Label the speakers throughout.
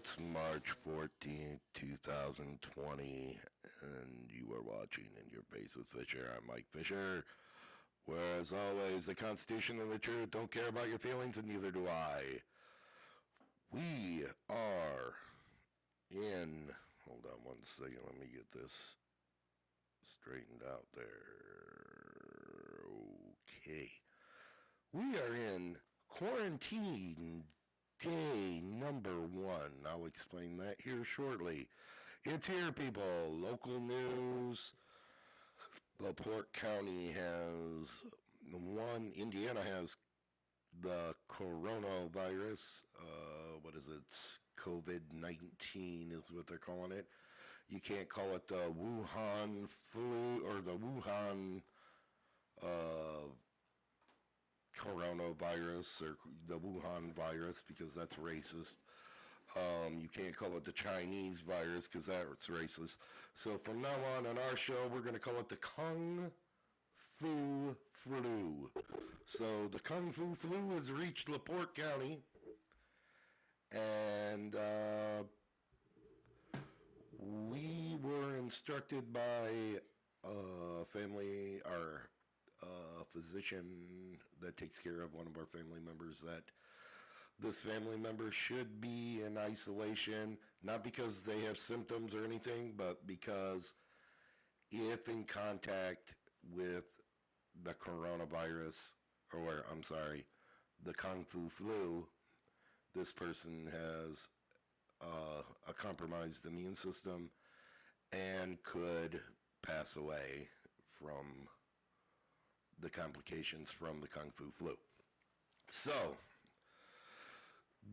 Speaker 1: It's March 14th, 2020, and you are watching In Your Face with Fisher. I'm Mike Fisher. Where, as always, the Constitution and the truth don't care about your feelings, and neither do I. We are in. Hold on one second, let me get this straightened out there. Okay. We are in quarantine day number 1. I'll explain that here shortly. It's here, people. Local news. LaPorte County has one. Indiana has the coronavirus. What is it? COVID-19 is what they're calling it. You can't call it the Wuhan flu or the Wuhan coronavirus or the Wuhan virus because that's racist. You can't call it the Chinese virus because that's racist. So from now on our show, we're going to call it the Kung Fu Flu. So the Kung Fu Flu has reached LaPorte County, and we were instructed by a family, our physician that takes care of one of our family members, that this family member should be in isolation, not because they have symptoms or anything, but because if in contact with the coronavirus, or I'm sorry, the Kung Fu flu, this person has a compromised immune system and could pass away from the complications from the Kung Fu flu. So,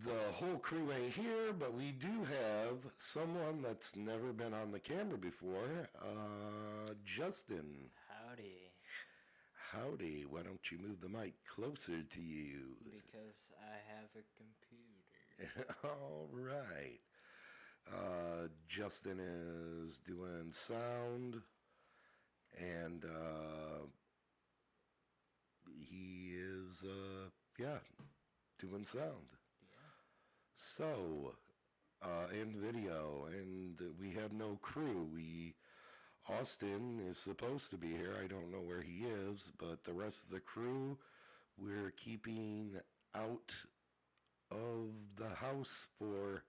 Speaker 1: the whole crew ain't here, but we do have someone that's never been on the camera before. Justin.
Speaker 2: Howdy.
Speaker 1: Howdy. Why don't you move the mic closer to you?
Speaker 2: Because I have a computer.
Speaker 1: All right. Justin is doing sound, and he is, doing sound.
Speaker 2: Yeah.
Speaker 1: So, and video, and we have no crew. Austin is supposed to be here. I don't know where he is, but the rest of the crew, we're keeping out of the house for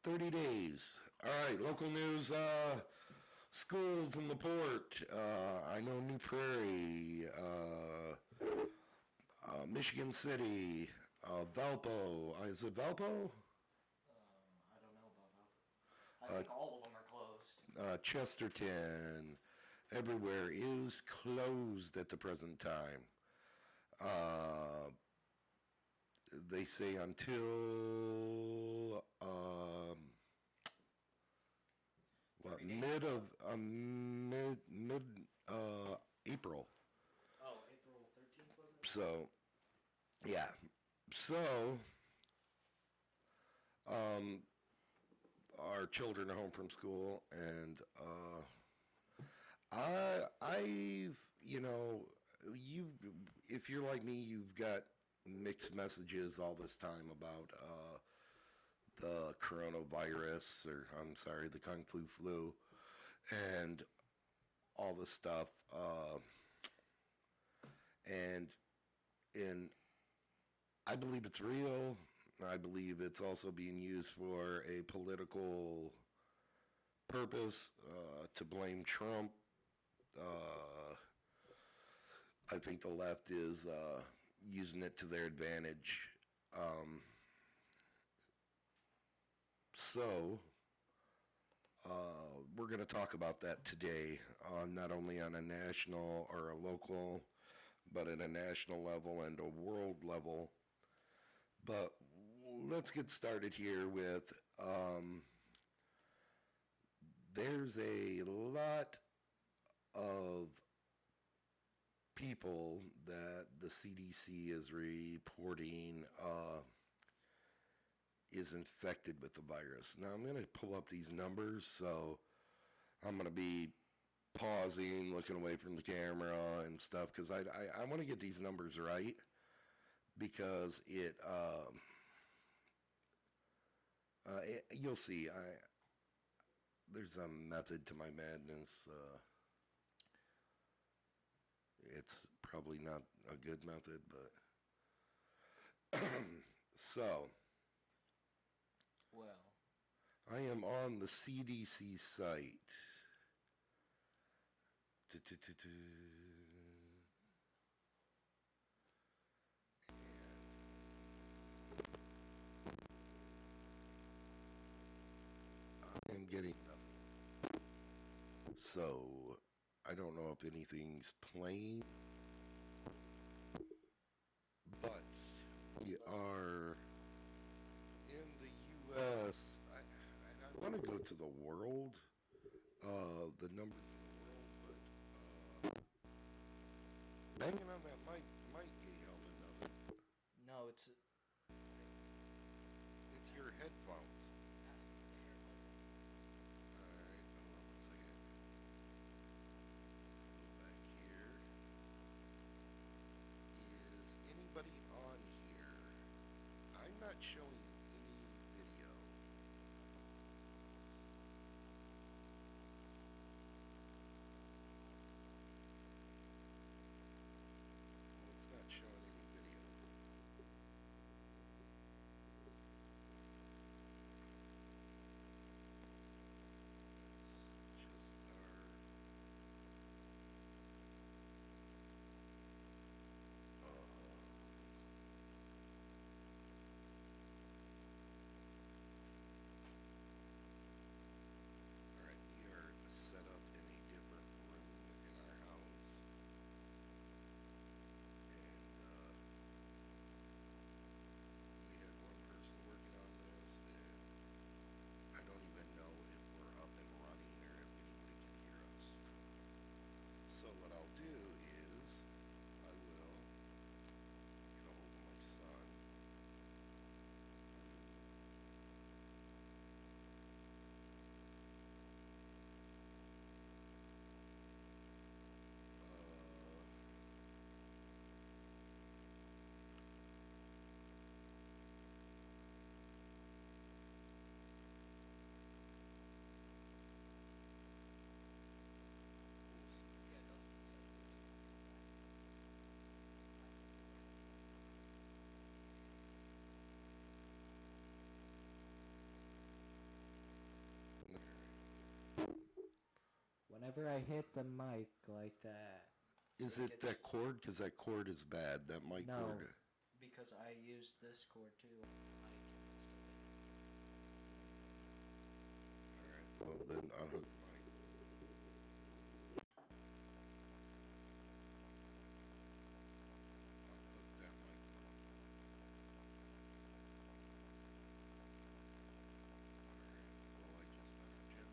Speaker 1: 30 days. All right, local news, schools in LaPorte, I know New Prairie, Michigan City, Valpo. Is it Valpo?
Speaker 2: I don't know about that. I think all of them are closed.
Speaker 1: Chesterton. Everywhere is closed at the present time. They say until mid April.
Speaker 2: Oh, April 13th was it?
Speaker 1: So, yeah. So, our children are home from school, and if you're like me, you've got mixed messages all this time about the coronavirus, or I'm sorry, the Kung Fu flu, and all this stuff. And I believe it's real. I believe it's also being used for a political purpose, to blame Trump. I think the left is using it to their advantage. So, we're going to talk about that today, not only on a national or a local, but at a national level and a world level. But let's get started here with, there's a lot of people that the CDC is reporting is infected with the virus. Now, I'm going to pull up these numbers, so I'm going to be pausing, looking away from the camera and stuff, because I want to get these numbers right, because You'll see. There's a method to my madness. It's probably not a good method, but so
Speaker 2: Well,
Speaker 1: I am on the CDC site. Tu-tu-tu-tu. I am getting nothing. So I don't know if anything's playing, but we are in the U.S. I want to go to the world, the numbers in the world, but banging on that mic ain't helping nothing.
Speaker 2: no, it's
Speaker 1: It's your headphones.
Speaker 2: that's the AirPods.
Speaker 1: Alright, hold on 1 second. Go back here. Is anybody on here? I'm not showing any video. Well, it's not showing any video. It's just our. Alright, we are set up in a different room in our house. And we had one person working on this, and I don't even know if we're up and running or if anybody can hear us. So what I'll do is I will get a hold of my son.
Speaker 2: Yeah, it doesn't say whenever I hit the mic like that.
Speaker 1: Is it that cord? Because that cord is bad. That mic
Speaker 2: No,
Speaker 1: cord.
Speaker 2: because I use this cord too on the mic and it's
Speaker 1: Alright, well then unhook the mic. Unhook that mic. Alright, will I just message him?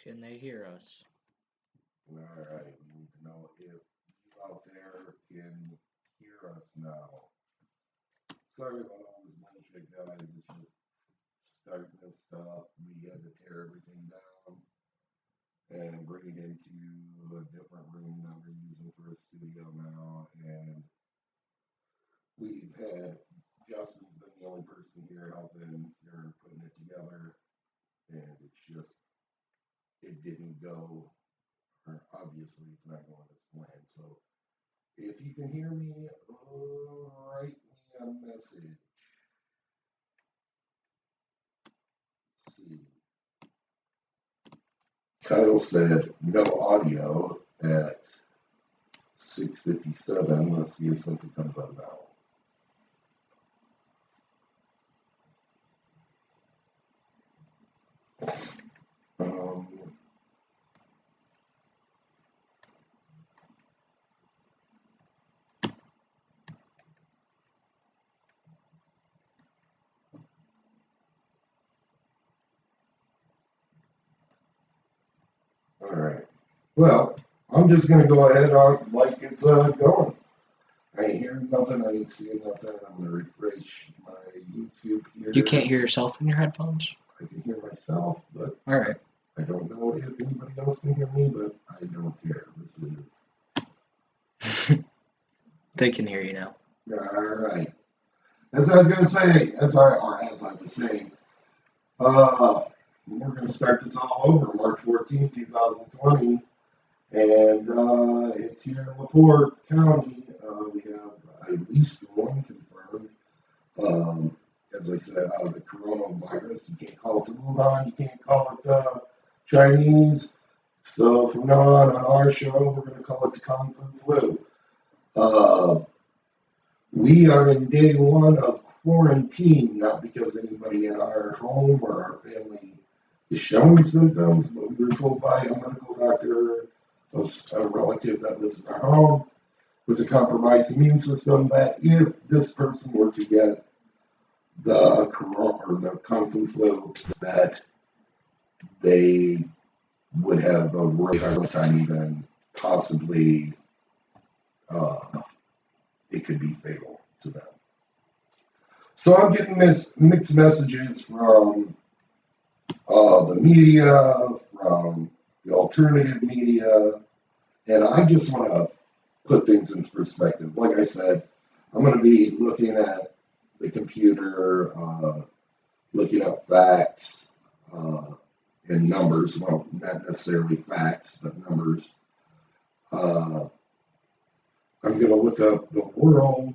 Speaker 2: Can they hear us?
Speaker 3: Alright, we need to know if you out there can hear us now. Sorry about all this bullshit, guys. It's just starting this stuff. We had to tear everything down and bring it into a different room that we're using for a studio now. And we've had Justin's been the only person here helping or putting it together. And it's just, it didn't go, or obviously it's not going as planned. So if you can hear me, write me a message. Let's see. Kyle said no audio at 6:57. Let's see if something comes up now. Um, all right. Well, I'm just gonna go ahead on like it's going. I ain't hearing nothing. I ain't seeing nothing. I'm gonna refresh my YouTube here.
Speaker 2: You can't hear yourself in your headphones?
Speaker 3: I can hear myself, but
Speaker 2: All right.
Speaker 3: I don't know if anybody else can hear me, but I don't care. This is.
Speaker 2: They can hear you now.
Speaker 3: All right. As I was going to say, as I was saying, we're going to start this all over March 14th, 2020. And it's here in LaPorte County. We have at least one confirmed. As I said, the coronavirus. You can't call it Wuhan. You can't call it Chinese. So from now on our show, we're going to call it the Kung Fu Flu. We are in day one of quarantine, not because anybody in our home or our family is showing symptoms, but we were told by a medical doctor, a relative that lives in our home with a compromised immune system, that if this person were to get the corona or the Kung Fu Flu, that they would have a really hard time, even possibly it could be fatal to them. So I'm getting mixed messages from the media, from the alternative media, and I just want to put things in perspective. Like I said, I'm going to be looking at the computer, looking up facts and numbers. Well, not necessarily facts, but numbers. I'm going to look up the world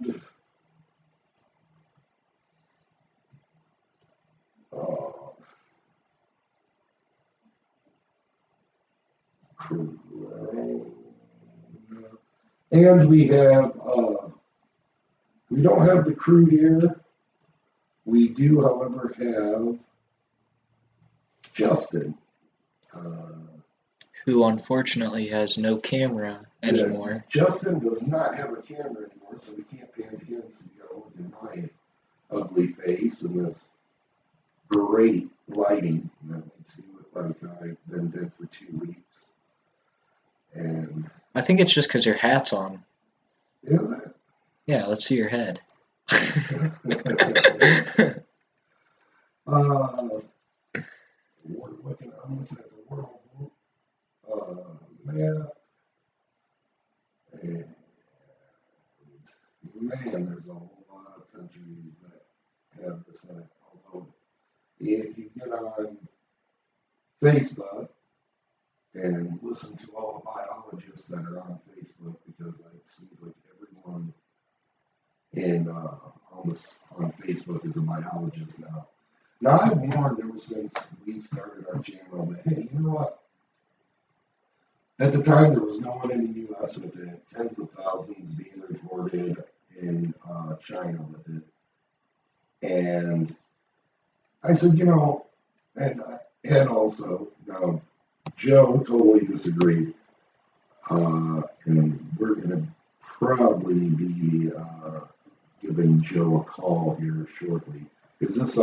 Speaker 3: and we have we don't have the crew here. We do, however, have Justin,
Speaker 2: Who unfortunately has no camera anymore.
Speaker 3: Justin does not have a camera anymore, so we can't pan to him. So you got to look at my ugly face and this great lighting that makes me look like I've been dead for 2 weeks. And
Speaker 2: I think it's just because your hat's on.
Speaker 3: is it?
Speaker 2: Yeah, let's see your head.
Speaker 3: I'm looking at the world map, and man, there's a whole lot of countries that have this in it. Although, if you get on Facebook and listen to all the biologists that are on Facebook, because it seems like everyone on Facebook is a biologist now. Now, I've warned ever since we started our channel that, hey, you know what? At the time, there was no one in the U.S. with it. Tens of thousands being reported in China with it. And I said, and also, now, Joe totally disagreed. And we're going to probably be giving Joe a call here shortly. Is this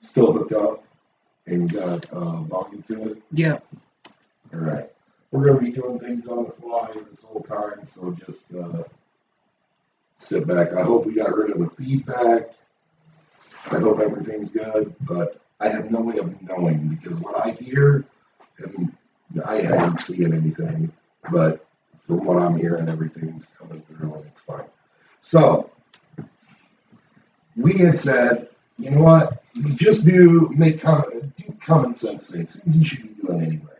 Speaker 3: still hooked up? and got volume to it?
Speaker 2: Yeah.
Speaker 3: All right. We're going to be doing things on the fly this whole time, so just sit back. I hope we got rid of the feedback. I hope everything's good, but I have no way of knowing because what I hear, and I haven't seen anything, but from what I'm hearing, everything's coming through and it's fine. So, we had said, you know what? You just do common sense things you should be doing anyway.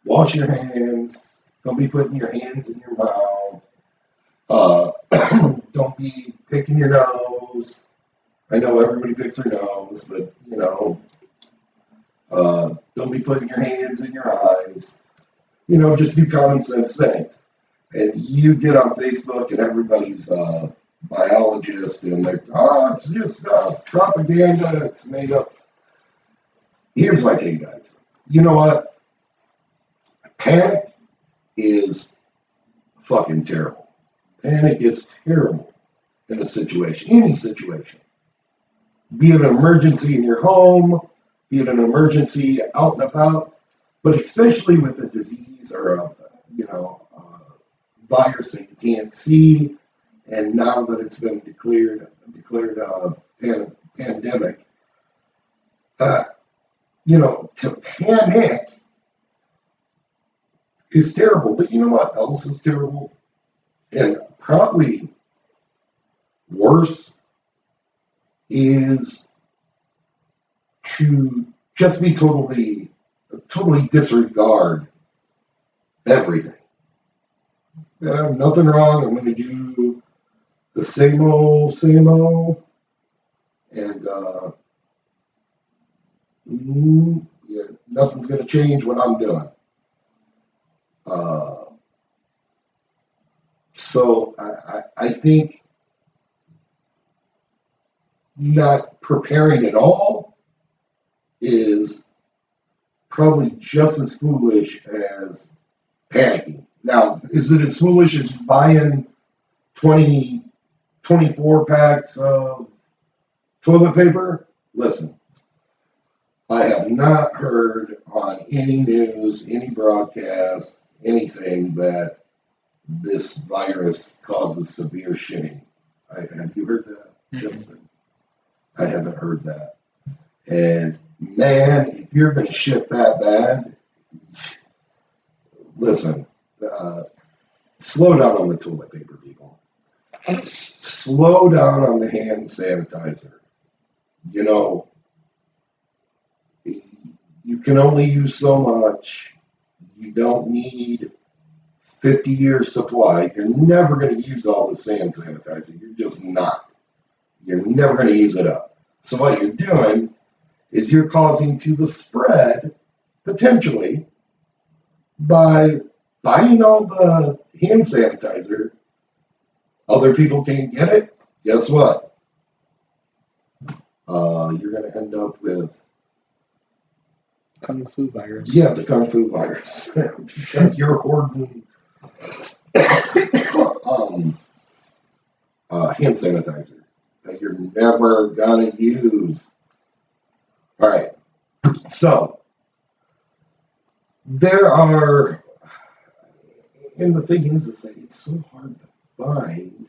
Speaker 3: Wash your hands. Don't be putting your hands in your mouth. Don't be picking your nose. I know everybody picks their nose, but don't be putting your hands in your eyes. Just do common sense things. And you get on Facebook and everybody's biologist and they're, it's just propaganda. It's made up. Here's my take, guys. You know what? Panic is fucking terrible. Panic is terrible in a situation, any situation. Be it an emergency in your home, be it an emergency out and about, but especially with a disease or a virus that you can't see, and now that it's been declared pandemic, to panic is terrible. But you know what else is terrible? And probably worse is to just be totally disregard everything. Nothing wrong. I'm going to do the same old, and nothing's going to change what I'm doing. So I think not preparing at all is probably just as foolish as panicking. Now, is it as foolish as buying 24 packs of toilet paper? Listen, I have not heard on any news, any broadcast, anything that this virus causes severe shitting. Have you heard that, Justin? I haven't heard that. And man, if you're going to shit that bad, listen, slow down on the toilet paper, people. Slow down on the hand sanitizer. You can only use so much. You don't need 50-year supply. You're never going to use all the hand sanitizer. You're just not. You're never going to use it up. So what you're doing is you're causing to the spread, potentially, by buying all the hand sanitizer. Other people can't get it. Guess what? You're going to end up with
Speaker 2: Kung Fu virus.
Speaker 3: Yeah, the Kung Fu virus. Because you're hoarding hand sanitizer that you're never going to use. All right. So, there are, and the thing is that it's so hard to find.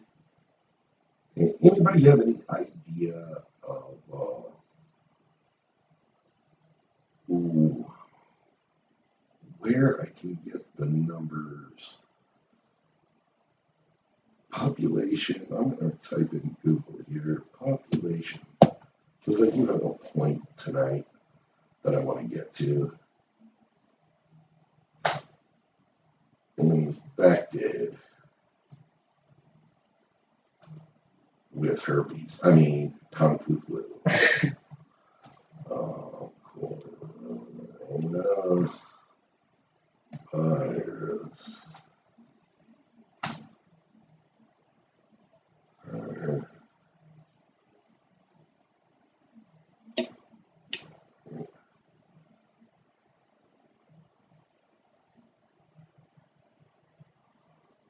Speaker 3: Anybody have any idea of where I can get the numbers? Population. I'm going to type in Google here. Population. Because I do have a point tonight that I want to get to. Infected with herpes. I mean, Kung Fu flu. Coronavirus.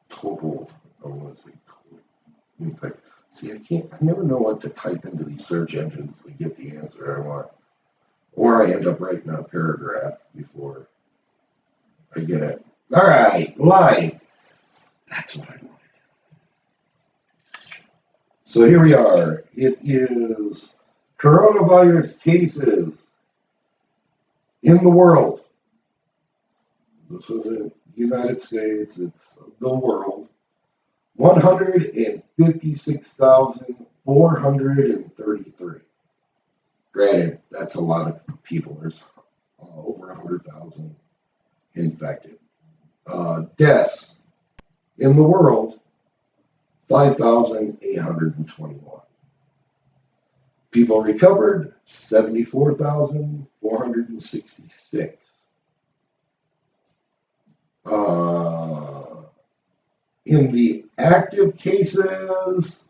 Speaker 3: Total. I want to say total. In fact, see, I never know what to type into these search engines to get the answer I want. Or I end up writing a paragraph before I get it. All right, live. That's what I want. So here we are. It is coronavirus cases in the world. This isn't the United States, it's the world. 156,433. Granted, that's a lot of people. There's over 100,000 infected. Deaths in the world, 5,821. People recovered, 74,466. In the active cases,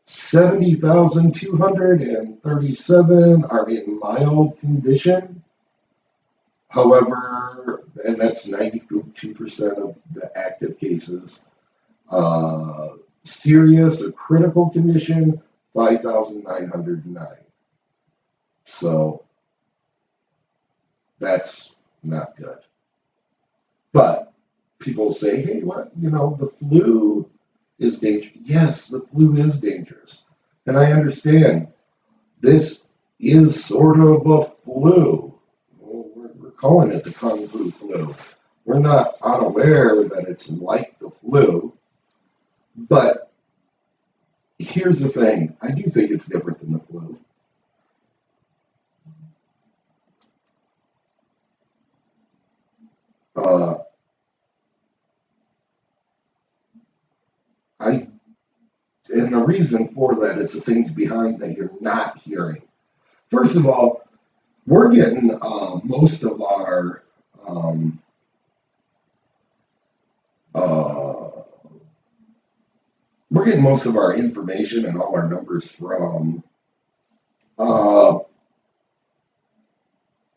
Speaker 3: 70,237 are in mild condition. However, and that's 92% of the active cases. Serious or critical condition, 5,909. So that's not good. But people say, hey, what? The flu is dangerous. Yes, the flu is dangerous. And I understand this is sort of a flu. We're calling it the Kung Fu flu. We're not unaware that it's like the flu. But here's the thing. I do think it's different than the flu. And the reason for that is the things behind that you're not hearing. First of all, we're getting most of our information and all our numbers from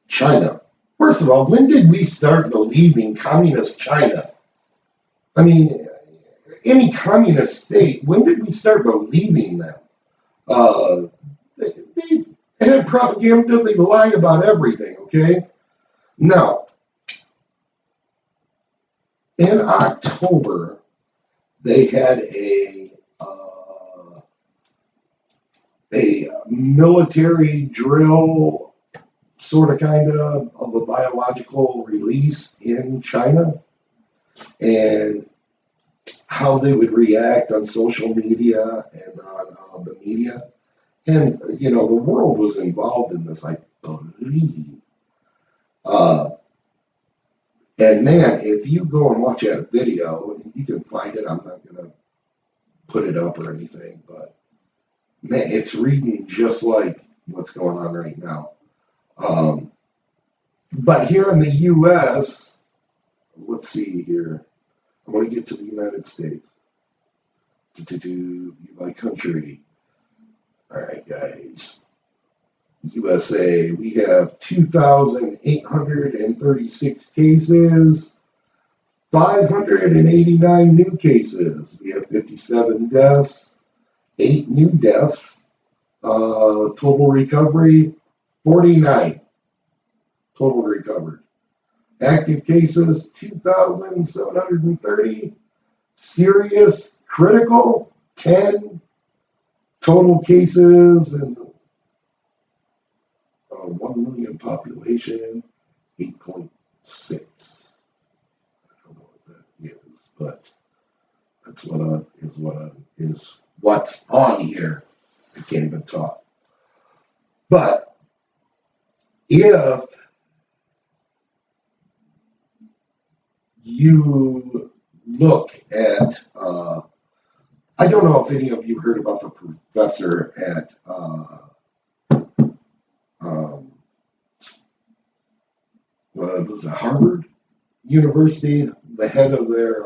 Speaker 3: China. First of all, when did we start believing communist China? I mean, any communist state, when did we start believing them? They had propaganda, they lie about everything, okay? Now, in October, they had a military drill, sort of kind of a biological release in China, and how they would react on social media and on the media. And, the world was involved in this, I believe. And man, if you go and watch that video, you can find it. I'm not going to put it up or anything, but man, it's reading just like what's going on right now. But here in the U.S., let's see here. I want to get to the United States. My country. All right, guys. USA, we have 2,836 cases, 589 new cases. We have 57 deaths, 8 new deaths. Total recovery, 49. Total recovered. Active cases, 2,730. Serious, critical, 10. Total cases and 1 million population, 8.6. I don't know what that is, but that's what's on here. I can't even talk. But if you look at, I don't know if any of you heard about the professor at it was at Harvard University, the head of their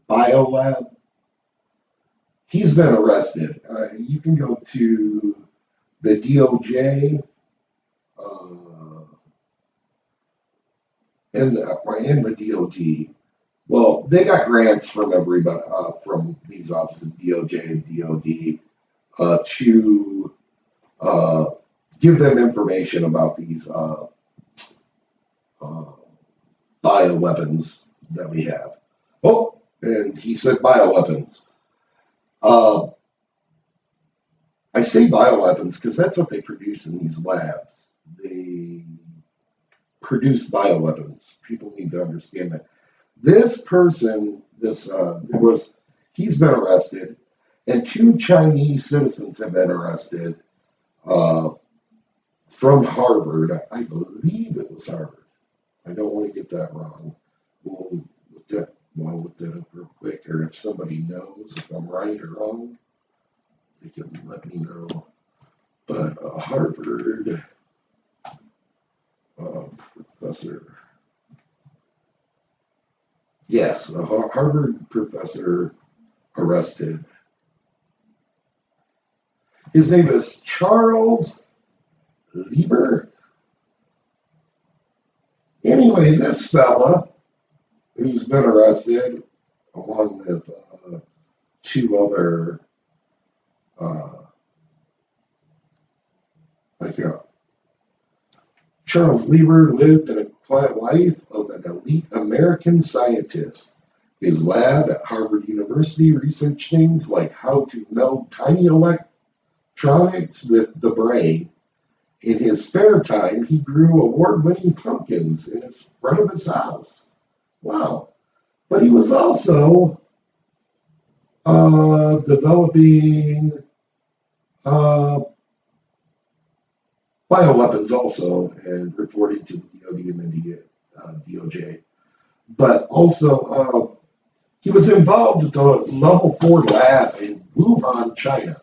Speaker 3: bio lab. He's been arrested. You can go to the DOJ and the DOD. Well, they got grants from everybody, from these offices, DOJ and DOD, to give them information about these bioweapons that we have. Oh, and he said bioweapons. Uh, I say bioweapons because that's what they produce in these labs. They produce bioweapons. People need to understand that. This person, he's been arrested, and 2 Chinese citizens have been arrested uh, from Harvard. I believe it was Harvard. I don't want to get that wrong. We'll look that up real quick, or if somebody knows if I'm right or wrong, they can let me know. But Harvard professor, yes, a Harvard professor arrested. His name is Charles Lieber. Anyway, this fella who's been arrested, along with 2 other, Charles Lieber lived a quiet life of an elite American scientist. His lab at Harvard University researched things like how to meld tiny electronics with the brain. In his spare time, he grew award-winning pumpkins in front of his house. Wow. But he was also developing bioweapons also and reporting to the DoD and the DOJ. But also, he was involved with the Level 4 lab in Wuhan, China.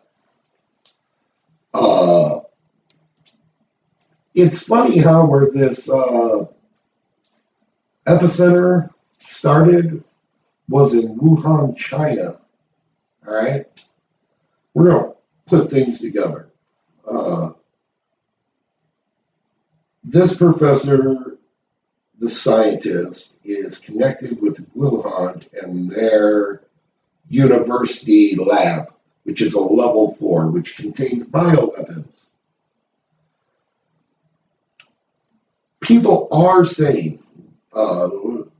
Speaker 3: It's funny how where this epicenter started was in Wuhan, China. All right? We're going to put things together. This professor, the scientist, is connected with Wuhan and their university lab, which is a level 4, which contains bioweapons. People are saying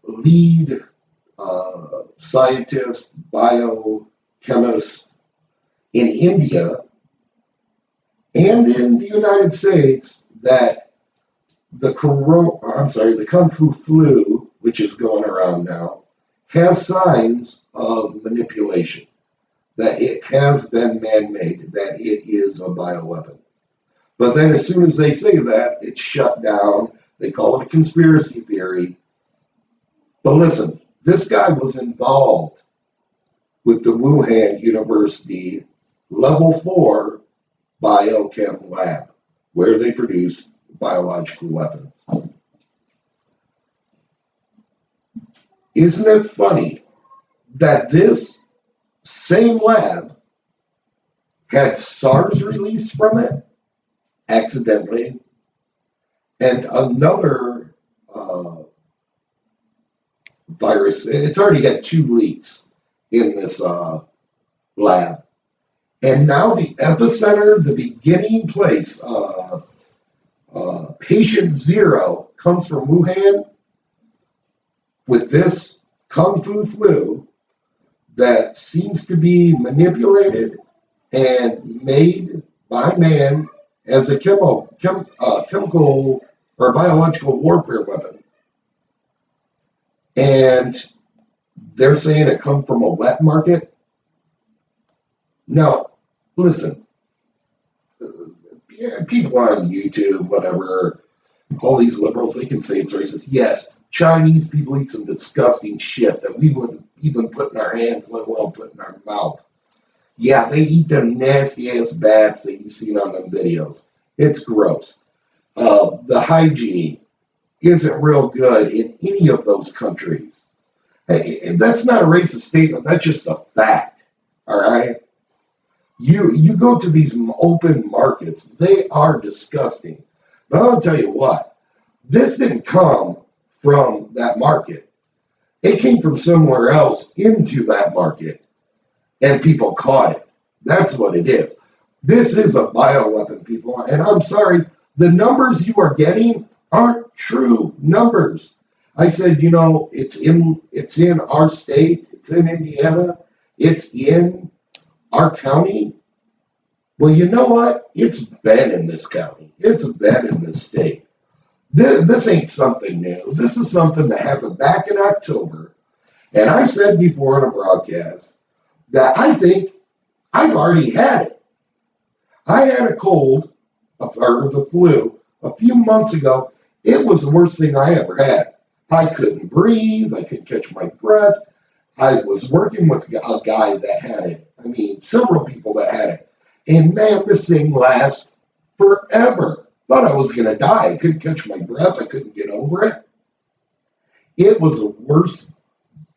Speaker 3: lead scientists, biochemists in India and in the United States that the Kung Fu flu, which is going around now, has signs of manipulation, that it has been man-made, that it is a bioweapon. But then as soon as they say that, it's shut down. They call it a conspiracy theory. But listen, this guy was involved with the Wuhan University Level 4 biochem lab, where they produce biological weapons. Isn't it funny that this same lab had SARS released from it accidentally, and another virus? It's already had 2 leaks in this lab. And now the epicenter, the beginning place, patient 0 comes from Wuhan with this Kung Fu flu that seems to be manipulated and made by man as a chemical or biological warfare weapon. And they're saying it come from a wet market. Now, listen, people on YouTube, whatever, all these liberals, they can say it's racist. Yes, Chinese people eat some disgusting shit that we wouldn't even put in our hands, let alone put in our mouth. Yeah, they eat them nasty ass bats that you've seen on them videos. It's gross. The hygiene isn't real good in any of those countries. That's not a racist statement. That's just a fact. All right. You go to these open markets, they are disgusting. But I'll tell you what, this didn't come from that market. It came from somewhere else into that market, and people caught it. That's what it is. This is a bioweapon, people. And I'm sorry, the numbers you are getting aren't true numbers. I said, it's in our state, it's in Indiana, it's in our county. Well, you know what? It's been in this county. It's been in this state. This ain't something new. This is something that happened back in October. And I said before on a broadcast that I think I've already had it. I had a cold, or the flu, a few months ago. It was the worst thing I ever had. I couldn't breathe. I couldn't catch my breath. I was working with a guy that had it. I mean, several people that had it. And man, this thing lasts forever. Thought I was going to die. I couldn't catch my breath. I couldn't get over it. It was the worst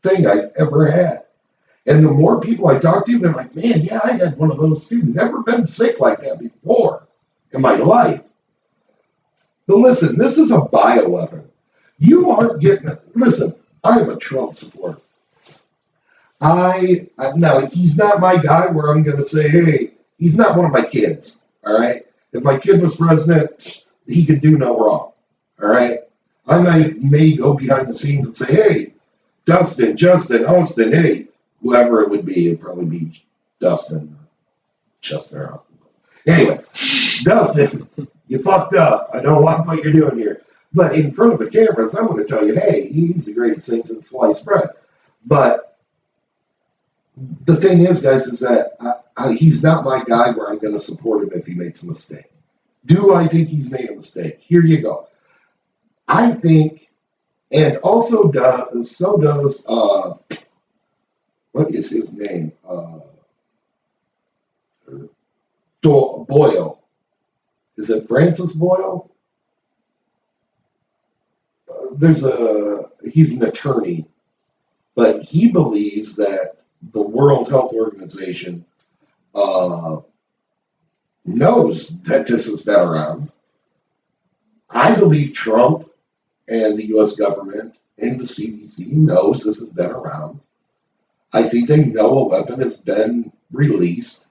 Speaker 3: thing I've ever had. And the more people I talk to, they're like, man, yeah, I had one of those too. Never been sick like that before in my life. But listen, this is a bioweapon. You aren't getting it. Listen, I'm a Trump supporter. Now, he's not my guy where I'm going to say, hey, he's not one of my kids. All right. If my kid was president, he could do no wrong. All right. I may go behind the scenes and say, hey, Dustin, Justin, Austin, hey, whoever it would be, it'd probably be Dustin, Justin, or Austin. Anyway, Dustin, you fucked up. I don't like what you're doing here. But in front of the cameras, I'm going to tell you, hey, he's the greatest thing since sliced bread. But the thing is, guys, is that he's not my guy where I'm going to support him if he makes a mistake. Do I think he's made a mistake? Here you go. I think, and also so does, what is his name? Boyle. Is it Francis Boyle? He's an attorney, but he believes that the World Health Organization knows that this has been around. I believe Trump and the U.S. government and the CDC knows this has been around. I think they know a weapon has been released.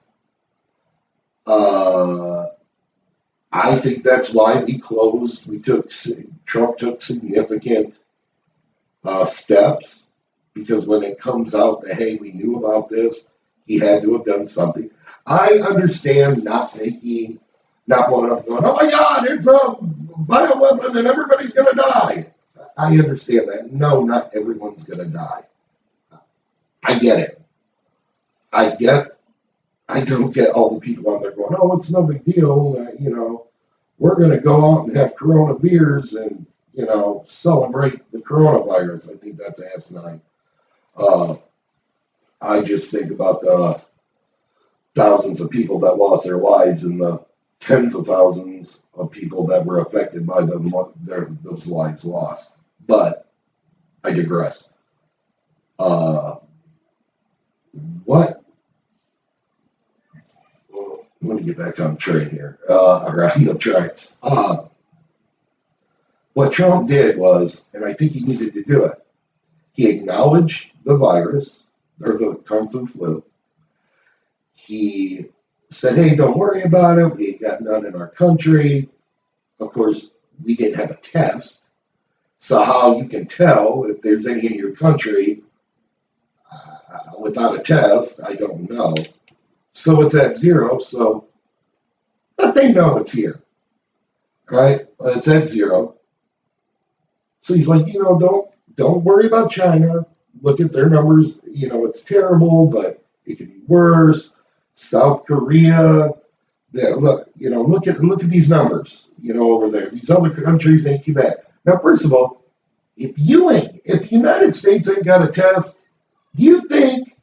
Speaker 3: I think that's why Trump took significant steps, because when it comes out that, hey, we knew about this, he had to have done something. I understand not blowing up going, oh my God, it's a bioweapon and everybody's going to die. I understand that. No, not everyone's going to die. I get it. I don't get all the people out there going, oh, it's no big deal. We're going to go out and have Corona beers and, celebrate the coronavirus. I think that's asinine. I just think about the thousands of people that lost their lives and the tens of thousands of people that were affected by those lives lost. But I digress. What? Let me get back on train here, around the tracks. What Trump did was, and I think he needed to do it, he acknowledged the virus, or the Kung Fu flu. He said, hey, don't worry about it. We ain't got none in our country. Of course, we didn't have a test. So how you can tell if there's any in your country without a test, I don't know. So it's at zero. But they know it's here, right? It's at zero. So he's like, don't worry about China. Look at their numbers. It's terrible, but it could be worse. South Korea. Look at these numbers. Over there, these other countries ain't too bad. Now, first of all, if the United States ain't got a test, do you think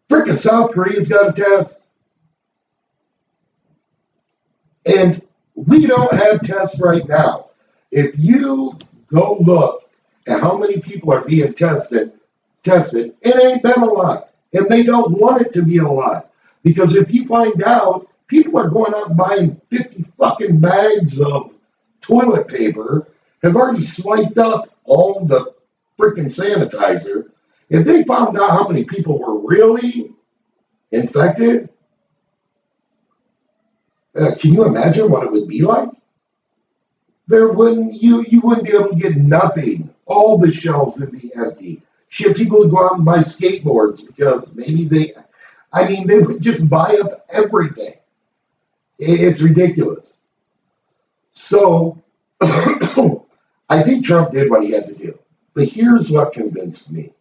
Speaker 3: freaking South Korea's got a test? And we don't have tests right now. If you go look at how many people are being tested, it ain't been a lot. And they don't want it to be a lot. Because if you find out, people are going out and buying 50 fucking bags of toilet paper, have already swiped up all the freaking sanitizer. If they found out how many people were really infected, Can you imagine what it would be like? You wouldn't be able to get nothing. All the shelves would be empty. Shit, people would go out and buy skateboards because maybe they would just buy up everything. It's ridiculous. So I think Trump did what he had to do. But here's what convinced me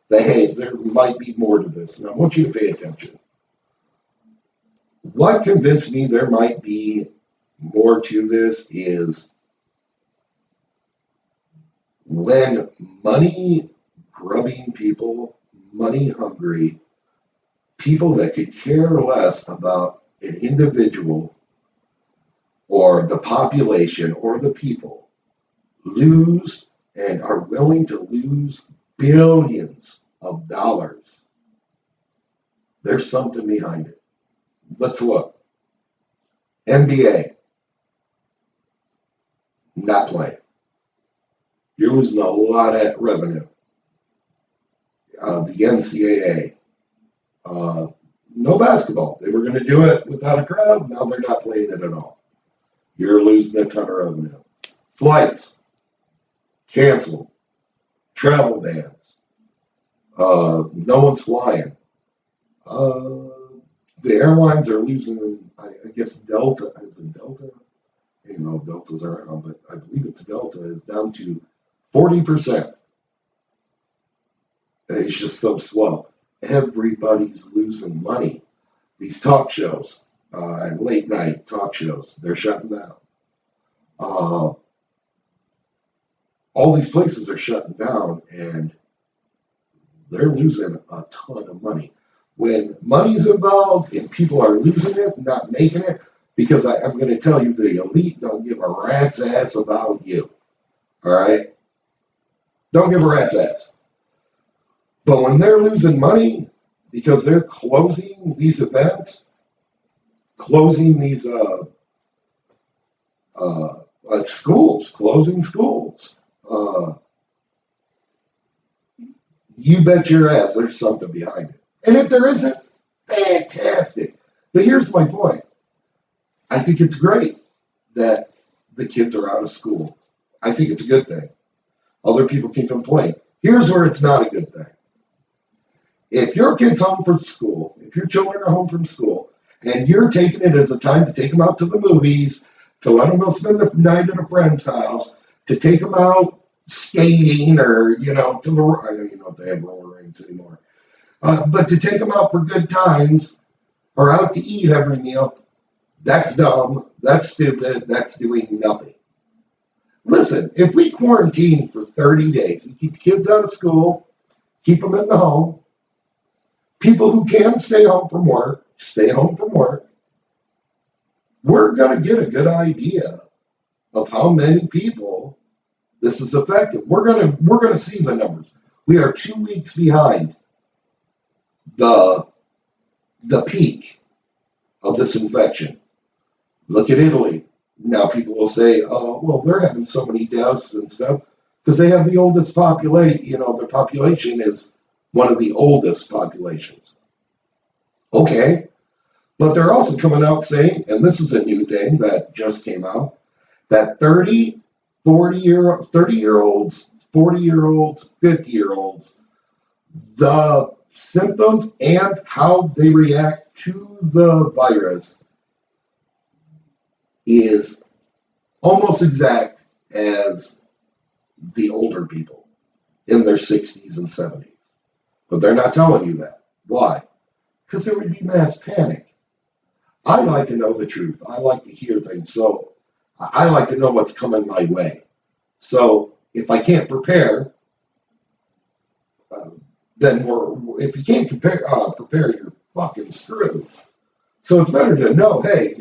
Speaker 3: that, hey, there might be more to this, and I want you to pay attention. What convinced me there might be more to this is when money grubbing people, money hungry, people that could care less about an individual or the population or the people lose and are willing to lose billions of dollars. There's something behind it. Let's look. NBA, not playing. You're losing a lot of revenue. The NCAA, no basketball. They were going to do it without a crowd. Now they're not playing it at all. You're losing a ton of revenue. Flights, canceled. Travel bans. No one's flying. The airlines are losing, I guess Delta, is it Delta? I don't know if Delta's around, but I believe it's Delta, is down to 40%. It's just so slow. Everybody's losing money. These talk shows, and late night talk shows, they're shutting down. All these places are shutting down, and they're losing a ton of money. When money's involved and people are losing it, not making it, because I'm going to tell you, the elite don't give a rat's ass about you. All right? Don't give a rat's ass. But when they're losing money because they're closing these events, closing these like schools, closing schools, you bet your ass there's something behind it. And if there isn't, fantastic. But here's my point. I think it's great that the kids are out of school. I think it's a good thing. Other people can complain. Here's where it's not a good thing. If your kid's home from school, if your children are home from school, and you're taking it as a time to take them out to the movies, to let them go spend the night at a friend's house, to take them out skating or, to the, I don't even know if they have roller rinks anymore, but to take them out for good times or out to eat every meal, that's dumb, that's stupid, that's doing nothing. Listen, if we quarantine for 30 days, we keep the kids out of school, keep them in the home, people who can stay home from work, stay home from work, we're going to get a good idea of how many people this is affecting. We're going to see the numbers. We are 2 weeks behind the peak of this infection. Look at Italy. Now people will say, oh, well, they're having so many deaths and stuff because they have the oldest population. Their population is one of the oldest populations. Okay. But they're also coming out saying, and this is a new thing that just came out, that 30-year-olds, 40-year-olds, 50-year-olds, the symptoms and how they react to the virus is almost exact as the older people in their 60s and 70s. But they're not telling you that. Why? Because there would be mass panic. I like to know the truth. I like to hear things. So I like to know what's coming my way. So if I can't prepare, then if you can't prepare, you're fucking screwed. So it's better to know, hey,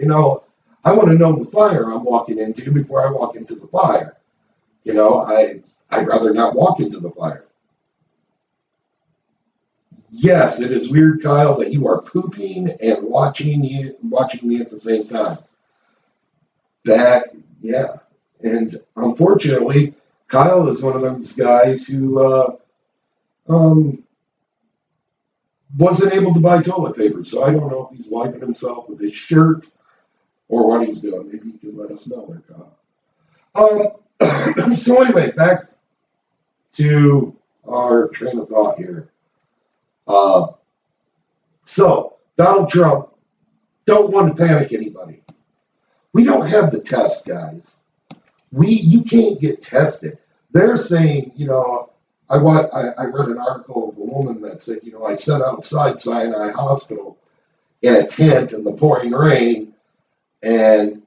Speaker 3: I want to know the fire I'm walking into before I walk into the fire. I'd rather not walk into the fire. Yes, it is weird, Kyle, that you are pooping and watching me at the same time. Yeah. And unfortunately, Kyle is one of those guys who wasn't able to buy toilet paper. So I don't know if he's wiping himself with his shirt or what he's doing. Maybe you can let us know there, Kyle. So anyway, back to our train of thought here. So Donald Trump don't want to panic anybody. We don't have the test, guys. You can't get tested. They're saying, I read an article of a woman that said, I sat outside Sinai Hospital in a tent in the pouring rain, and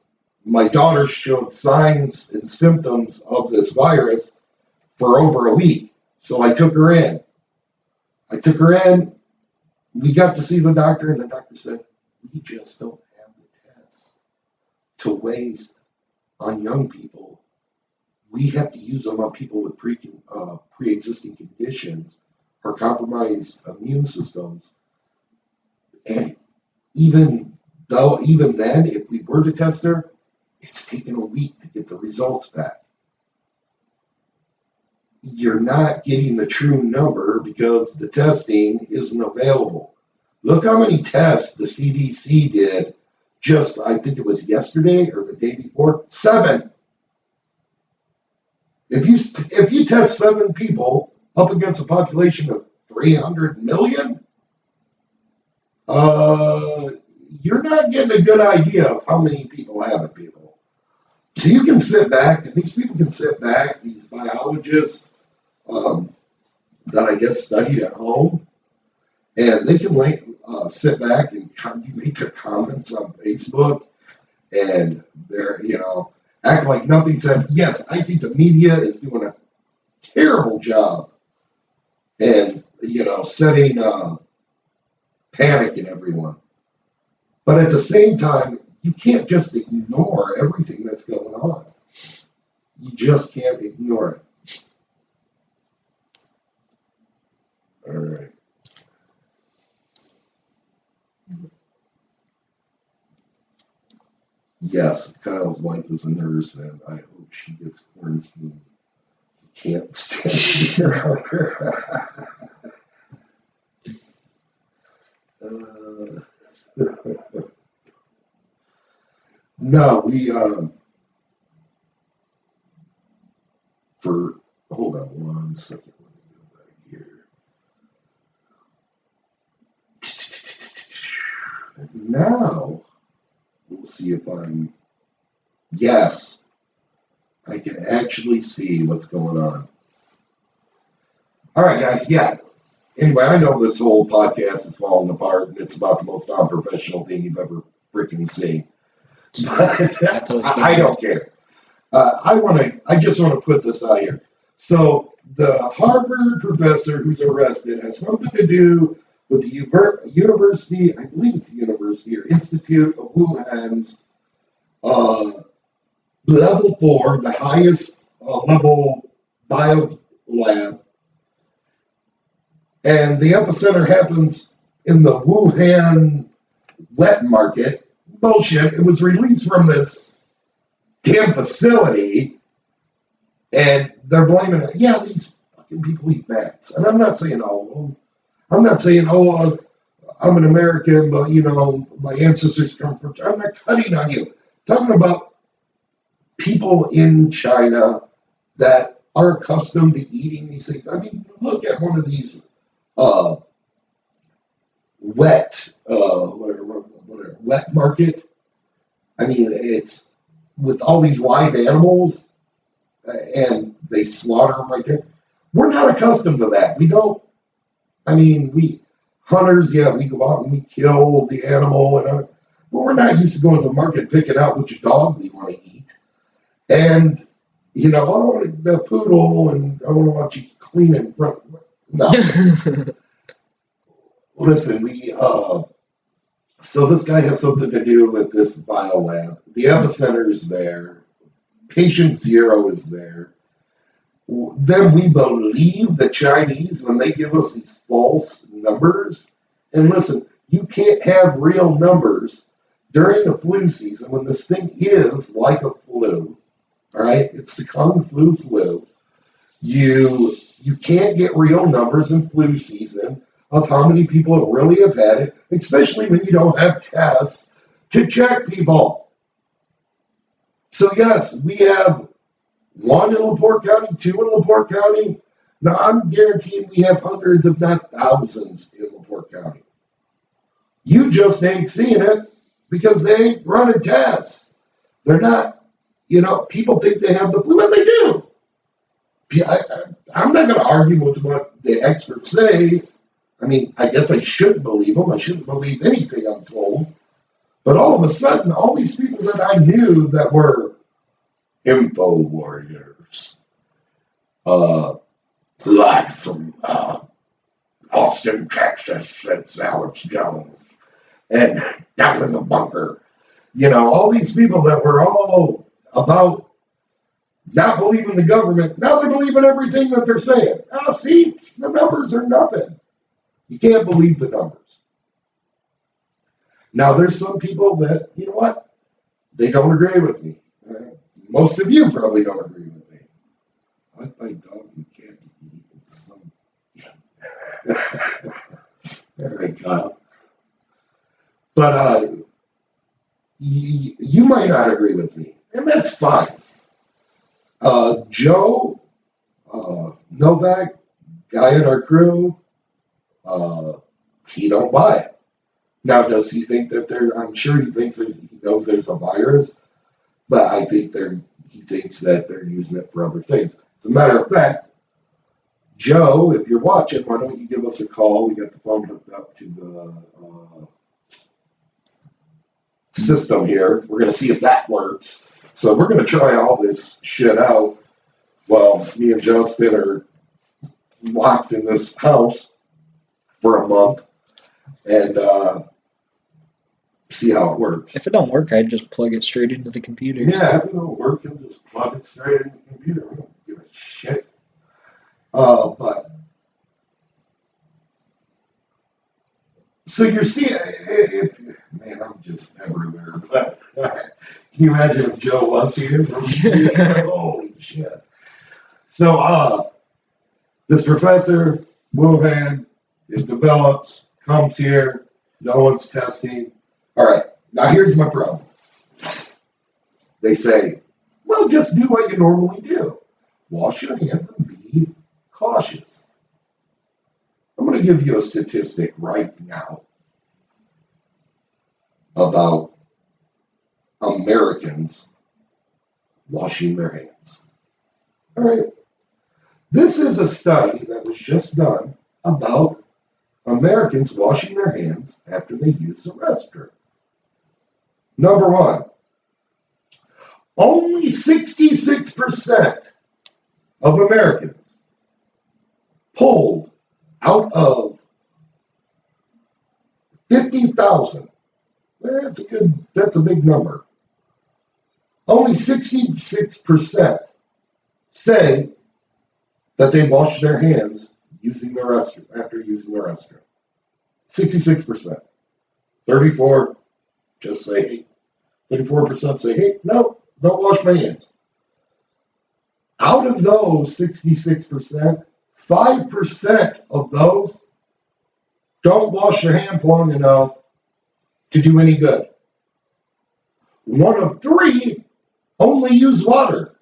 Speaker 3: my daughter showed signs and symptoms of this virus for over a week. So I took her in. We got to see the doctor, and the doctor said, we just don't have the tests to waste on young people. We have to use them on people with pre-existing conditions or compromised immune systems. And even then, if we were to test her, it's taken a week to get the results back. You're not getting the true number because the testing isn't available. Look how many tests the CDC did just, I think it was yesterday or the day before, 7. If you test 7 people up against a population of 300 million, you're not getting a good idea of how many people have it, people. So you can sit back, and these people can sit back, these biologists that I guess studied at home, and they can sit back and make their comments on Facebook, and they're, act like nothing's happened. Yes, I think the media is doing a terrible job and, setting panic in everyone. But at the same time, you can't just ignore everything that's going on. You just can't ignore it. All right. Yes, Kyle's wife is a nurse, and I hope she gets quarantined. He can't stand around her. No, hold on one second. Let me go back here. And now, we'll see if yes, I can actually see what's going on. All right, guys, yeah. Anyway, I know this whole podcast is falling apart, and it's about the most unprofessional thing you've ever freaking seen. But I don't care. I just want to put this out here. So the Harvard professor who's arrested has something to do with the university, I believe it's the University or Institute of Wuhan's level 4, the highest level bio lab. And the epicenter happens in the Wuhan wet market. Bullshit. It was released from this damn facility, and they're blaming it. Yeah, these fucking people eat bats. And I'm not saying all of them. I'm not saying, I'm an American, but, my ancestors come from China. I'm not cutting on you. I'm talking about people in China that are accustomed to eating these things. I mean, look at one of these wet market. I mean, it's with all these live animals, and they slaughter them right there. We're not accustomed to that. We don't. I mean, we hunters, yeah, we go out and we kill the animal, but we're not used to going to the market and picking out which dog we want to eat. And I want a poodle, and I want to watch you clean it in front. No. Listen, so this guy has something to do with this biolab. The epicenter is there. Patient 0 is there. Then we believe the Chinese when they give us these false numbers. And listen, you can't have real numbers during the flu season when this thing is like a flu. All right? It's the Kung flu. You can't get real numbers in flu season of how many people really have had it, especially when you don't have tests to check people. So yes, we have one in LaPorte County, two in LaPorte County. Now I'm guaranteeing we have hundreds, if not thousands, in LaPorte County. You just ain't seeing it because they ain't running tests. They're not, people think they have the flu, and they do. I'm not going to argue with what the experts say. I mean, I guess I shouldn't believe them. I shouldn't believe anything I'm told. But all of a sudden, all these people that I knew that were info warriors, live from Austin, Texas, it's Alex Jones, and down in the bunker. All these people that were all about not believing the government, now they believe in everything that they're saying. Oh, see, the numbers are nothing. You can't believe the numbers. Now, there's some people that, you know what, they don't agree with me. Most of you probably don't agree with me. I like dog and cat to eat. It's some... All right, Kyle. But you might not agree with me, and that's fine. Joe Novak, guy in our crew, he don't buy it. Now, does he think that I'm sure he knows there's a virus, but I think he thinks that they're using it for other things. As a matter of fact, Joe, if you're watching, why don't you give us a call? We got the phone hooked up to the system here. We're going to see if that works. So we're going to try all this shit out while me and Justin are locked in this house for a month and see how it works.
Speaker 4: If it don't work, I'd just plug it straight into the computer.
Speaker 3: Yeah, if it don't work, you'll just plug it straight in the computer. We don't give a shit. But so you're seeing, man, I'm just everywhere. But can you imagine if Joe was here? Holy shit. So this professor, Wuhan, it develops, comes here, no one's testing. All right, now here's my problem. They say, well, just do what you normally do. Wash your hands and be cautious. I'm going to give you a statistic right now about Americans washing their hands. All right. This is a study that was just done about Americans washing their hands after they use the restroom. Number one, only 66% of Americans polled out of 50,000. That's a big number. Only 66% say that they wash their hands using the restroom after using the restroom. 66%. 34 just say, hey. 34% say, hey, no, don't wash my hands. Out of those 66%, 5% of those don't wash their hands long enough to do any good. 1 of 3 only use water.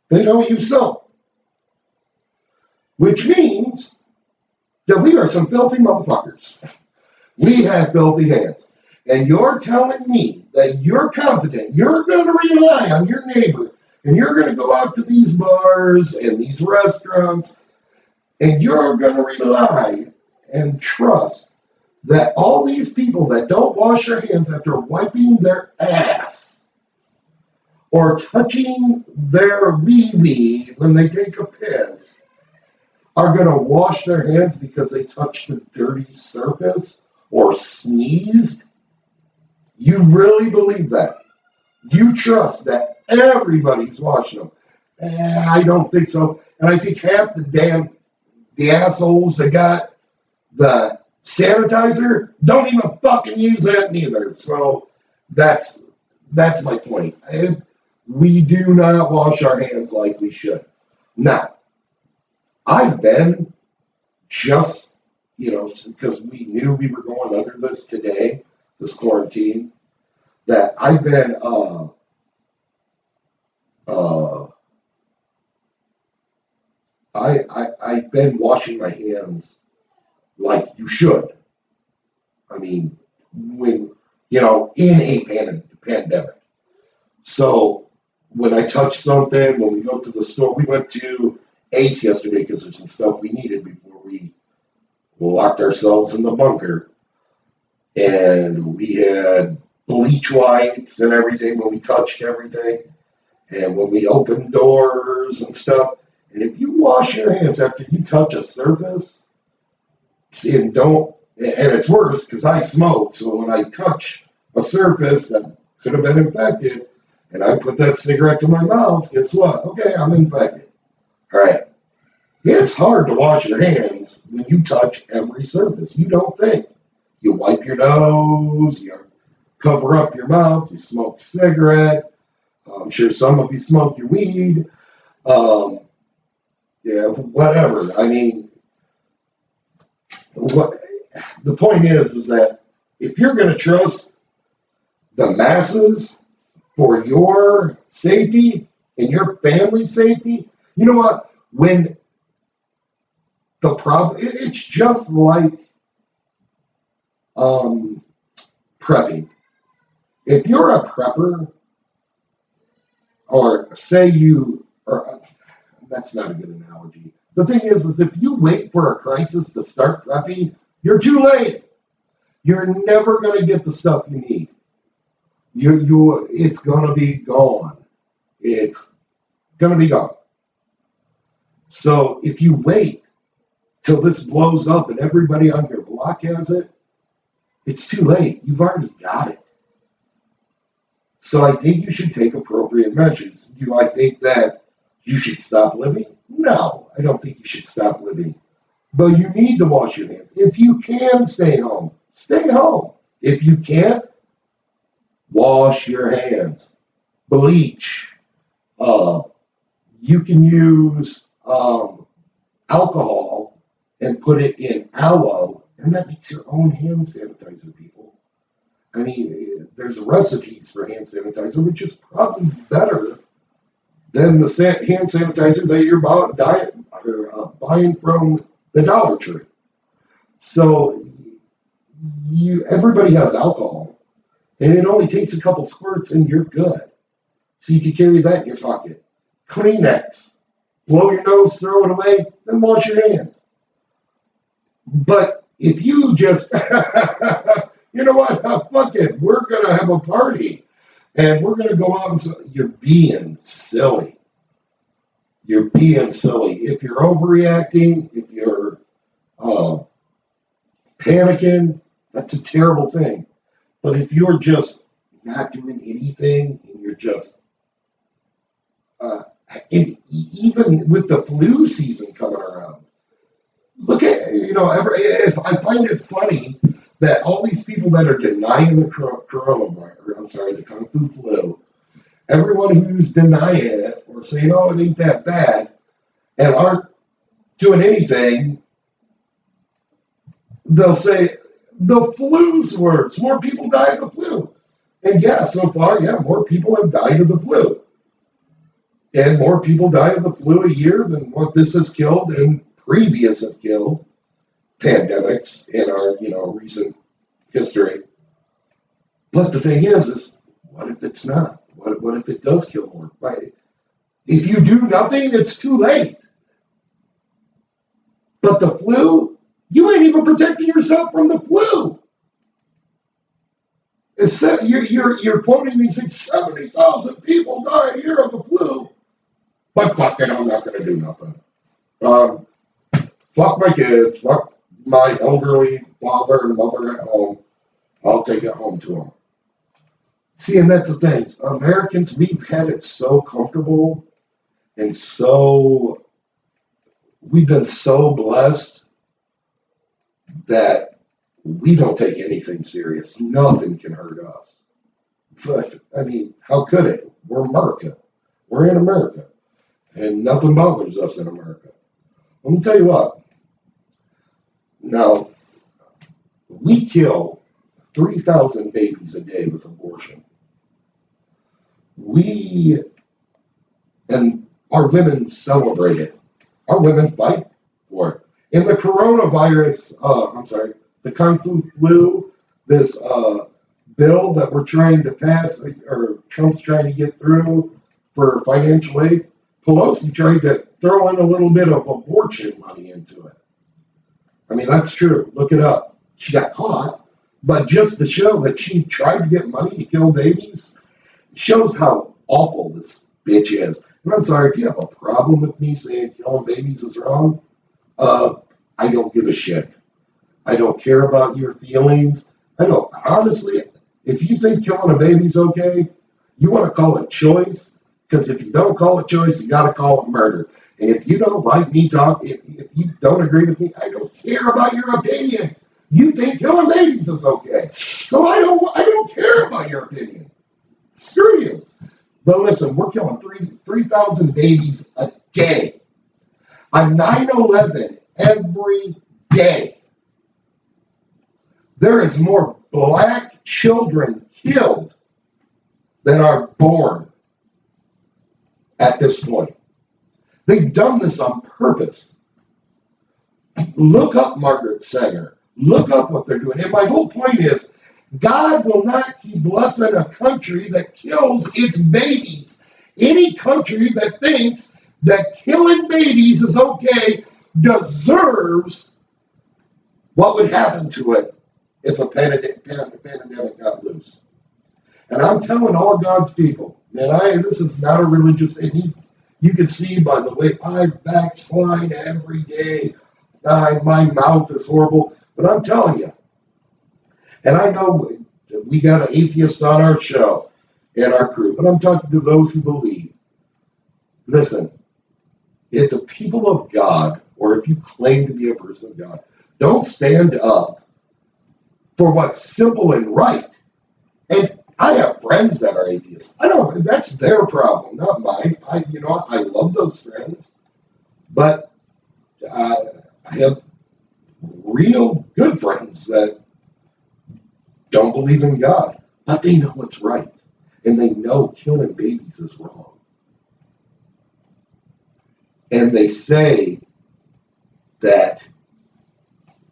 Speaker 3: They don't use soap. Which means that we are some filthy motherfuckers. We have filthy hands. And you're telling me that you're confident, you're going to rely on your neighbor, and you're going to go out to these bars and these restaurants, and you're going to rely and trust that all these people that don't wash their hands after wiping their ass or touching their wee-wee when they take a piss are going to wash their hands because they touched a dirty surface or sneezed? You really believe that? You trust that everybody's washing them? I don't think so. And I think half the assholes that got the sanitizer don't even fucking use that neither. So that's my point. We do not wash our hands like we should. Now, I've been just, because we knew we were going under this today, this quarantine, that I've been Uh, I've been washing my hands like you should. I mean, when, in a pandemic. So when I touch something, when we go to the store, we went to Ace yesterday because there's some stuff we needed before we locked ourselves in the bunker. And we had bleach wipes and everything when we touched everything. And when we opened doors and stuff. And if you wash your hands after you touch a surface, see, and it's worse because I smoke. So when I touch a surface that could have been infected, and I put that cigarette to my mouth, guess what? Okay, I'm infected. All right. It's hard to wash your hands when you touch every surface. You don't think. You wipe your nose, you cover up your mouth, you smoke a cigarette. I'm sure some of you smoke your weed. Um, yeah, whatever. I mean, what the point is that if you're going to trust the masses for your safety and your family's safety, you know what? When the problem, it's just like um, prepping. If you're a prepper, or say you, or that's not a good analogy. The thing is if you wait for a crisis to start prepping, you're too late. You're never going to get the stuff you need. It's going to be gone. It's going to be gone. So if you wait till this blows up and everybody on your block has it, it's too late. You've already got it. So I think you should take appropriate measures. Do I think that you should stop living? No, I don't think you should stop living. But you need to wash your hands. If you can stay home, stay home. If you can't, wash your hands. Bleach. Uh, you can use alcohol and put it in aloe, and that makes your own hand sanitizer, people. I mean, there's recipes for hand sanitizer, which is probably better than the hand sanitizer that you're buying from the Dollar Tree. So everybody has alcohol, and it only takes a couple squirts, and you're good. So you can carry that in your pocket. Kleenex, blow your nose, throw it away, then wash your hands. But if you just, you know what, fuck it, we're going to have a party, and we're going to go out and you're being silly. You're being silly. If you're overreacting, if you're panicking, that's a terrible thing. But if you're just not doing anything and you're just, even with the flu season coming around, look at, if I find it funny that all these people that are denying the coronavirus, I'm sorry, the Kung Fu flu, everyone who's denying it or saying, oh, it ain't that bad, and aren't doing anything, they'll say, the flu's worse. More people die of the flu. And yeah, so far, yeah, more people have died of the flu. And more people die of the flu a year than what this has killed and previous have killed pandemics in our, recent history. But the thing is what if it's not? What if it does kill more? Right? If you do nothing, it's too late. But the flu, you ain't even protecting yourself from the flu. You're quoting these things, 70,000 people die a year of the flu. But fuck it, I'm not going to do nothing. Fuck my kids, fuck my elderly father and mother at home. I'll take it home to them. See, and that's the thing. Americans, we've had it so comfortable and we've been so blessed that we don't take anything serious. Nothing can hurt us. But, I mean, how could it? We're America. We're in America. And nothing bothers us in America. Let me tell you what. Now, we kill 3,000 babies a day with abortion. We and our women celebrate it. Our women fight for it. In the coronavirus, the Kung Fu flu, this bill that we're trying to pass, or Trump's trying to get through for financial aid, Pelosi tried to throw in a little bit of abortion money into it. I mean, that's true. Look it up. She got caught, but just to show that she tried to get money to kill babies shows how awful this bitch is. And I'm sorry if you have a problem with me saying killing babies is wrong. I don't give a shit. I don't care about your feelings. I don't, honestly, if you think killing a baby's okay, you want to call it choice, because if you don't call it choice, you got to call it murder. And if you don't like me talking, if you don't agree with me, I don't care about your opinion. You think killing babies is okay, so I don't care about your opinion. Screw you. But listen, we're killing 3,000 babies a day. On 9/11, every day, there is more black children killed than are born at this point. They've done this on purpose. Look up Margaret Sanger. Look up what they're doing. And my whole point is, God will not keep blessing a country that kills its babies. Any country that thinks that killing babies is okay deserves what would happen to it if a pandemic got loose. And I'm telling all God's people, man, this is not a religious, and you can see by the way I backslide every day. My mouth is horrible, but I'm telling you, and I know we got an atheist on our show and our crew, but I'm talking to those who believe. Listen, if the people of God, or if you claim to be a person of God, don't stand up for what's simple and right. And I have friends that are atheists. I don't. That's their problem, not mine. I love those friends, but I have real good friends that don't believe in God, but they know what's right, and they know killing babies is wrong. And they say that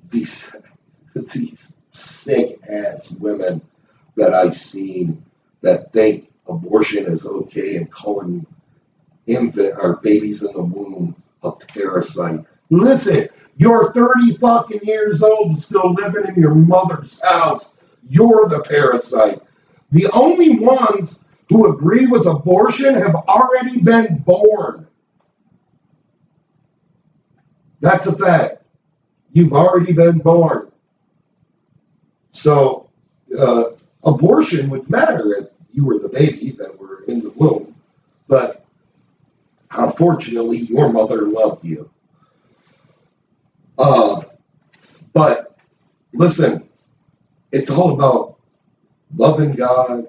Speaker 3: these sick ass women that I've seen that think abortion is okay and calling infant or babies in the womb a parasite. Listen, you're 30 fucking years old and still living in your mother's house. You're the parasite. The only ones who agree with abortion have already been born. That's a fact. You've already been born. So, abortion would matter if you were the baby that were in the womb. But unfortunately, your mother loved you. But listen, it's all about loving God,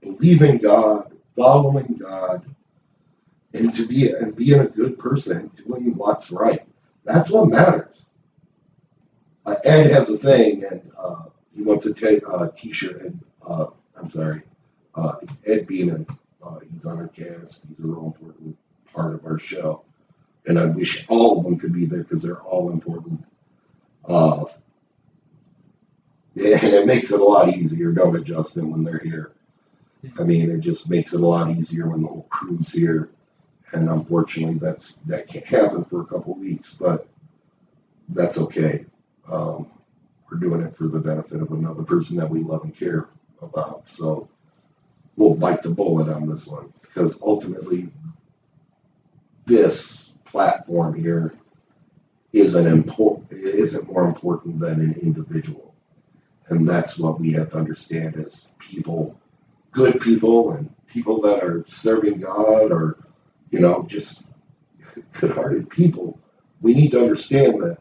Speaker 3: believing God, following God, and being a good person, doing what's right. That's what matters. Ed has a thing, and he wants to take a T-shirt. And Ed Beaman, he's on our cast. He's a real important part of our show, and I wish all of them could be there because they're all important. And it makes it a lot easier, don't it, Justin, when they're here? I mean, it just makes it a lot easier when the whole crew's here. And unfortunately, that can't happen for a couple of weeks, but that's okay. We're doing it for the benefit of another person that we love and care about. So we'll bite the bullet on this one, because ultimately, this platform here isn't more important than an individual. And that's what we have to understand as people, good people, and people that are serving God, or, just good-hearted people. We need to understand that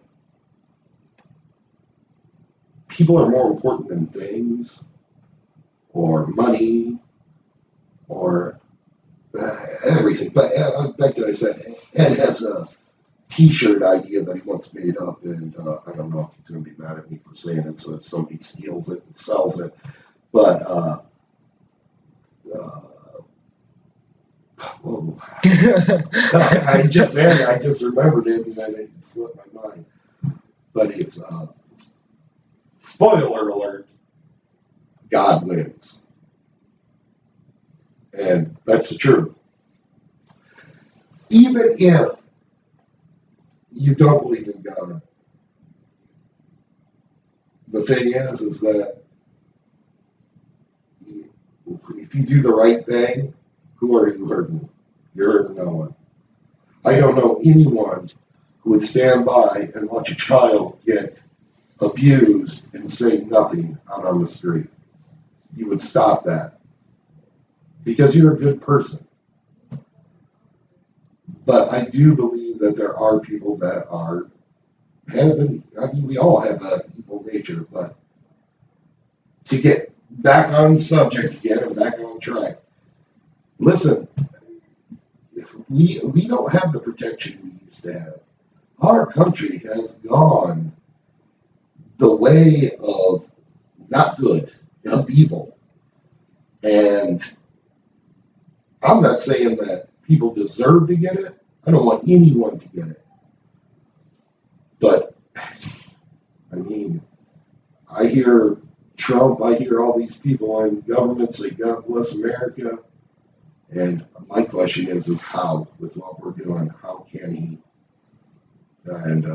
Speaker 3: people are more important than things, or money, or everything. But back to what I said, Ed has a T-shirt idea that he once made up, and I don't know if he's going to be mad at me for saying it, so if somebody steals it and sells it. But Whoa. I just remembered it and then it slipped my mind. But it's spoiler alert, God wins. And that's the truth. Even if you don't believe in God, the thing is that if you do the right thing, who are you hurting? You're hurting no one. I don't know anyone who would stand by and watch a child get abused and say nothing out on the street. You would stop that because you're a good person. But I do believe that there are people that we all have an evil nature, but to get back on subject again and back on track, listen, we don't have the protection we used to have. Our country has gone the way of not good, of evil. And I'm not saying that people deserve to get it. I don't want anyone to get it. But, I mean, I hear Trump, I hear all these people in government say, God bless America. And my question is how, with what we're doing, how can he? And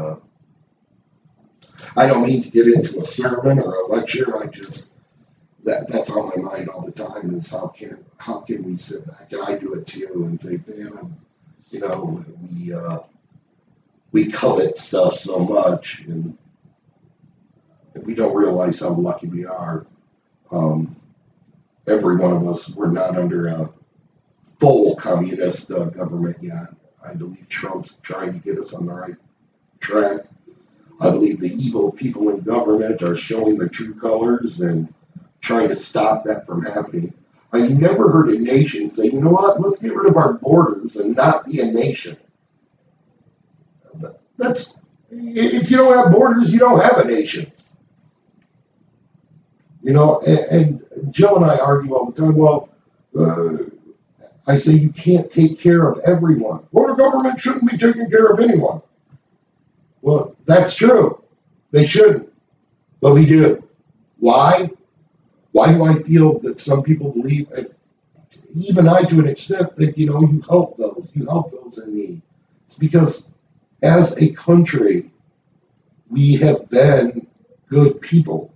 Speaker 3: I don't mean to get into a sermon or a lecture. That's on my mind all the time is how can we sit back, and I do it too, and think, man, we covet stuff so much, and we don't realize how lucky we are. Every one of us, we're not under a full communist government yet. I believe Trump's trying to get us on the right track. I believe the evil people in government are showing their true colors and trying to stop that from happening. I never heard a nation say, you know what, let's get rid of our borders and not be a nation. If you don't have borders, you don't have a nation. And Joe and I argue all the time, well, I say you can't take care of everyone. Well, the government shouldn't be taking care of anyone. Well, that's true. They shouldn't. But we do. Why? Why do I feel that some people believe, even I to an extent, that, you help those in need? It's because as a country, we have been good people.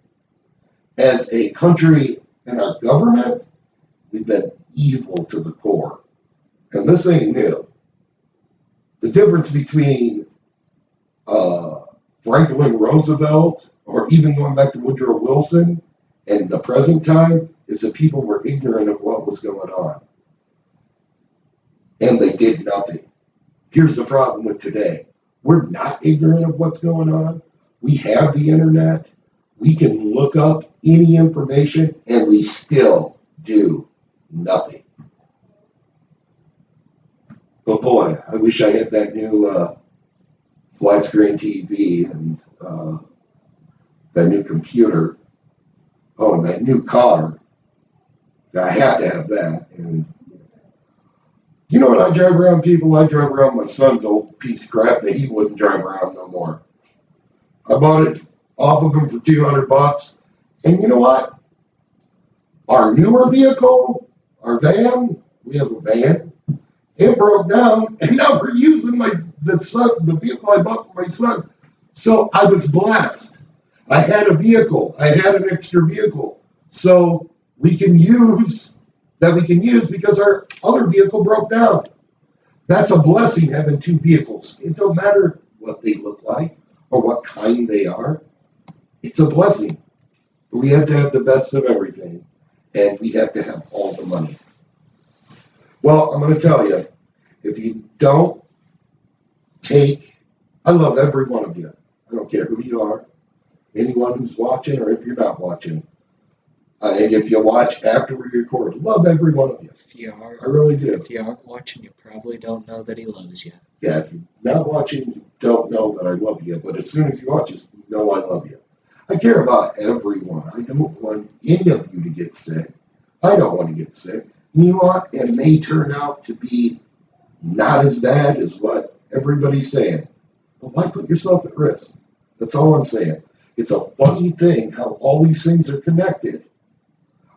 Speaker 3: As a country and our government, we've been evil to the core. And this ain't new. The difference between Franklin Roosevelt, or even going back to Woodrow Wilson, and the present time, is that people were ignorant of what was going on. And they did nothing. Here's the problem with today. We're not ignorant of what's going on. We have the internet. We can look up any information, and we still do nothing. But boy, I wish I had that new flat screen TV and that new computer. Oh, and that new car. I have to have that. And you know what I drive around, people? I drive around my son's old piece of crap that he wouldn't drive around no more. I bought it off of him for $200. And you know what? Our newer vehicle, our van, we have a van, it broke down, and now we're using the vehicle I bought for my son. So I was blessed. I had a vehicle. I had an extra vehicle. So we can use because our other vehicle broke down. That's a blessing, having two vehicles. It don't matter what they look like or what kind they are. It's a blessing. But we have to have the best of everything, and we have to have all the money. Well, I'm going to tell you, if you don't I love every one of you. I don't care who you are, anyone who's watching or if you're not watching. And if you watch after we record, love every one of you. I really do.
Speaker 4: If you aren't watching, you probably don't know that he loves you.
Speaker 3: Yeah, if you're not watching, you don't know that I love you. But as soon as you watch us, you know I love you. I care about everyone. I don't want any of you to get sick. I don't want to get sick. You know what? It may turn out to be not as bad as what everybody's saying. But why put yourself at risk? That's all I'm saying. It's a funny thing how all these things are connected.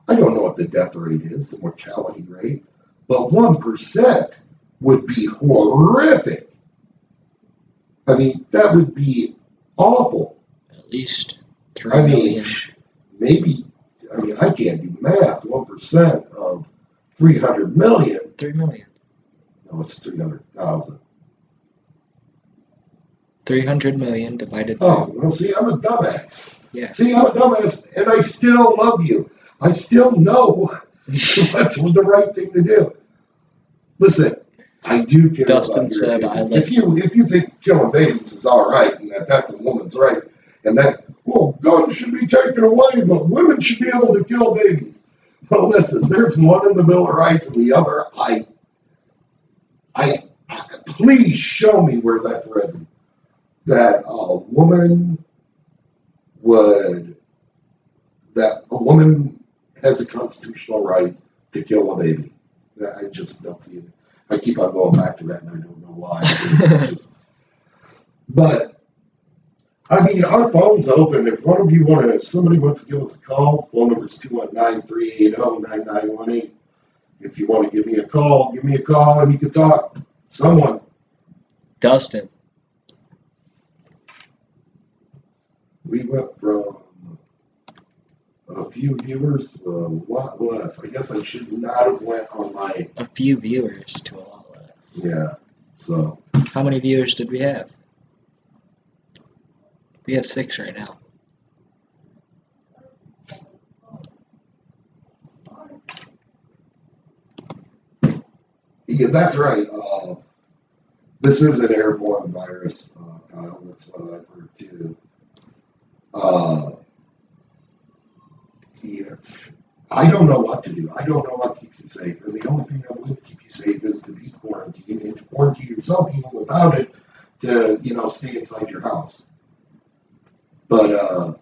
Speaker 3: I don't know what the death rate is, the mortality rate, but 1% would be horrific. I mean, that would be awful.
Speaker 4: At least 3
Speaker 3: I mean,
Speaker 4: million.
Speaker 3: maybe, I mean, I can't do math. 1% of 300 million.
Speaker 4: 3 million.
Speaker 3: No, it's 300,000.
Speaker 4: 300 million divided
Speaker 3: Oh,
Speaker 4: by.
Speaker 3: well, see, I'm a dumbass.
Speaker 4: Yeah.
Speaker 3: See, I'm a dumbass, and I still love you. I still know what's the right thing to do. Listen, I do care
Speaker 4: Dustin
Speaker 3: about your
Speaker 4: said,
Speaker 3: opinion.
Speaker 4: "I like."
Speaker 3: If you think killing babies is all right and that's a woman's right, and that guns should be taken away, but women should be able to kill babies. Well, listen, there's one in the Bill of Rights, and the other I please show me where that's written that a woman has a constitutional right to kill a baby. I just don't see it. I keep on going back to that, and I don't know why. But I mean, our phone's open. If somebody wants to give us a call, phone number is 219-380-9918. If you want to give me a call, and you can talk. Someone.
Speaker 4: Dustin.
Speaker 3: We went from a few viewers to a lot less. I guess I should not have went on my.
Speaker 4: A few viewers to a lot less.
Speaker 3: Yeah. So.
Speaker 4: How many viewers did we have? We have 6 right now.
Speaker 3: Yeah, that's right. This is an airborne virus, Kyle. That's what I've heard too. Yeah, I don't know what to do. I don't know what keeps you safe. And the only thing that would keep you safe is to be quarantined and to quarantine yourself even without it to, stay inside your house. But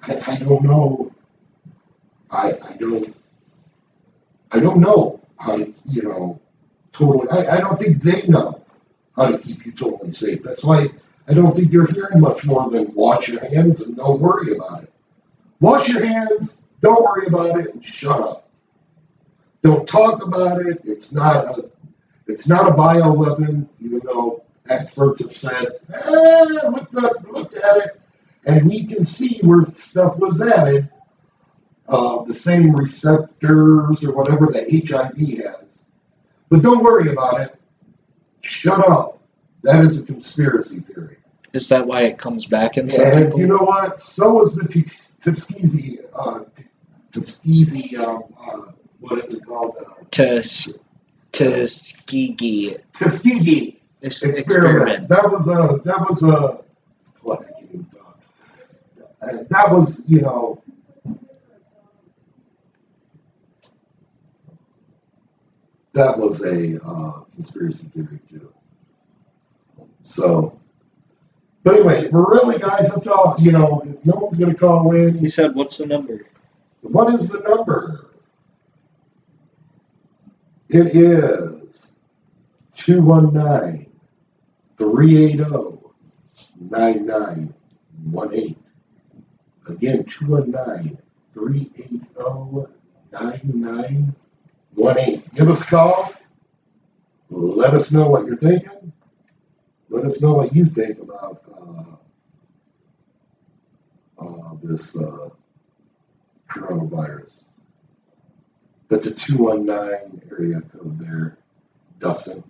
Speaker 3: I don't know. I don't know how to, totally. I don't think they know how to keep you totally safe. That's why I don't think you're hearing much more than wash your hands and don't worry about it. Wash your hands, don't worry about it, and shut up. Don't talk about it. It's not a bioweapon, even though experts have said, looked at it, and we can see where stuff was added. The same receptors or whatever that HIV has. But don't worry about it. Shut up. That is a conspiracy theory.
Speaker 4: Is that why it comes back in some
Speaker 3: And
Speaker 4: people?
Speaker 3: you know what? So is the Tuskegee, what is it called?
Speaker 4: Tuskegee
Speaker 3: Tuskegee experiment. That was what, I can't even talk. That was, that was a conspiracy theory too. So, but anyway, we're really, guys, that's all, if no one's going to call in.
Speaker 4: You said, what's the number?
Speaker 3: What is the number? It is 219-380-9918. Again, 219-380-9918. Give us a call. Let us know what you're thinking. Let us know what you think about this coronavirus. That's a 219 area code there, Dustin.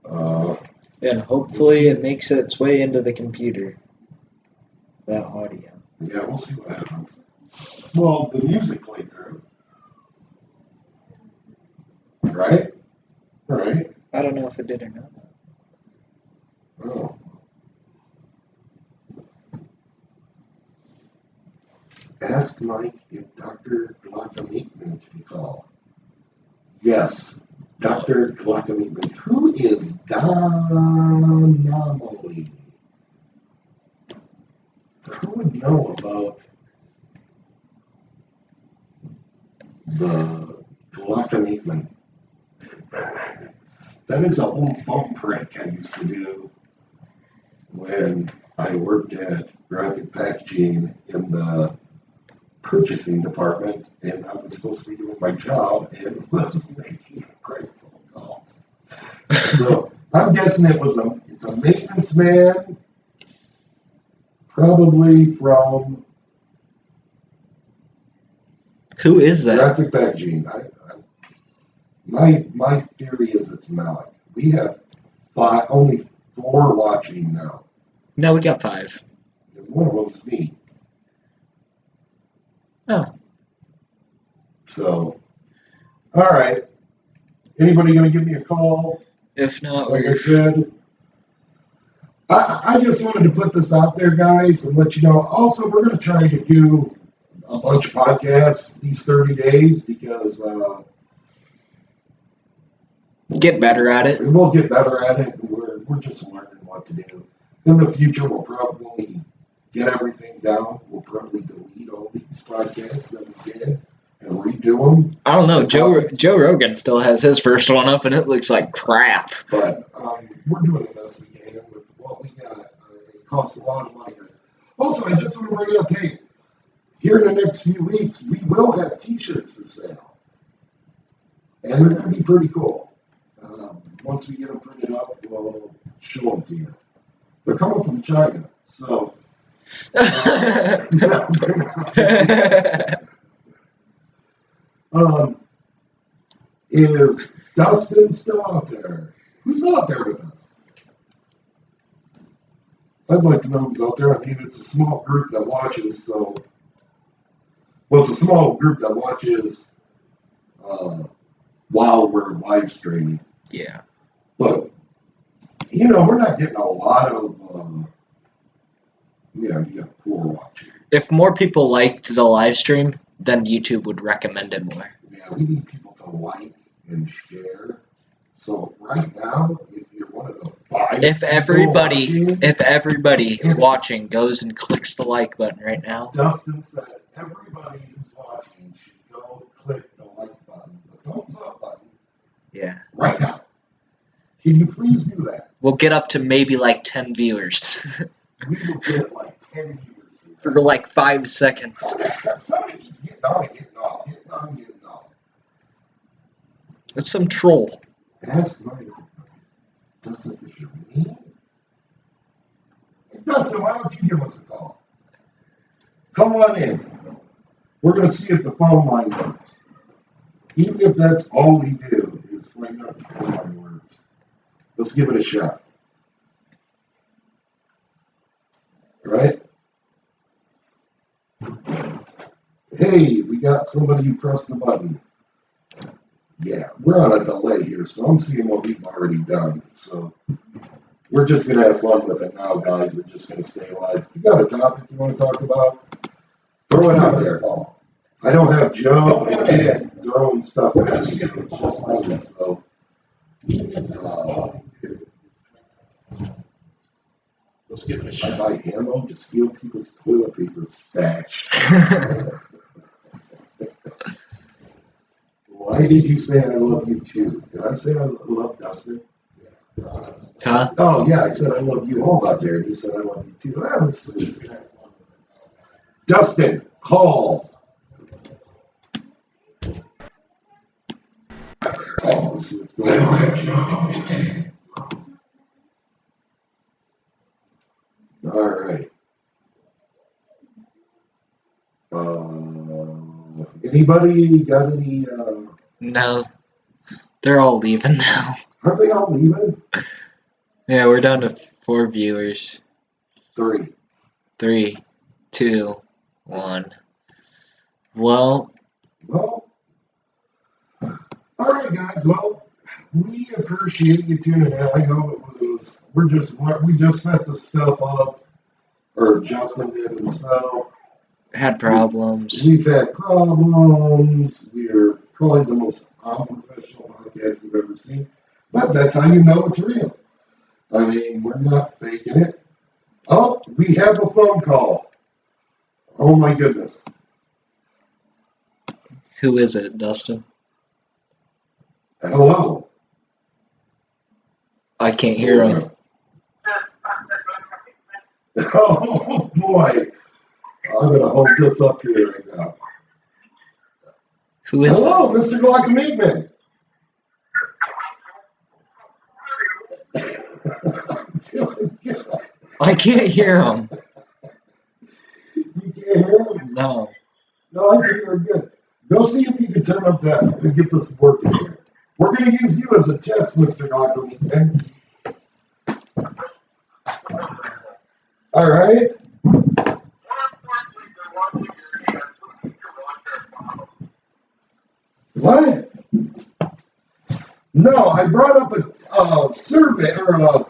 Speaker 4: And hopefully it makes its way into the computer. That audio.
Speaker 3: Yeah, we'll see what happens. Well, the music played through. Right? Right.
Speaker 4: I don't know if it did or not.
Speaker 3: Oh. Ask Mike if Dr. Glockameatman can call. Yes, Dr. Glockameatman. Who is Donnelly? Who would know about the Glockenman. That is an old phone prank I used to do when I worked at graphic packaging in the purchasing department, and I was supposed to be doing my job and was making great phone calls. So I'm guessing it's a maintenance man, probably from
Speaker 4: Who is that?
Speaker 3: graphic packaging. My theory is it's Malik. We have only 4 watching now.
Speaker 4: No, we got 5.
Speaker 3: And one of them's me.
Speaker 4: Oh.
Speaker 3: So, all right. Anybody going to give me a call?
Speaker 4: If not,
Speaker 3: Like I said, I just wanted to put this out there, guys, and let you know. Also, we're going to try to do a bunch of podcasts these 30 days because
Speaker 4: get better at it.
Speaker 3: we'll get better at it. We're just learning what to do. In the future, we'll probably get everything down. We'll probably delete all these podcasts that we did and redo them.
Speaker 4: I don't know. Joe Rogan still has his first one up, and it looks like crap.
Speaker 3: But we're doing the best we can with what we got. It costs a lot of money, guys. Also, I just want to bring up, hey, here in the next few weeks, we will have T-shirts for sale. And they're going to be pretty cool. Once we get them printed up, we'll show them to you. They're coming from China, so... Is Dustin still out there? Who's out there with us? I'd like to know who's out there. I mean, it's a small group that watches, so... Well, it's a small group that watches while we're live streaming.
Speaker 4: Yeah.
Speaker 3: But, you know, we're not getting a lot of... yeah, you got 4 watching.
Speaker 4: If more people liked the live stream, then YouTube would recommend it more.
Speaker 3: Yeah, we need people to like and share. So right now, if you're one of the 5
Speaker 4: If everybody
Speaker 3: If-
Speaker 4: watching goes and clicks the like button right now,
Speaker 3: Dustin said everybody who's watching should go click the like button, the thumbs up button,
Speaker 4: yeah,
Speaker 3: right now. Can you please do that?
Speaker 4: we'll get up to maybe like 10 viewers
Speaker 3: We will get like 10 viewers
Speaker 4: for like 5 seconds.
Speaker 3: Somebody keeps getting on and getting off, getting on and getting off.
Speaker 4: That's some troll.
Speaker 3: Ask my Dustin Fisher, me? Dustin, why don't you give us a call? Come on in. We're going to see if the phone line works. Even if that's all we do is find out the phone line works. Let's give it a shot. All right? Hey, we got somebody who pressed the button. Yeah, we're on a delay here, so I'm seeing what we've already done. So we're just going to have fun with it now, guys. We're just going to stay alive. If you got a topic you want to talk about, throw it out there. I don't have Joe throwing stuff at me. It's just me, so. Let's give it a shot. I buy ammo to steal people's toilet paper stash. Why did you say I love you too? Did I say I love Dustin?
Speaker 4: Huh?
Speaker 3: Oh, yeah, I said I love you all out there, and you said I love you too. That was sweet. Dustin, call. Let's see what's going on. All right. Anybody got any?
Speaker 4: No, they're all leaving now.
Speaker 3: Aren't they all leaving?
Speaker 4: Yeah, we're down to 4 viewers.
Speaker 3: 3.
Speaker 4: 3, 2, 1. Well,
Speaker 3: Well, all right, guys. Well, we appreciate you tuning in. I know it was. We just set the stuff up, or Justin did himself.
Speaker 4: had problems.
Speaker 3: We've had problems. We're probably the most unprofessional podcast you've ever seen, but that's how you know it's real. I mean, we're not faking it. Oh, we have a phone call. Oh my goodness.
Speaker 4: Who is it, Dustin?
Speaker 3: Hello.
Speaker 4: I can't hear him.
Speaker 3: Oh boy. I'm gonna hold this up here right now.
Speaker 4: Who is
Speaker 3: Hello, Mr. Glockenmeatman.
Speaker 4: that? I can't hear him.
Speaker 3: You can't hear him?
Speaker 4: No.
Speaker 3: No, I can hear him good. Go see if you can turn up that and get this working here. We're going to use you as a test, Mr. Glockenmeatman. All right. What? No, I brought up a survey or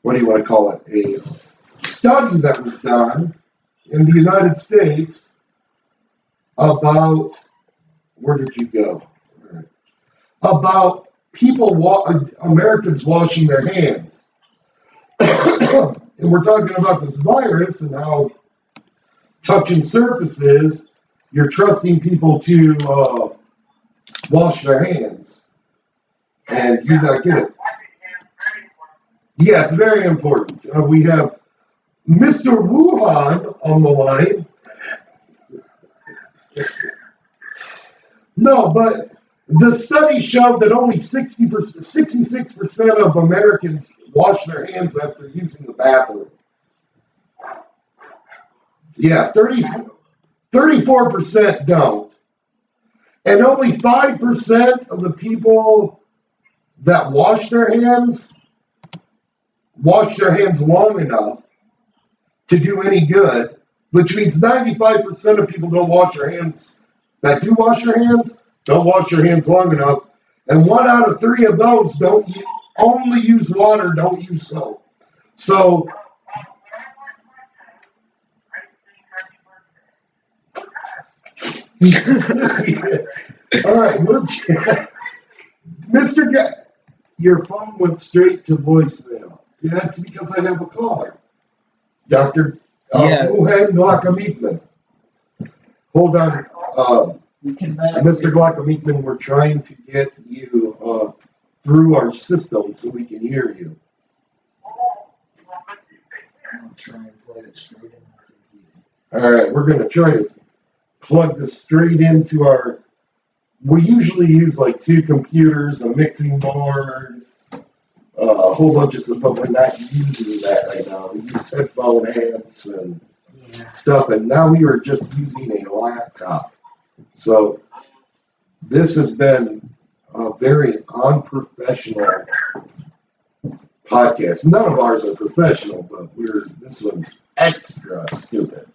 Speaker 3: what do you want to call it? A study that was done in the United States about where did you go? About Americans washing their hands. And we're talking about this virus and how touching surfaces, you're trusting people to wash their hands. And you not get it. Yes, very important. We have Mr. Wuhan on the line. No, but the study showed that only 66% of Americans wash their hands after using the bathroom. Yeah, 34% don't. And only 5% of the people that wash their hands long enough to do any good, which means 95% of people don't wash their hands, that do wash their hands, don't wash their hands long enough. And 1 out of 3 of those only use water, don't use soap. So, all right, Mr. Your phone went straight to voicemail. That's because I have a caller. Dr. Wuhan Glockenmeatman. Hold on. Mr. Glockenmeatman, we're trying to get you through our system so we can hear you.
Speaker 4: I'll try and plug it straight in.
Speaker 3: All right, we're going to try to plug this straight into our. We usually use like 2 computers, a mixing board, a whole bunch of stuff, but we're not using that right now. We use headphone amps and stuff, and now we are just using a laptop. So this has been a very unprofessional podcast. None of ours are professional, but this one's extra stupid.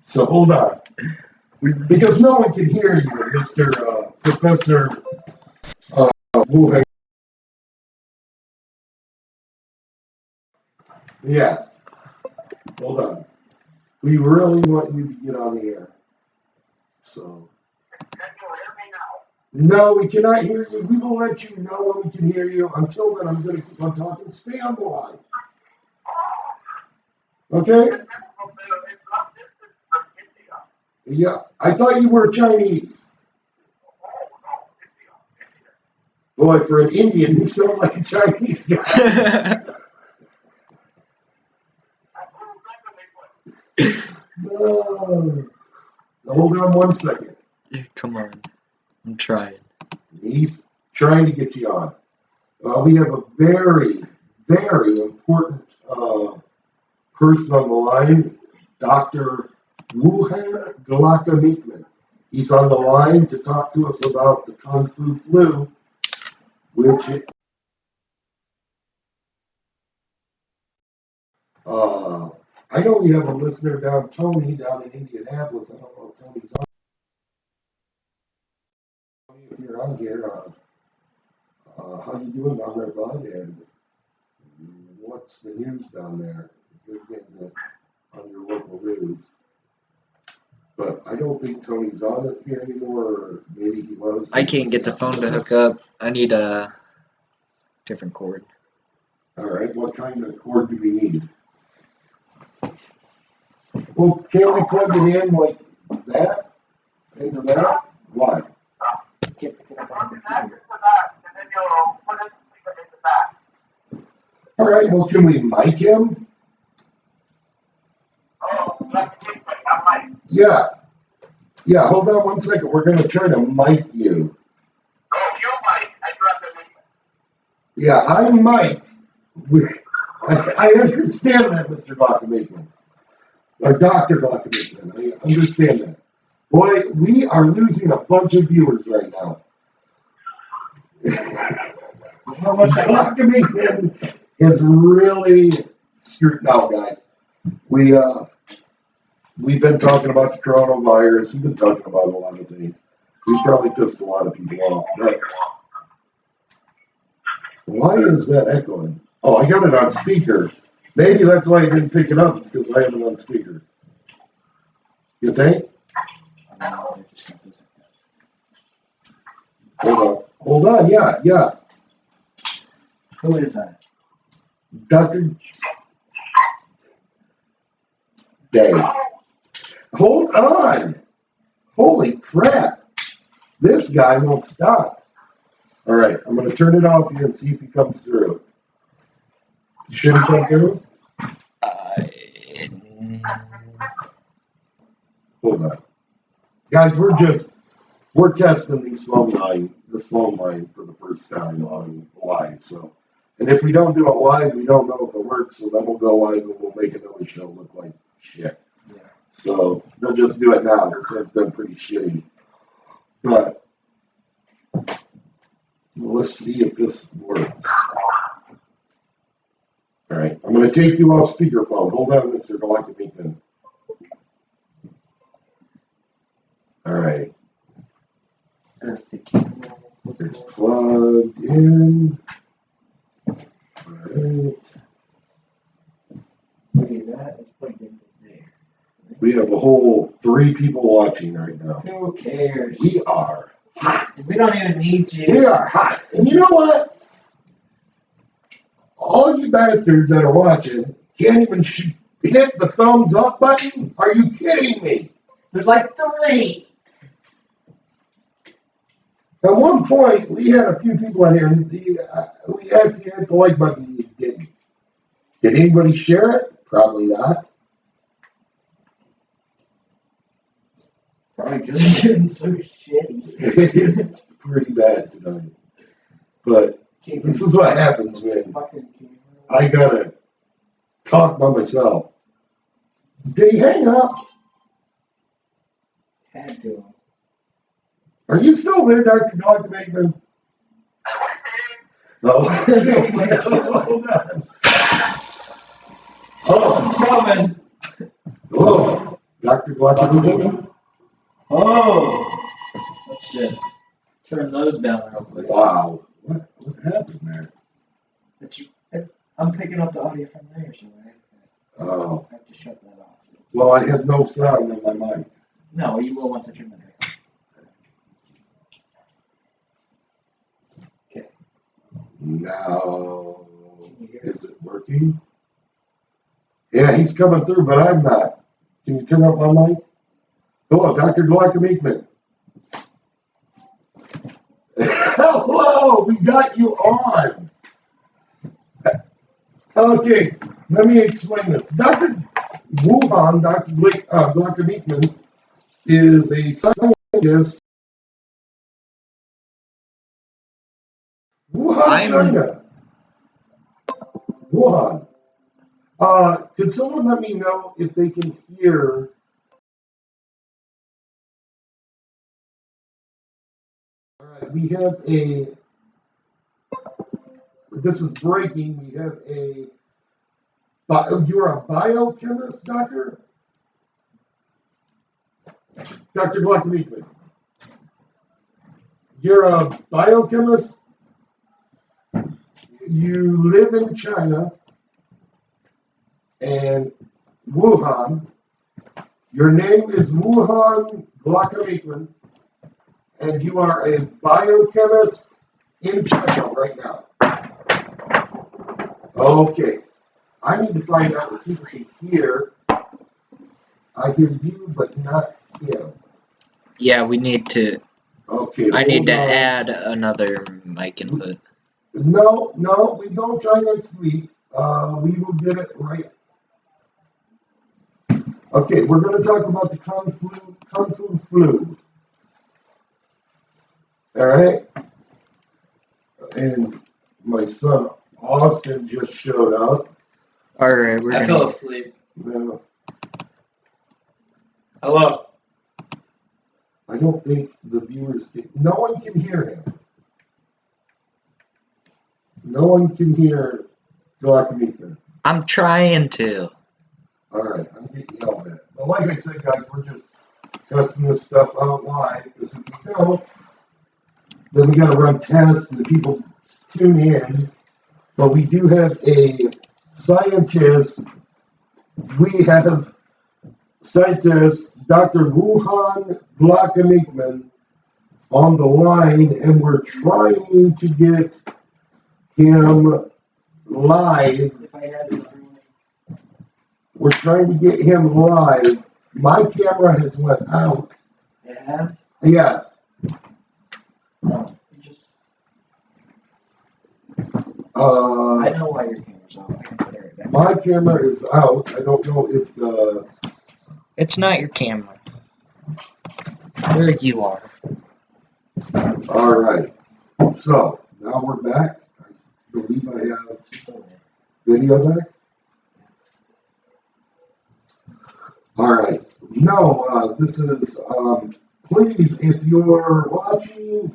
Speaker 3: So hold on. Because no one can hear you, Mr. Professor Wuhan. Yes. Hold on. We really want you to get on the air. So. No, we cannot hear you. We will let you know when we can hear you. Until then, I'm going to keep on talking. Stay on the line. Okay? Yeah. I thought you were Chinese. Boy, for an Indian, you sound like a Chinese guy. No. Hold on 1 second.
Speaker 4: Come on. I'm trying.
Speaker 3: He's trying to get you on. We have a very, very important person on the line, Dr. Wuhan Glockenmeatman. He's on the line to talk to us about the Kung Fu flu, which I know we have a listener Tony down in Indianapolis. I don't know if Tony's on. If you're on here, how you doing down there, bud? And what's the news down there? You're getting on your local news. But I don't think Tony's on it here anymore, or maybe he was.
Speaker 4: I can't get the phone to hook up. I need a different cord.
Speaker 3: All right, what kind of cord do we need? Well, can't we plug it in like that? Into that? Why?
Speaker 4: Can't pick it up
Speaker 5: Plug
Speaker 4: on the
Speaker 5: it back
Speaker 4: computer.
Speaker 5: into that, and then you'll put it in the back.
Speaker 3: All right, well, can we mic him?
Speaker 5: Oh, that's it, but I might.
Speaker 3: Yeah. Yeah, hold on one second. We're going to try to mic you.
Speaker 5: Oh, you might. I dropped the link.
Speaker 3: Yeah, I'm Mike. I understand that, Mr. Glockenmaker. Or Dr. Glockenmaker. I understand that. Boy, we are losing a bunch of viewers right now.
Speaker 4: How much I got?
Speaker 3: Glockenmaker is really screwed out, guys. We've been talking about the coronavirus. We've been talking about a lot of things. We've probably pissed a lot of people off. But why is that echoing? Oh, I got it on speaker. Maybe that's why I didn't pick it up. It's because I have it on speaker. You think?
Speaker 4: I don't know, I just got this.
Speaker 3: Hold on. Yeah.
Speaker 4: Who is that?
Speaker 3: Dr. Dave. Hold on. Holy crap. This guy won't stop. All right, I'm going to turn it off here and see if he comes through. Should he come through? Hold on. Guys, we're testing this phone line for the first time on live. So, and if we don't do it live, we don't know if it works. So then we'll go live and we'll make another show look like shit.
Speaker 4: Yeah.
Speaker 3: So we'll just do it now. This one's been pretty shitty. But let's see if this works. All right, I'm going to take you off speakerphone. Hold on, Mr. Glockenmaker. All right.
Speaker 4: Earth the camera.
Speaker 3: It's plugged in. All right.
Speaker 4: Look at that. It's plugged in there.
Speaker 3: We have a whole 3 people watching right now.
Speaker 4: Who cares?
Speaker 3: We are hot.
Speaker 4: We don't even need you.
Speaker 3: We are hot. And you know what? All you bastards that are watching can't even hit the thumbs up button? Are you kidding me?
Speaker 4: There's like 3.
Speaker 3: At one point, we had a few people in here, and we asked you to hit the like button, and you didn't. Did anybody share it? Probably not.
Speaker 4: Probably because it's getting so shitty.
Speaker 3: It is pretty bad tonight. But this is what happens when
Speaker 4: Fucking camera.
Speaker 3: I gotta talk by myself. Did he hang up?
Speaker 4: Had to.
Speaker 3: Are you still there, Dr. Glockenmaker? Oh, hold on.
Speaker 4: Someone's coming.
Speaker 3: Hello, Dr. Glockenmaker.
Speaker 4: Oh. Let's just turn those down real quick.
Speaker 3: Wow, what happened there?
Speaker 4: I'm picking up the audio from there, so
Speaker 3: Oh,
Speaker 4: I have to shut that off.
Speaker 3: well, I have no sound in my mic.
Speaker 4: No, you will once I turn that back on. Okay.
Speaker 3: Now,
Speaker 4: Can you hear
Speaker 3: is it working? Yeah, he's coming through, but I'm not. Can you turn up my mic? Hello, Dr. Glockenmaker. Hello, we got you on. Okay, let me explain this. Dr. Wuhan, Dr. Glockenmaker, is a scientist. Wuhan, China. Wuhan. Could someone let me know if they can hear? All right, we have this is breaking. We have you're a biochemist, Doctor? Dr. Glockenmaker. You're a biochemist? You live in China and Wuhan. Your name is Wuhan Glockenmaker, and you are a biochemist in China right now. Okay. I need to find out if people can hear I hear you, but not him.
Speaker 4: Yeah, we need to.
Speaker 3: Okay,
Speaker 4: I need
Speaker 3: hold
Speaker 4: to
Speaker 3: on.
Speaker 4: add another mic input.
Speaker 3: No, we don't try next week. We will get it right. Okay, we're going to talk about the Kung Fu flu. All right? And my son Austin just showed up.
Speaker 4: All right, we're
Speaker 2: I fell
Speaker 4: gonna.
Speaker 2: asleep.
Speaker 3: No,
Speaker 2: Hello.
Speaker 3: I don't think the viewers can. No one can hear him. No one can hear Galactic.
Speaker 4: I'm trying to.
Speaker 3: All right, I'm getting yelled at. But like I said, guys, we're just testing this stuff out live because if we don't, then we got to run tests and the people tune in. But we do have a scientist. We have scientist Dr. Wuhan Glockenigman on the line, and we're trying to get him live.
Speaker 2: If I had it on.
Speaker 3: We're trying to get him live. My camera has went out.
Speaker 2: It has?
Speaker 3: Yes.
Speaker 2: No. Just.
Speaker 3: Uh,
Speaker 2: I know why your camera's off. I can put it right back.
Speaker 3: my camera is out. I don't know if the.
Speaker 4: It's not your camera. There you are.
Speaker 3: All right. So now we're back. I believe I have video back. All right. No, this is. Please, if you're watching,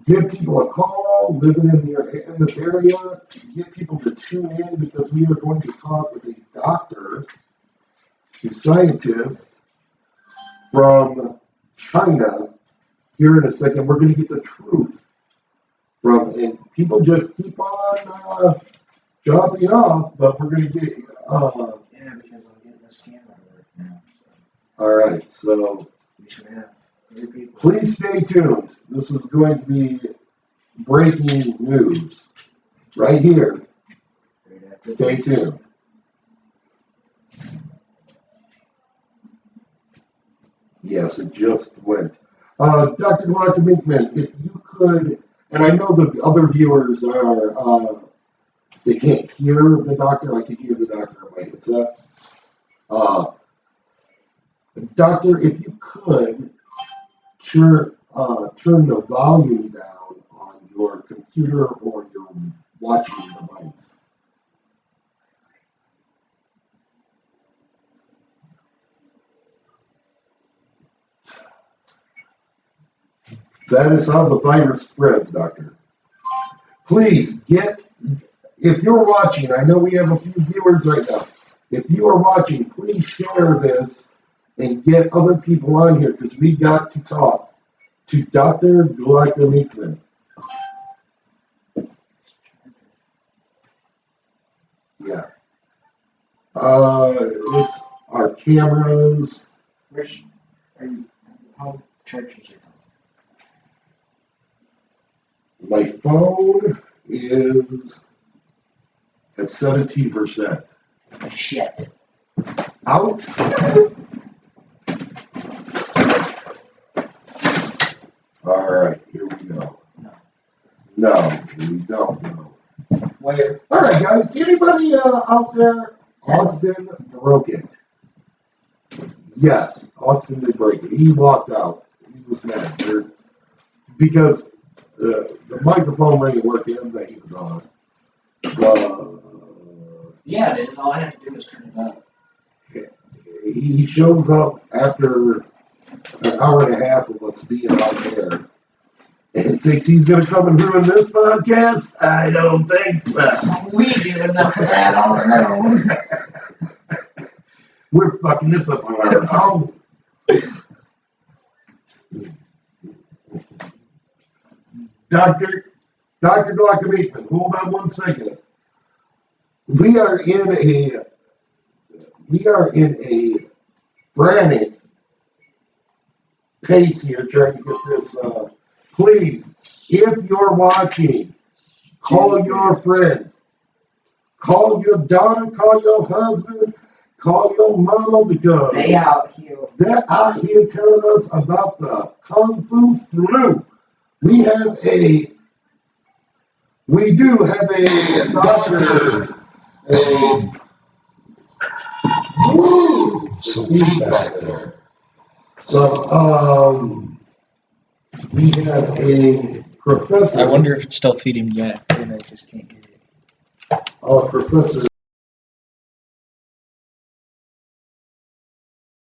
Speaker 3: give people a call. Living in this area, get people to tune in because we are going to talk with a doctor, a scientist from China. Here in a second, we're going to get the truth from, and people just keep on dropping off, but we're going to get.
Speaker 2: Yeah, because I'm getting this camera to work now.
Speaker 3: All right, so
Speaker 2: We should have 3 people.
Speaker 3: please stay tuned. This is going to be breaking news right here.
Speaker 2: Right after
Speaker 3: Stay
Speaker 2: this.
Speaker 3: tuned. Yes, it just went. Dr. Glockenigman, if you could, and I know the other viewers are, they can't hear the doctor. I can hear the doctor on my headset. Doctor, if you could turn the volume down on your computer or your watching device. That is how the virus spreads, Doctor. Please if you're watching, I know we have a few viewers right now. If you are watching, please share this and get other people on here because we got to talk to Dr. Glockenigman. Yeah. It's our cameras.
Speaker 2: Where's. Are you. How charges your phone?
Speaker 3: My phone is at 17%.
Speaker 2: Shit.
Speaker 3: Out. All right, here we go. No, we don't know.
Speaker 2: Where?
Speaker 3: All right, guys. Anybody out there? Austin broke it. Yes, Austin did break it. He walked out. He was mad because the microphone ain't working that he was on.
Speaker 2: Yeah, it is. All I have to do is turn it up.
Speaker 3: He shows up after an hour and a half of us being out there and thinks he's going to come and ruin this podcast? I don't think so.
Speaker 2: We did enough of that on our own.
Speaker 3: We're fucking this up on our own. Dr. Glockenigman, hold on one second. We are in a frantic pace here trying to get this. Please, if you're watching, call your friends, call your daughter, call your husband, Call your mama because
Speaker 4: They out here.
Speaker 3: they're out here telling us about the Kung Fu flu. We do have a doctor, a some feedback there. So, we have a professor.
Speaker 4: I wonder if it's still feeding yet, and I just can't hear it.
Speaker 3: Professor.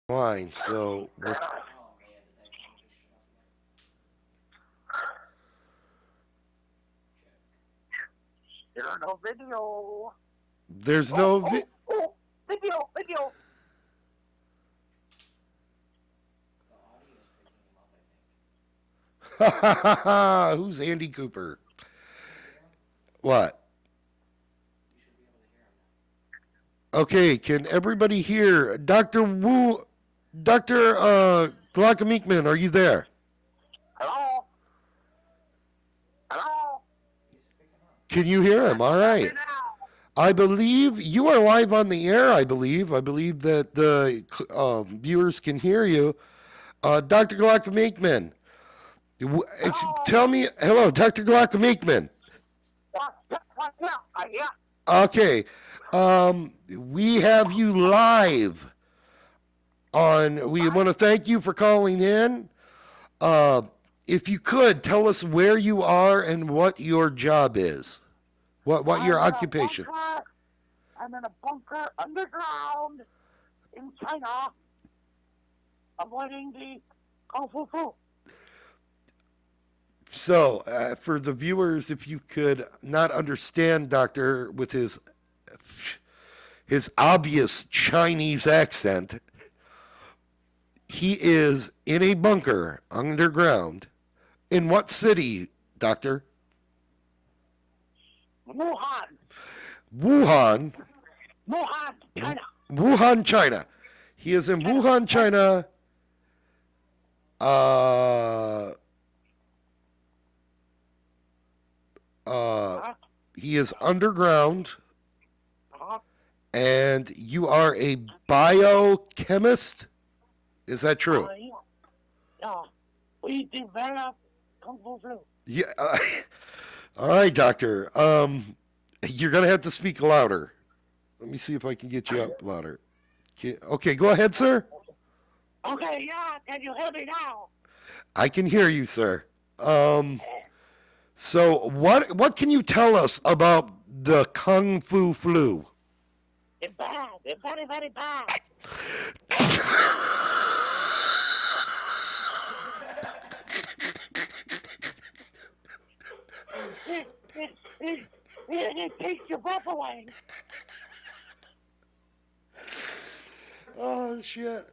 Speaker 1: Fine. So what?
Speaker 5: There are no video.
Speaker 1: There's no.
Speaker 5: Video.
Speaker 1: Who's Andy Cooper? What? Okay, can everybody hear Dr. Wu? Dr. Glockamikman, are you there?
Speaker 5: Hello? Hello?
Speaker 1: Can you hear him? All right. I believe you are live on the air. I believe that the viewers can hear you. Dr. Glockamikman, tell me, hello, Dr. Glockamikman.
Speaker 5: Yeah.
Speaker 1: Okay, we have you live on. We want to thank you for calling in. If you could tell us where you are and what your job is, what your occupation.
Speaker 5: I'm in a bunker underground in China, avoiding the Kung Fu flu.
Speaker 1: So, for the viewers, if you could not understand Doctor with his obvious Chinese accent, he is in a bunker underground. In what city, Doctor?
Speaker 5: Wuhan, China.
Speaker 1: Wuhan, China. He is in Wuhan, China. He is underground, and you are a biochemist. Is that true?
Speaker 5: Yeah. We developed Kung Fu flu.
Speaker 1: Yeah. All right, Doctor. You're gonna have to speak louder. Let me see if I can get you up louder. Okay, go ahead, sir.
Speaker 5: Okay, yeah. Can you hear me now?
Speaker 1: I can hear you, sir. So what can you tell us about the Kung Fu flu?
Speaker 5: It's bad. It's very, very bad. It takes your breath away.
Speaker 1: Oh shit.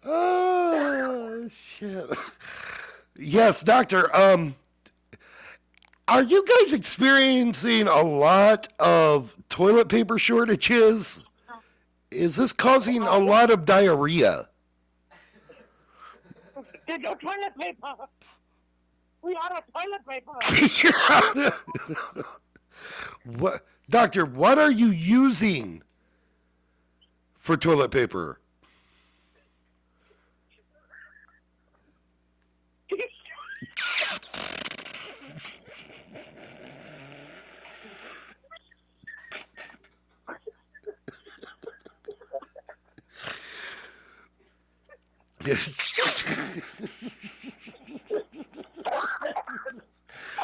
Speaker 1: Oh shit. Yes, doctor. Are you guys experiencing a lot of toilet paper shortages? Is this causing a lot of diarrhea?
Speaker 5: There's no toilet paper. We are a toilet paper.
Speaker 1: What, doctor? What are you using for toilet paper?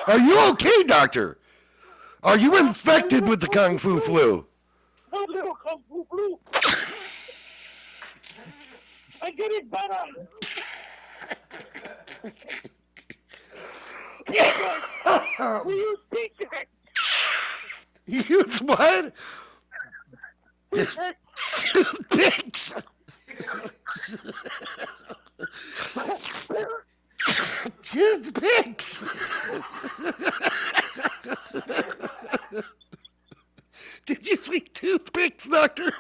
Speaker 1: Are you okay, doctor? Are you infected with the Kung Fu flu?
Speaker 5: No little Kung Fu flu. I'm getting better. We use pieces.
Speaker 1: You use what? Toothpicks. Toothpicks. Did you say toothpicks, doctor?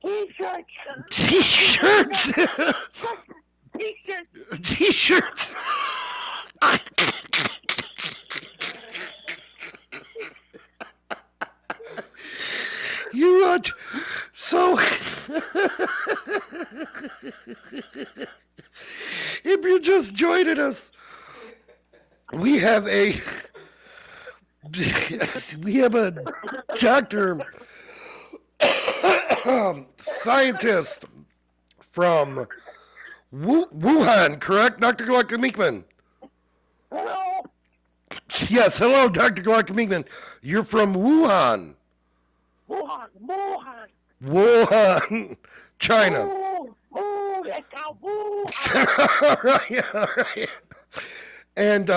Speaker 5: T-shirts.
Speaker 1: T-shirts.
Speaker 5: T-shirts.
Speaker 1: T-shirts. You watch. So, if you're just joining us, we have a doctor, scientist from Wuhan, correct, Dr. Gluck-Meekman?
Speaker 5: Hello.
Speaker 1: Yes, hello, Dr. Gluck-Meekman. You're from Wuhan.
Speaker 5: Wuhan.
Speaker 1: Wuhan, China.
Speaker 5: Woo, let's go,
Speaker 1: All right, all right. And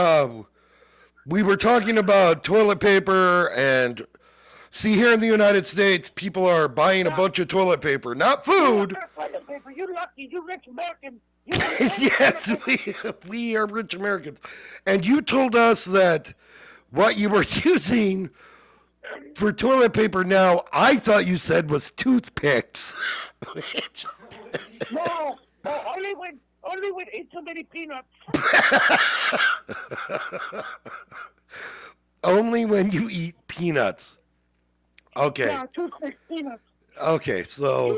Speaker 1: we were talking about toilet paper, and see, here in the United States, people are buying a bunch of toilet paper, not food.
Speaker 5: Toilet paper, you lucky, you rich American.
Speaker 1: Yes, we are rich Americans. And you told us that what you were using for toilet paper now, I thought you said was toothpicks.
Speaker 5: No, only when eat too many peanuts.
Speaker 1: Only when you eat peanuts. Okay.
Speaker 5: Yeah, toothpick peanuts.
Speaker 1: Okay, so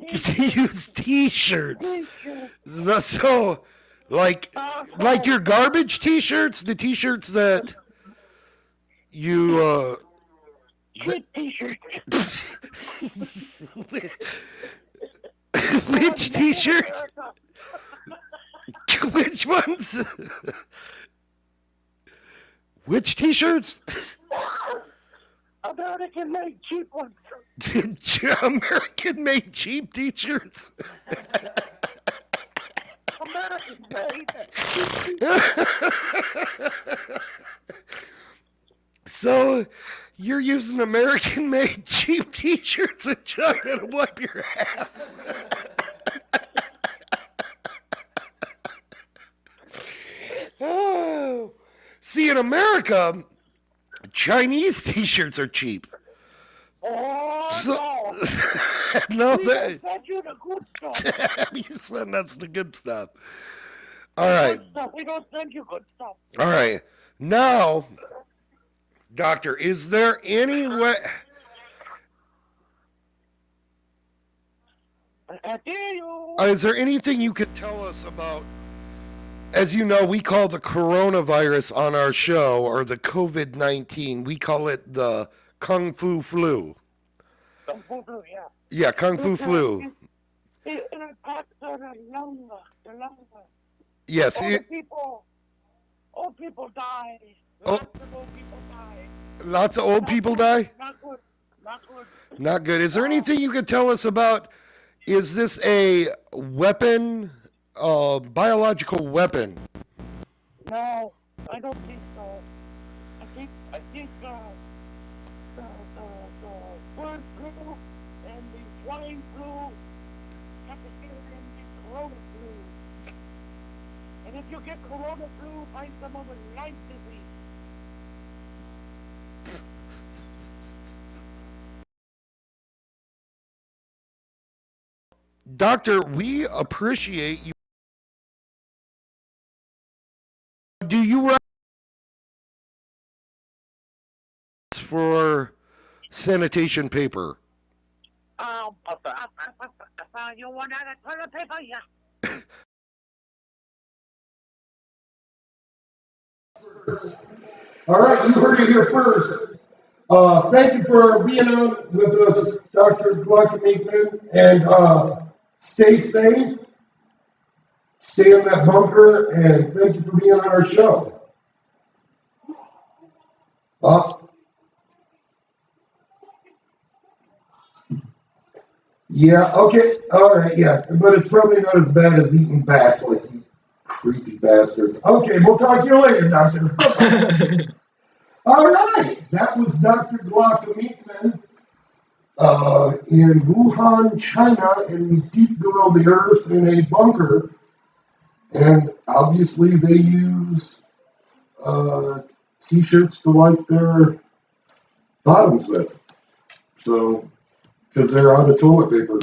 Speaker 5: T-shirts.
Speaker 1: use T-shirts.
Speaker 5: T-shirts.
Speaker 1: So, like your garbage T-shirts, the T-shirts that you
Speaker 5: Cheap T-shirts.
Speaker 1: which T-shirts? Which ones? Which T-shirts?
Speaker 5: American-made cheap ones.
Speaker 1: American-made cheap T-shirts.
Speaker 5: American-made.
Speaker 1: So, you're using American-made cheap T-shirts in China to wipe your ass. Oh. See, in America, Chinese T-shirts are cheap.
Speaker 5: Oh,
Speaker 1: So,
Speaker 5: no.
Speaker 1: no,
Speaker 5: We
Speaker 1: that,
Speaker 5: don't send you the good stuff.
Speaker 1: you said that's the good stuff. All right,
Speaker 5: Good stuff. We don't send you good stuff.
Speaker 1: all right. Now, doctor, is there any way?
Speaker 5: I hear you.
Speaker 1: Is there anything you could tell us about? As you know, we call the coronavirus on our show, or the COVID-19, we call it the Kung Fu flu.
Speaker 5: Kung Fu flu, yeah.
Speaker 1: Yeah, Kung Fu flu.
Speaker 5: It attacks the lung.
Speaker 1: Yes.
Speaker 5: Old people die.
Speaker 1: Oh.
Speaker 5: Lots of old people die.
Speaker 1: Lots of old people die?
Speaker 5: Not good. Not good.
Speaker 1: Not good. Is there anything you could tell us about? Is this a weapon, biological weapon?
Speaker 5: No, I don't think so. I think the bird flu and the swine flu have to get in the corona flu. And if you get corona flu, find someone with Lyme disease.
Speaker 1: Doctor, we appreciate you. Do you write for sanitation paper?
Speaker 5: You want out of toilet paper? Yeah.
Speaker 3: All right, you heard it here first. Thank you for being on with us, Dr. Gluck-Meekman, and stay safe, stay in that bunker, and thank you for being on our show. Yeah, okay, all right, yeah, but it's probably not as bad as eating bats, like you creepy bastards. Okay, we'll talk to you later, Doctor. All right, that was Dr. Gluck-Meekman in Wuhan, China, in deep below the earth in a bunker. And obviously they use T-shirts to wipe their bottoms with. So, because they're out of toilet paper.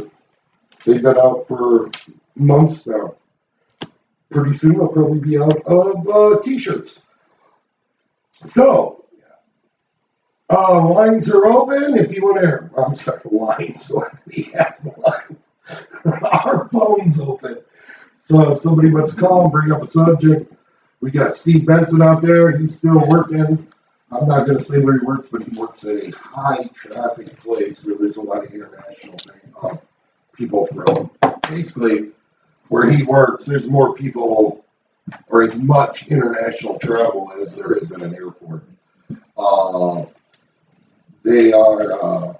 Speaker 3: They've been out for months now. Pretty soon they'll probably be out of t-shirts. So, lines are open if you want to. I'm sorry, lines. We have lines. Our phone's open. So if somebody wants to call and bring up a subject, we got Steve Benson out there. He's still working. I'm not going to say where he works, but he works at a high traffic place where there's a lot of international people from. Basically, where he works, there's more people or as much international travel as there is in an airport. They are,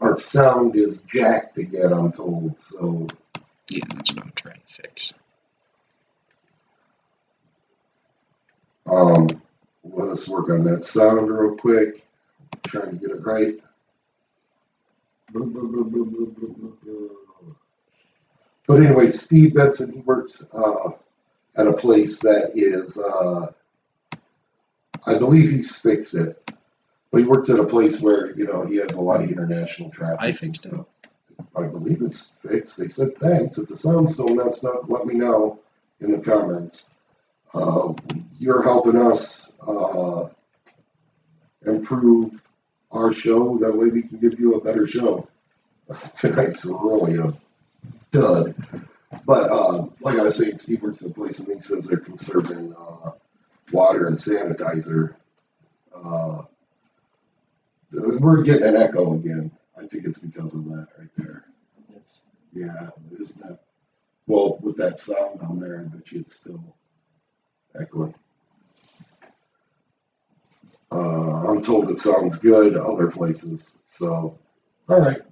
Speaker 3: our sound is jacked again, I'm told. So,
Speaker 4: Yeah, that's what I'm trying to fix.
Speaker 3: let us work on that sound real quick. Trying to get it right. But anyway, Steve Benson, he works at a place that is, I believe he's fixed it. But he works at a place where, he has a lot of international traffic.
Speaker 4: I fixed it.
Speaker 3: I believe it's fixed. They said thanks. If the sound's still messed up, let me know in the comments. You're helping us improve our show. That way we can give you a better show. Tonight's really a dud. But like I was saying, Steve works at a place and he says they're conserving water and sanitizer. We're getting an echo again. I think it's because of that right there.
Speaker 2: Yes.
Speaker 3: Yeah, is that? Well, with that sound on there, I bet you it's still echoing. I'm told it sounds good other places. So, all right.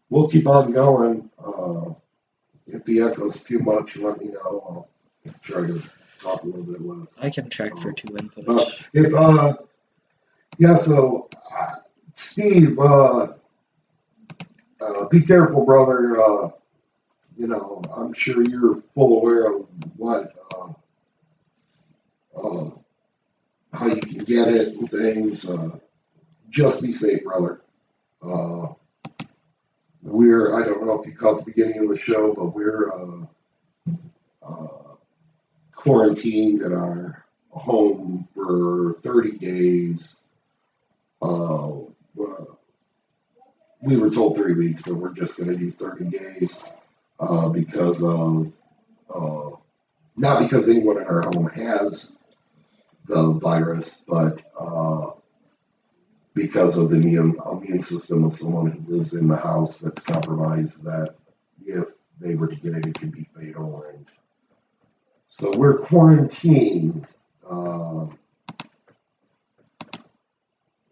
Speaker 3: We'll keep on going. If the echo's too much, let me know. I'll try to talk a little bit less.
Speaker 4: I can check for 2 inputs.
Speaker 3: Steve, be careful, brother. I'm sure you're full aware of what, how you can get it and things. Just be safe, brother. I don't know if you caught the beginning of the show, but we're quarantined in our home for 30 days. We were told 3 weeks, but we're just going to do 30 days because of, not because anyone in our home has the virus, but because of the immune system of someone who lives in the house that's compromised, that if they were to get it, it can be fatal. And so we're quarantined.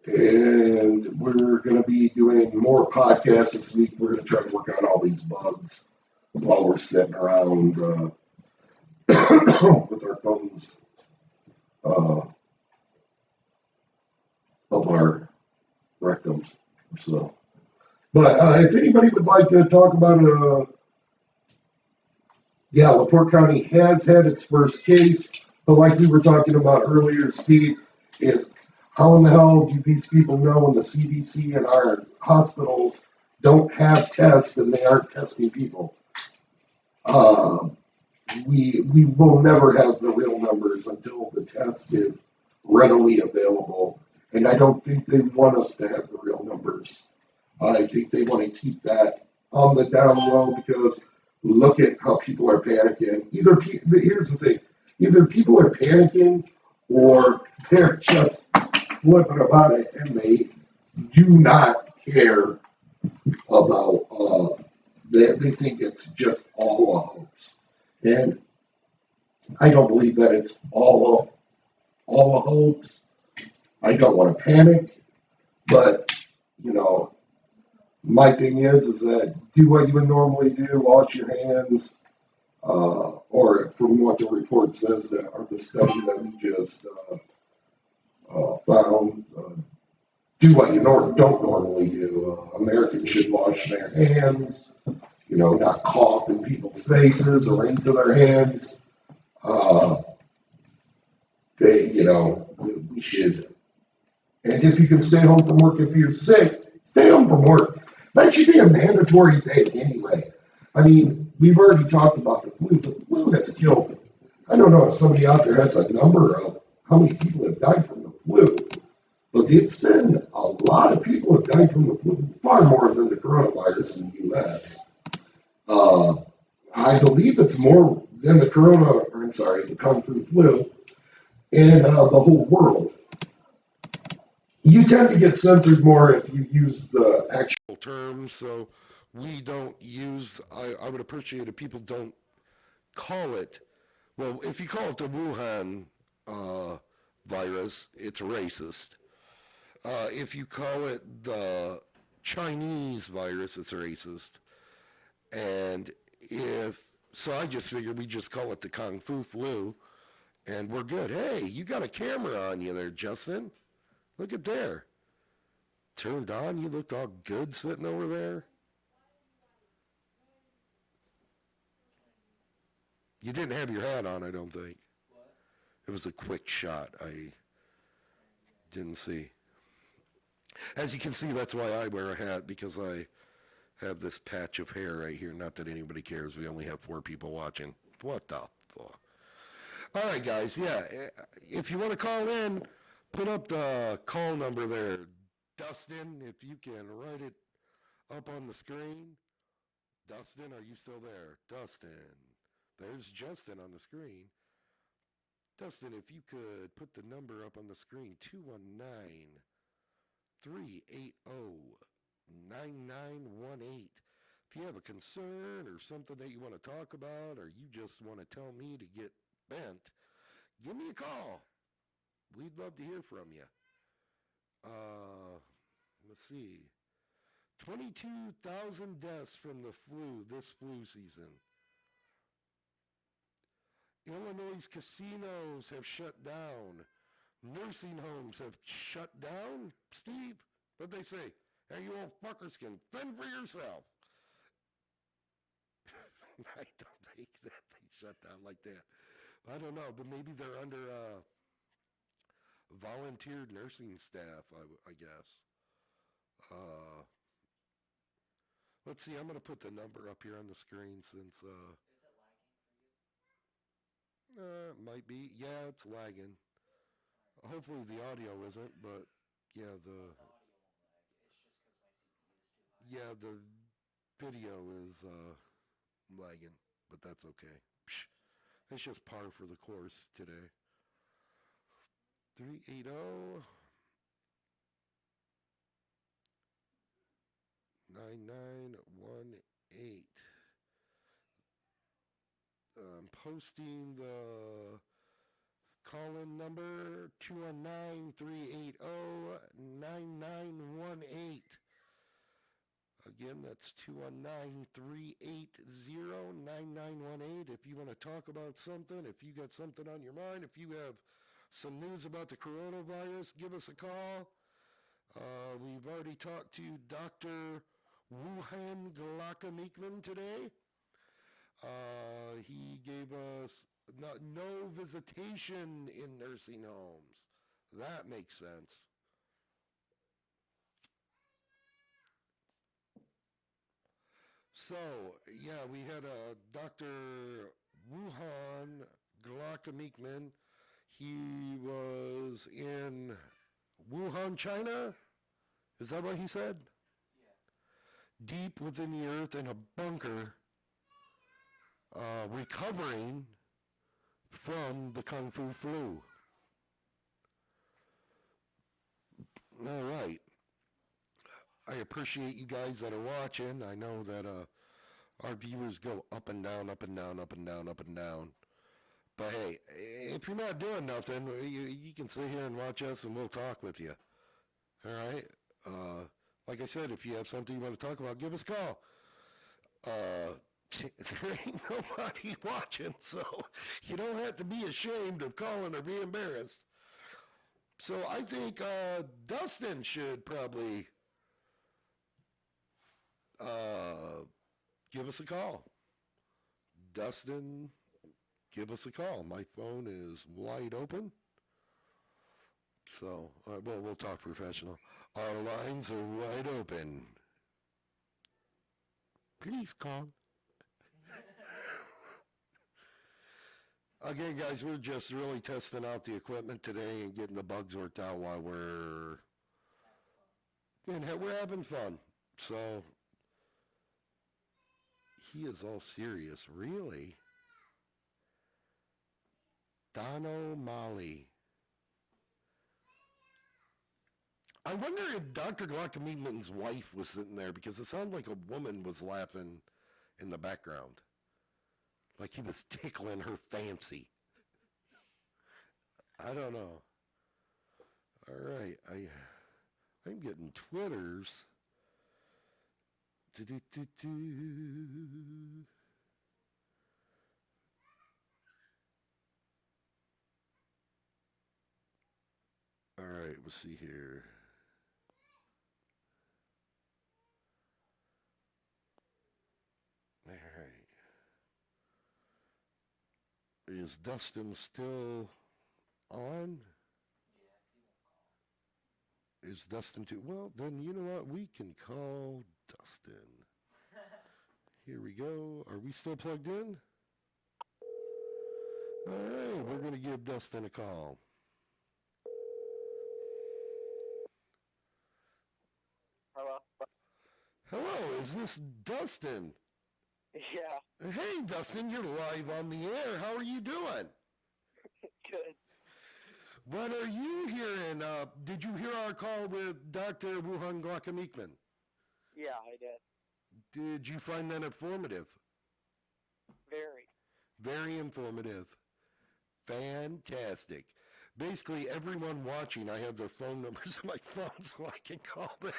Speaker 3: And we're going to be doing more podcasts this week. We're going to try to work on all these bugs while we're sitting around with our thumbs of our rectums. So, but if anybody would like to talk about LaPorte County has had its first case, but like we were talking about earlier, Steve, is how in the hell do these people know when the CDC and our hospitals don't have tests and they aren't testing people? We will never have the real numbers until the test is readily available. And I don't think they want us to have the real numbers. I think they want to keep that on the down low because look at how people are panicking. Here's the thing. Either people are panicking or they're just flipping about it and they do not care about, they think it's just all a hoax. And I don't believe that it's all a hoax. I don't want to panic, but, my thing is that do what you would normally do, wash your hands, or from what the report says that, or the study that we just found, do what you don't normally do. Americans should wash their hands, not cough in people's faces or into their hands. We should And if you can stay home from work if you're sick, stay home from work. That should be a mandatory thing anyway. I mean, we've already talked about the flu. The flu has killed. I don't know if somebody out there has a number of how many people have died from the flu, but it's been a lot of people have died from the flu, far more than the coronavirus in the U.S. Uh, I believe it's more than the Kung Fu flu in the whole world. You tend to get censored more if you use the actual
Speaker 1: terms, so we don't use. I would appreciate if people don't call it. Well, if you call it the Wuhan uh, virus, it's racist. If you call it the Chinese virus, it's racist. And if so, I just figured we just call it the Kung Fu flu, and we're good. Hey, you got a camera on you there, Justin. Look at there. Turned on. You looked all good sitting over there. You didn't have your hat on, I don't think.
Speaker 2: What?
Speaker 1: It was a quick shot. I didn't see. As you can see, that's why I wear a hat, because I have this patch of hair right here. Not that anybody cares. We only have 4 people watching. What the fuck? All right, guys. Yeah, if you want to call in, put up the call number there. Dustin, if you can write it up on the screen. Dustin, are you still there? Dustin. There's Justin on the screen. Dustin, if you could put the number up on the screen, 219-380-9918. If you have a concern or something that you want to talk about, or you just want to tell me to get bent, give me a call. We'd love to hear from you. Let's see. 22,000 deaths from the flu this flu season. Illinois casinos have shut down. Nursing homes have shut down. Steve, what'd they say? Hey, you old fuckers can fend for yourself. I don't think that they shut down like that. I don't know, but maybe they're under volunteer nursing staff, I guess. Let's see, I'm going to put the number up here on the screen since...
Speaker 2: Is it lagging for you?
Speaker 1: It might be. Yeah, it's lagging. Hopefully the audio isn't, but yeah,
Speaker 2: The audio won't lag. It's just because my CPU is too high.
Speaker 1: yeah, the video is lagging, but that's okay. Psh, it's just par for the course today. 380 9918. I'm posting the call-in number 219-380-9918. Again, that's 219-380-9918. If you want to talk about something, if you got something on your mind, if you have some news about the coronavirus, give us a call. We've already talked to Dr. Wuhan Glockenmeekman today. He gave us no visitation in nursing homes. That makes sense. So, yeah, we had Dr. Wuhan Glockenmeekman. He was in Wuhan, China. Is that what he said?
Speaker 2: Yeah.
Speaker 1: Deep within the earth in a bunker, recovering from the Kung Fu flu. All right. I appreciate you guys that are watching. I know that our viewers go up and down, up and down, up and down, up and down. But hey, if you're not doing nothing, you can sit here and watch us and we'll talk with you. All right? Like I said, if you have something you want to talk about, give us a call. There ain't nobody watching, so you don't have to be ashamed of calling or be embarrassed. So I think Dustin should probably give us a call. Dustin, give us a call. My phone is wide open. So, well, we'll talk professional. Our lines are wide open. Please call. Again, guys, we're just really testing out the equipment today and getting the bugs worked out while we're having fun. So, he is all serious. Really? Dono Mali. I wonder if Dr. Glockameeman's wife was sitting there because it sounded like a woman was laughing in the background. Like he was tickling her fancy. I don't know. All right. I'm getting Twitters. Do-do-do-do. All right, we'll see here. All right. Is Dustin still on? Is Dustin too? Well, then you know what? We can call Dustin. Here we go. Are we still plugged in? All right, we're going to give Dustin a call.
Speaker 5: Hello?
Speaker 1: Hello, is this Dustin?
Speaker 5: Yeah,
Speaker 1: Hey, Dustin, you're live on the air. How are you doing?
Speaker 5: good.
Speaker 1: What are you hearing? Did you hear our call with Dr. Wuhan Glockameekman?
Speaker 5: Yeah, I did.
Speaker 1: Did you find that informative?
Speaker 5: Very.
Speaker 1: Very informative. Fantastic. Basically, everyone watching, I have their phone numbers on my phone so I can call them.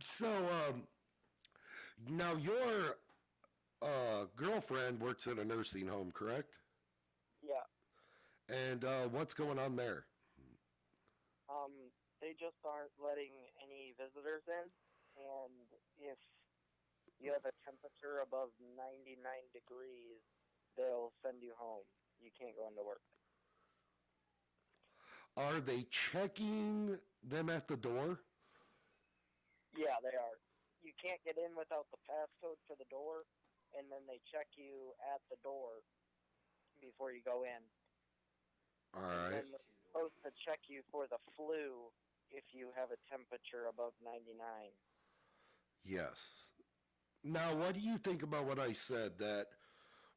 Speaker 1: So, now your girlfriend works at a nursing home, correct?
Speaker 5: Yeah.
Speaker 1: And what's going on there?
Speaker 5: They just aren't letting any visitors in, and if you have a temperature above 99 degrees, they'll send you home. You can't go into work.
Speaker 1: Are they checking them at the door?
Speaker 5: Yeah, they are. You can't get in without the passcode for the door, and then they check you at the door before you go in.
Speaker 1: All right.
Speaker 5: And then they're supposed to check you for the flu if you have a temperature above 99.
Speaker 1: Yes. Now, what do you think about what I said, that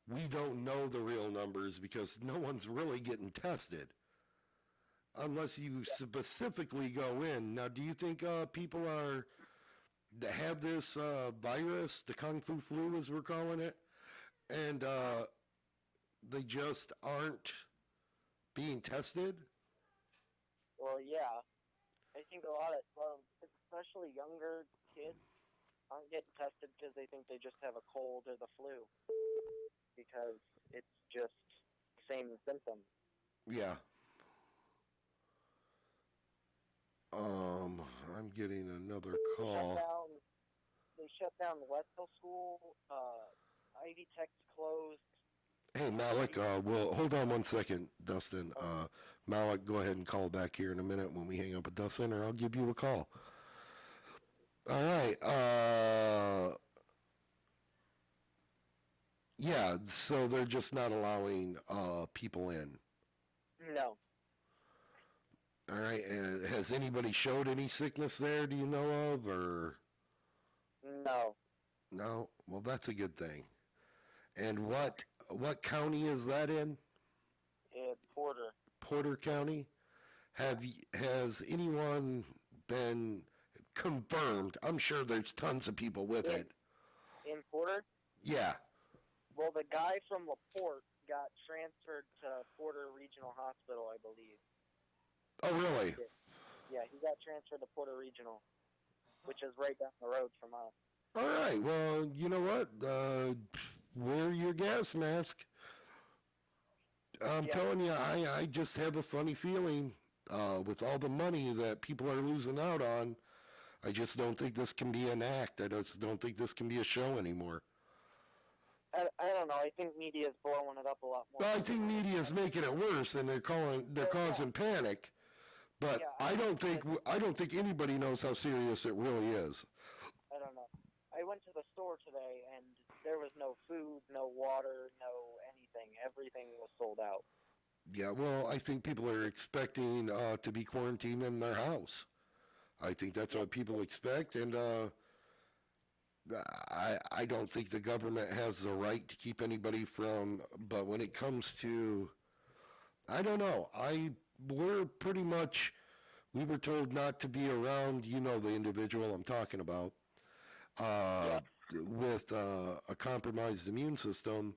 Speaker 1: we don't know the real numbers because no one's really getting tested unless you specifically go in? Now, do you think people that have this virus, the Kung Fu flu as we're calling it, and they just aren't being tested?
Speaker 5: Well, yeah. I think a lot of, especially younger kids aren't getting tested because they think they just have a cold or the flu because it's just the same symptoms.
Speaker 1: Yeah. I'm getting another call.
Speaker 5: They shut down Wetzel School. Ivy Tech's closed.
Speaker 1: Hey, Malik, well, hold on one second, Dustin. Malik, go ahead and call back here in a minute when we hang up with Dustin, or I'll give you a call. All right. Yeah, so they're just not allowing people in.
Speaker 5: No.
Speaker 1: All right. Has anybody showed any sickness there, do you know of, or?
Speaker 5: No.
Speaker 1: No? Well, that's a good thing. And what county is that in?
Speaker 5: Porter.
Speaker 1: Porter County? Has anyone been confirmed? I'm sure there's tons of people with it.
Speaker 5: In Porter?
Speaker 1: Yeah.
Speaker 5: Well, the guy from LaPorte got transferred to Porter Regional Hospital, I believe.
Speaker 1: Oh, really?
Speaker 5: Yeah, he got transferred to Porter Regional, which is right down the road from us.
Speaker 1: All right. Well, you know what? Wear your gas mask. I'm telling you, I just have a funny feeling with all the money that people are losing out on. I just don't think this can be an act. I just don't think this can be a show anymore.
Speaker 5: I don't know. I think media's blowing it up a lot more.
Speaker 1: Well, I think media's making it worse, and they're causing panic. But
Speaker 5: Yeah,
Speaker 1: I don't think anybody knows how serious it really is.
Speaker 5: I don't know. I went to the store today and there was no food, no water, no anything. Everything was sold out.
Speaker 1: Yeah, well, I think people are expecting to be quarantined in their house. I think that's what people expect, and I don't think the government has the right to keep anybody from. But when it comes to, I don't know. We're pretty much we were told not to be around. You know the individual I'm talking about. Uh, with a compromised immune system,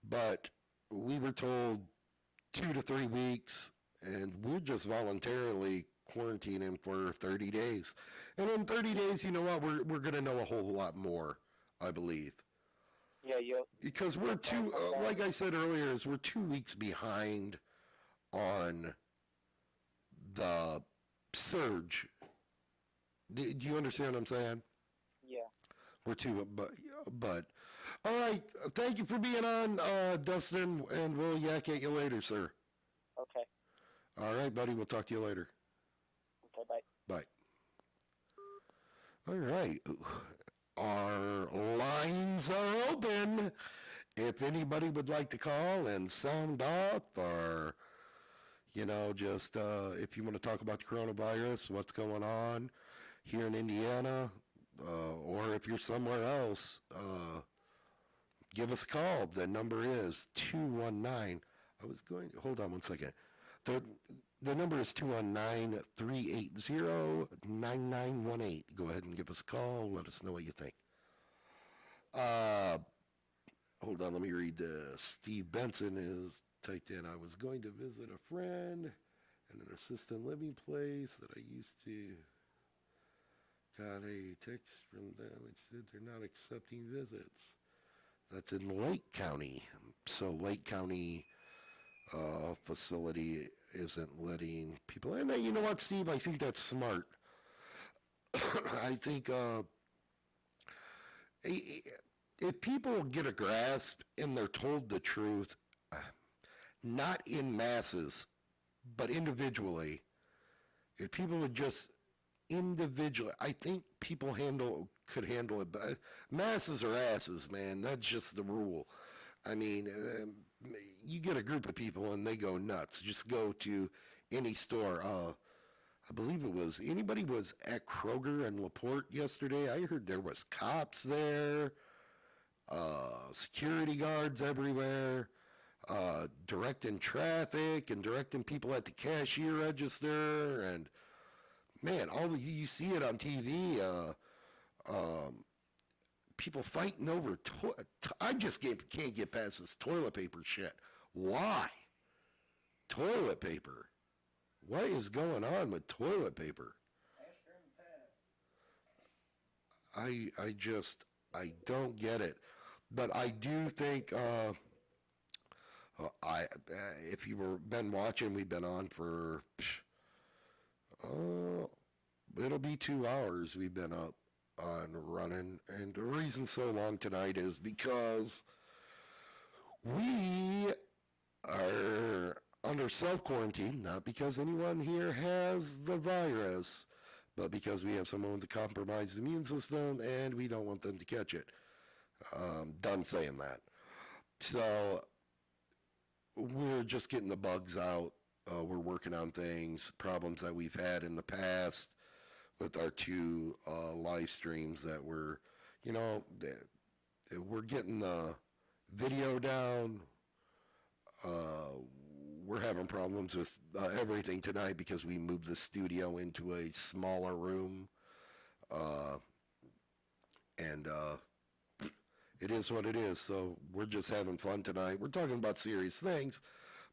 Speaker 1: but we were told 2 to 3 weeks, and we're just voluntarily quarantining for 30 days. And in 30 days, you know what? We're going to know a whole lot more, I believe.
Speaker 5: Yeah,
Speaker 1: Because we're like I said earlier, is we're 2 weeks behind on the surge. Do you understand what I'm saying?
Speaker 5: Yeah.
Speaker 1: We're but all right. Thank you for being on, Dustin, and we'll yak at you later, sir.
Speaker 5: Okay.
Speaker 1: All right, buddy. We'll talk to you later.
Speaker 5: Okay, bye.
Speaker 1: Bye. All right. Our lines are open. If anybody would like to call and sound off, or, just if you want to talk about the coronavirus, what's going on here in Indiana, or if you're somewhere else, give us a call. The number is 219. Hold on one second. The number is 219-380-9918. Go ahead and give us a call. Let us know what you think. Hold on, let me read this. Steve Benson is typed in. I was going to visit a friend in an assisted living place that I used to. Got a text from them which said they're not accepting visits. That's in Lake County. So Lake County facility isn't letting people in. And you know what, Steve? I think that's smart. I think if people get a grasp and they're told the truth, not in masses, but individually, if people would just individually, I think people could handle it. But masses are asses, man. That's just the rule. I mean, you get a group of people and they go nuts. Just go to any store. I believe anybody was at Kroger and LaPorte yesterday. I heard there was cops there, security guards everywhere, directing traffic and directing people at the cashier register. And man, you see it on TV. People fighting over. I just can't get past this toilet paper shit. Why? Toilet paper. What is going on with toilet paper? I don't get it. But I do think if you've been watching, we've been on for it'll be 2 hours we've been up on running, and the reason so long tonight is because we are under self-quarantine, not because anyone here has the virus, but because we have someone with a compromised immune system and we don't want them to catch it. Done saying that. So we're just getting the bugs out. We're working on problems that we've had in the past with our two live streams that we're getting the video down. We're having problems with everything tonight because we moved the studio into a smaller room. And it is what it is. So we're just having fun tonight. We're talking about serious things,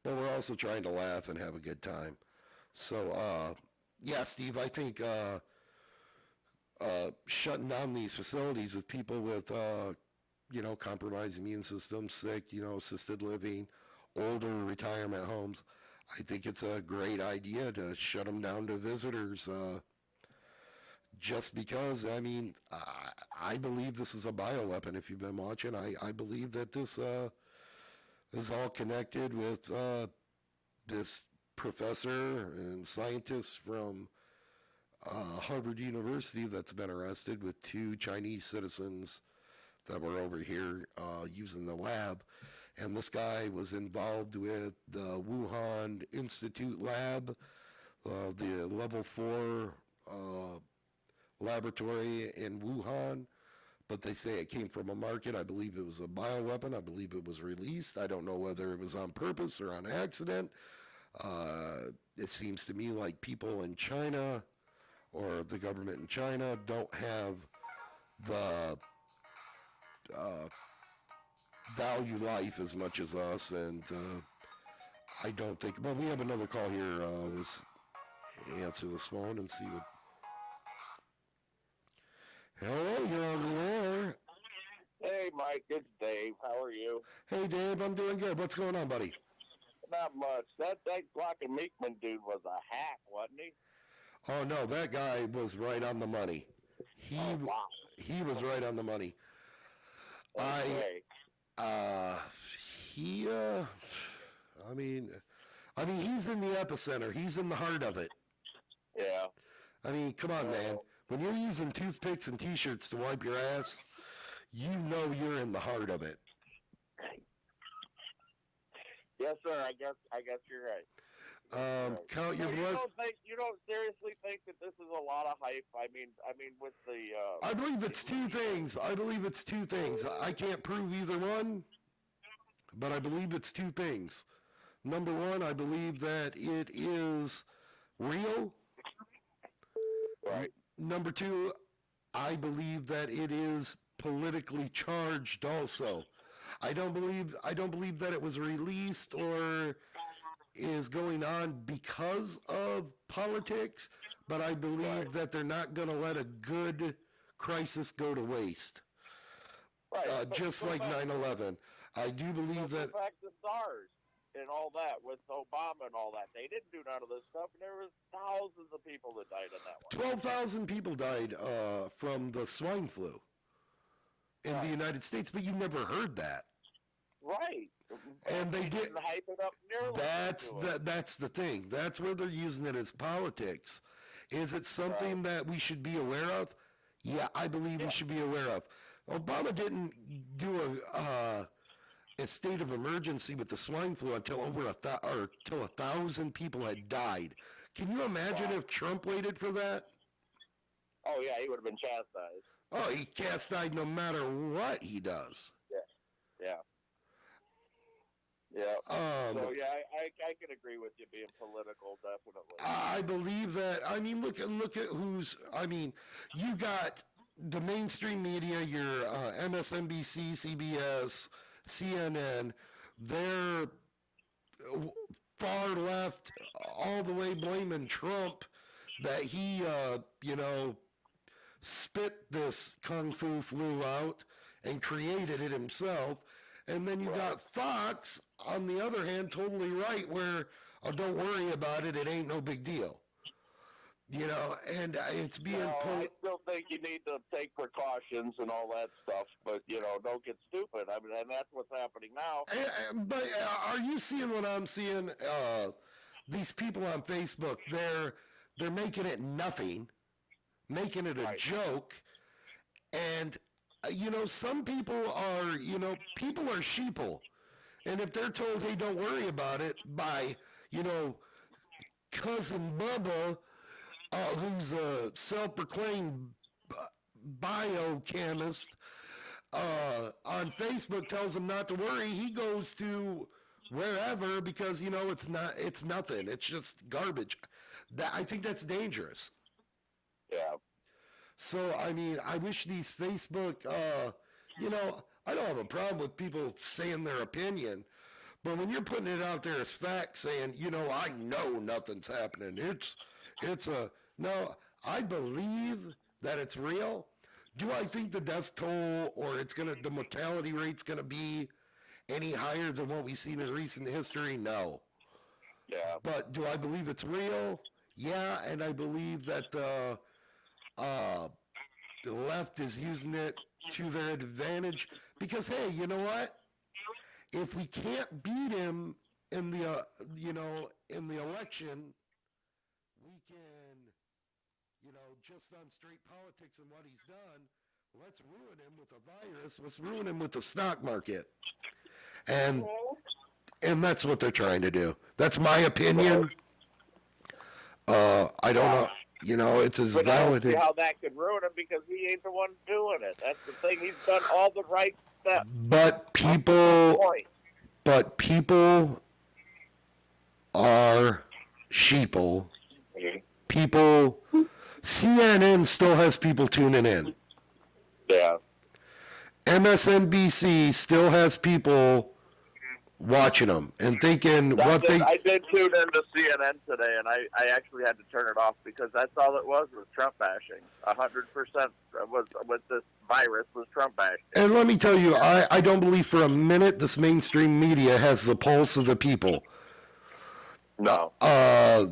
Speaker 1: but we're also trying to laugh and have a good time. So, yeah, Steve, I think shutting down these facilities with people with, compromised immune systems, sick, assisted living, older retirement homes, I think it's a great idea to shut them down to visitors. just because, I mean, I believe this is a bioweapon. If you've been watching, I believe that this is all connected with this professor and scientist from Harvard University that's been arrested with 2 Chinese citizens that were over here using the lab. And this guy was involved with the Wuhan Institute lab, the level 4 laboratory in Wuhan. But they say it came from a market. I believe it was a bioweapon. I believe it was released. I don't know whether it was on purpose or on accident. It seems to me like people in China or the government in China don't have the value life as much as us, and I don't think. Well, we have another call here. Let's answer this phone and see what. Hello, you're on the air.
Speaker 6: Hey, Mike, it's Dave. How are you?
Speaker 1: Hey, Dave, I'm doing good. What's going on, buddy?
Speaker 6: Not much. That Glocken Meekman dude was a hack, wasn't he?
Speaker 1: Oh no, that guy was right on the money.
Speaker 6: Wow.
Speaker 1: He was right on the money.
Speaker 6: Okay.
Speaker 1: I mean, he's in the epicenter. He's in the heart of it.
Speaker 6: Yeah.
Speaker 1: I mean, come on, man. When you're using toothpicks and T-shirts to wipe your ass, you know you're in the heart of it.
Speaker 6: Yes, sir. I guess you're right.
Speaker 1: Count your
Speaker 6: So
Speaker 1: blessings.
Speaker 6: you don't seriously think that this is a lot of hype? I mean, with the.
Speaker 1: I believe it's 2 things. I can't prove either one, but I believe it's 2 things. Number 1, I believe that it is real.
Speaker 6: Right.
Speaker 1: Number 2, I believe that it is politically charged also. I don't believe that it was released or is going on because of politics, but I believe that they're not going to let a good crisis go to waste.
Speaker 6: Right.
Speaker 1: Just like 9/11. I do believe that.
Speaker 6: Back to SARS and all that with Obama and all that. They didn't do none of this stuff, and there was thousands of people that died in that one.
Speaker 1: 12,000 people died from the swine flu in the United States, but you never heard that.
Speaker 6: Right.
Speaker 1: And they didn't
Speaker 6: hype it up nearly.
Speaker 1: That's the thing. That's where they're using it as politics. Is it something that we should be aware of? Yeah, I believe we should be aware of. Obama didn't do a state of emergency with the swine flu until till 1,000 people had died. Can you imagine if Trump waited for that?
Speaker 6: Oh yeah, he would have been chastised.
Speaker 1: Oh, he chastised no matter what he does.
Speaker 6: Yeah. So yeah, I can agree with you being political, definitely.
Speaker 1: I believe that. I mean, look at who's. I mean, you got the mainstream media, your MSNBC, CBS, CNN. They're far left, all the way blaming Trump that he, spit this kung fu flu out and created it himself. And then you got Fox, on the other hand, totally right, where, oh, don't worry about it, it ain't no big deal. And it's being
Speaker 6: I still think you need to take precautions and all that stuff, but, don't get stupid. I mean, and that's what's happening now.
Speaker 1: But are you seeing what I'm seeing? These people on Facebook, they're making it nothing, making it a joke, and some people are, people are sheeple. And if they're told, hey, don't worry about it by, Cousin Bubba, who's a self-proclaimed biochemist, on Facebook tells him not to worry, he goes to wherever because, it's nothing. It's just garbage. I think that's dangerous.
Speaker 6: Yeah.
Speaker 1: So, I mean, I wish these Facebook, I don't have a problem with people saying their opinion, but when you're putting it out there as fact, saying, I know nothing's happening, no, I believe that it's real. Do I think the death toll or the mortality rate's going to be any higher than what we've seen in recent history? No.
Speaker 6: Yeah.
Speaker 1: But do I believe it's real? Yeah, and I believe that, the left is using it to their advantage because, hey, you know what? If we can't beat him in the, in the election, we can, just on straight politics and what he's done, let's ruin him with a virus. Let's ruin him with the stock market. And that's what they're trying to do. That's my opinion. I don't know. It's as
Speaker 6: But I don't
Speaker 1: valid.
Speaker 6: see how that could ruin him because he ain't the one doing it. That's the thing. He's done all the right steps.
Speaker 1: But people are sheeple. People, CNN still has people tuning in.
Speaker 6: Yeah.
Speaker 1: MSNBC still has people watching them and thinking
Speaker 6: I did tune into CNN today, and I actually had to turn it off because that's all it was Trump bashing. 100% was with this virus was Trump bashing.
Speaker 1: And let me tell you, I don't believe for a minute this mainstream media has the pulse of the people.
Speaker 6: No.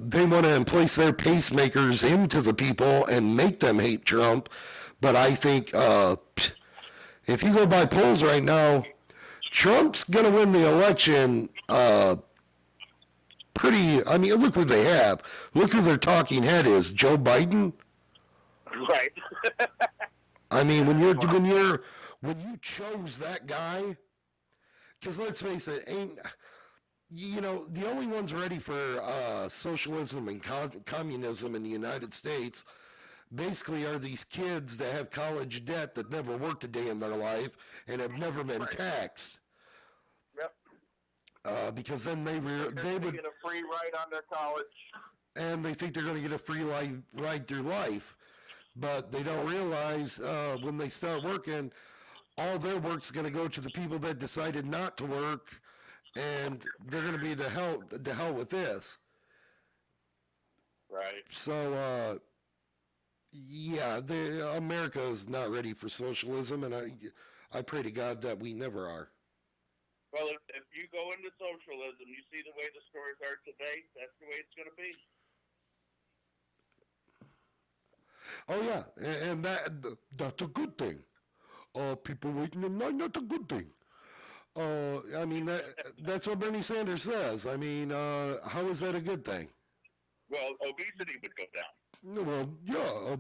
Speaker 1: They want to place their pacemakers into the people and make them hate Trump. But I think if you go by polls right now, Trump's going to win the election pretty. I mean, look who they have. Look who their talking head is, Joe Biden.
Speaker 6: Right.
Speaker 1: I mean, when you chose that guy, because let's face it, the only ones ready for socialism and communism in the United States basically are these kids that have college debt that never worked a day in their life and have never been taxed.
Speaker 6: Yep.
Speaker 1: Because then they would
Speaker 6: get a free ride on their college,
Speaker 1: and they think they're going to get a free ride through life, but they don't realize when they start working, all their work's going to go to the people that decided not to work, and they're going to be the hell with this.
Speaker 6: Right.
Speaker 1: So. Yeah, America is not ready for socialism, and I pray to God that we never are.
Speaker 6: Well, if you go into socialism, you see the way the stores are today, that's the way it's going to be.
Speaker 1: Oh, yeah, and that's a good thing. People waiting in line, that's a good thing. I mean, that's what Bernie Sanders says. I mean, how is that a good thing?
Speaker 6: Well, obesity would go down.
Speaker 1: Well, yeah,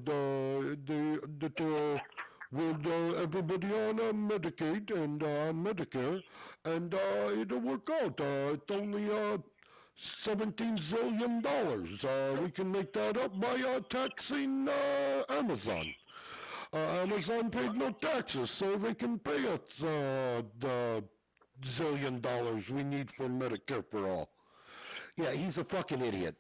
Speaker 1: with everybody on Medicaid and Medicare, and it'll work out. It's only $17 zillion. We can make that up by taxing Amazon. Amazon paid no taxes, so they can pay us the $1 zillion we need for Medicare for all. Yeah, he's a fucking idiot.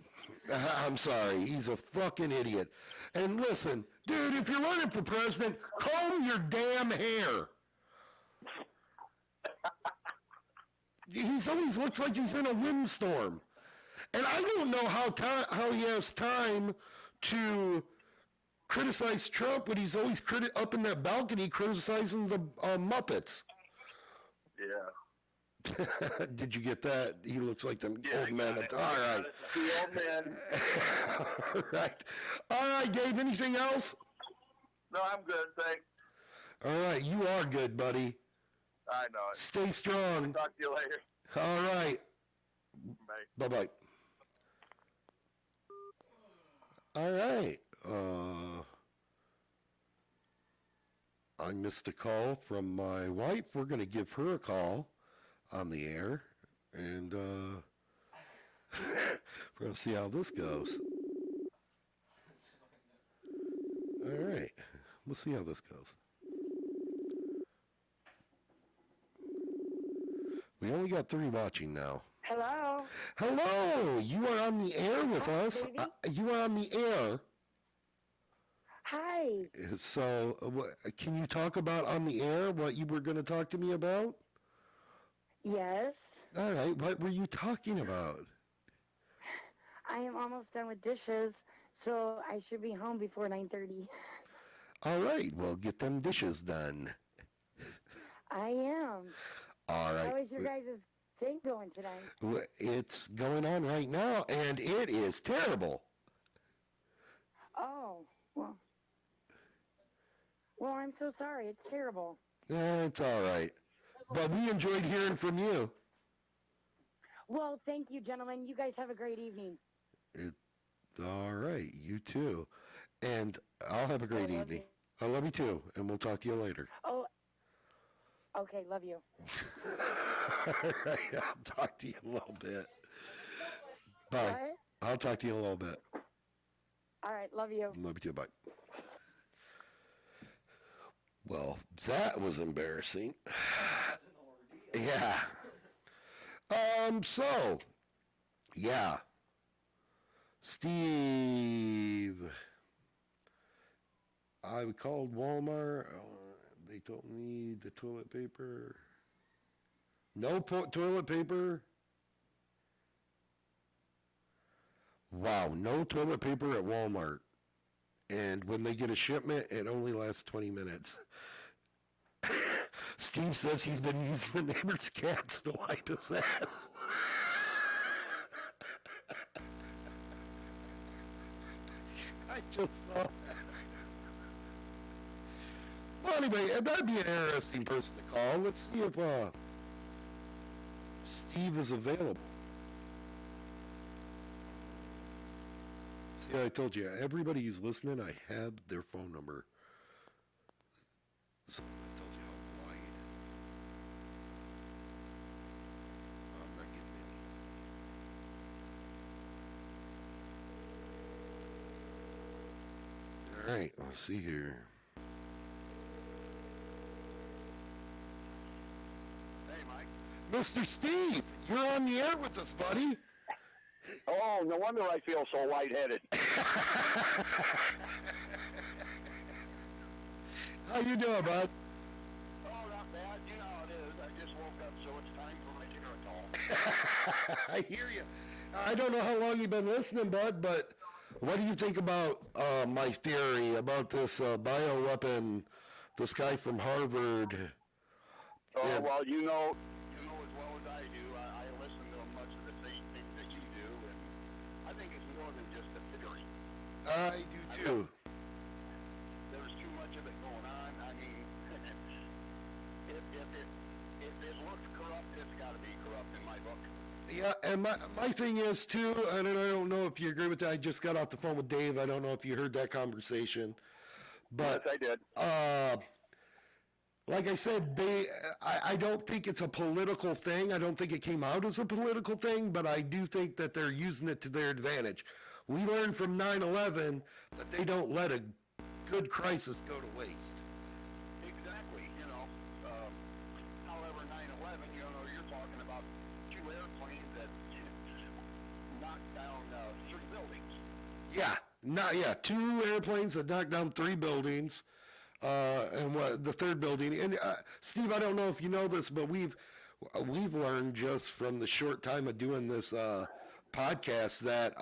Speaker 1: I'm sorry, he's a fucking idiot. And listen, dude, if you're running for president, comb your damn hair. He always looks like he's in a windstorm. And I don't know how he has time to criticize Trump when he's always up in that balcony criticizing the Muppets.
Speaker 6: Yeah.
Speaker 1: Did you get that? He looks like the old man. All right.
Speaker 6: The old man.
Speaker 1: All right. All right, Dave, anything else?
Speaker 6: No, I'm good, thanks.
Speaker 1: All right, you are good, buddy.
Speaker 6: I know it.
Speaker 1: Stay strong.
Speaker 6: Talk to you later.
Speaker 1: All right.
Speaker 6: Bye.
Speaker 1: Bye-bye. All right. I missed a call from my wife. We're going to give her a call on the air, and we're going to see how this goes. All right. We'll see how this goes. We only got 3 watching now.
Speaker 7: Hello.
Speaker 1: Hello. You are on the air with us. You are on the air.
Speaker 7: Hi.
Speaker 1: So, can you talk about on the air what you were going to talk to me about?
Speaker 7: Yes.
Speaker 1: All right. What were you talking about?
Speaker 7: I am almost done with dishes, so I should be home before 9:30.
Speaker 1: All right. Well, get them dishes done.
Speaker 7: I am.
Speaker 1: All right.
Speaker 7: How is your guys' thing going tonight?
Speaker 1: It's going on right now, and it is terrible.
Speaker 7: Oh, well, Well, I'm so sorry. It's terrible.
Speaker 1: It's all right. But we enjoyed hearing from you.
Speaker 7: Well, thank you, gentlemen. You guys have a great evening.
Speaker 1: It's all right. You too. And I'll have a great
Speaker 7: I love
Speaker 1: evening.
Speaker 7: you.
Speaker 1: I love you too. And we'll talk to you later.
Speaker 7: Oh, okay. Love you.
Speaker 1: All right. I'll talk to you in a little bit. Bye.
Speaker 7: What?
Speaker 1: I'll talk to you in a little bit.
Speaker 7: All right. Love you.
Speaker 1: Love you too. Bye. Well, that was embarrassing. Yeah. So, yeah. Steve. I called Walmart. They told me the toilet paper. No toilet paper. Wow, no toilet paper at Walmart. And when they get a shipment, it only lasts 20 minutes. Steve says he's been using the neighbor's cats to wipe his ass. I just saw that. Well, anyway, that'd be an interesting person to call. Let's see if Steve is available. See, I told you, everybody who's listening, I have their phone number. So I told you how wide. I'm not getting any. All right, let's see here.
Speaker 8: Hey, Mike.
Speaker 1: Mr. Steve, you're on the air with us, buddy.
Speaker 8: Oh, no wonder I feel so lightheaded.
Speaker 1: How you doing, bud?
Speaker 8: Oh, not bad. You know how it is. I just woke up, so it's time for my dinner call.
Speaker 1: I hear you. I don't know how long you've been listening, bud, but what do you think about my theory about this bioweapon, this guy from Harvard?
Speaker 8: Oh,
Speaker 1: Yeah.
Speaker 8: well, you know as well as I do. I listen to much of the same things that you do, and I think it's more than just a theory.
Speaker 1: I do too.
Speaker 8: There's too much of it going on. I mean, if it looks corrupt, it's got to be corrupt in my book.
Speaker 1: Yeah, and my thing is too, and I don't know if you agree with that. I just got off the phone with Dave. I don't know if you heard that conversation, but
Speaker 8: Yes, I did.
Speaker 1: like I said, I don't think it's a political thing. I don't think it came out as a political thing, but I do think that they're using it to their advantage. We learned from 9/11 that they don't let a good crisis go to waste.
Speaker 8: Exactly. However, 9/11, you're talking about two airplanes that knocked down 3 buildings.
Speaker 1: Yeah, 2 airplanes that knocked down 3 buildings, and what the 3rd building. And Steve, I don't know if you know this, but we've learned just from the short time of doing this podcast that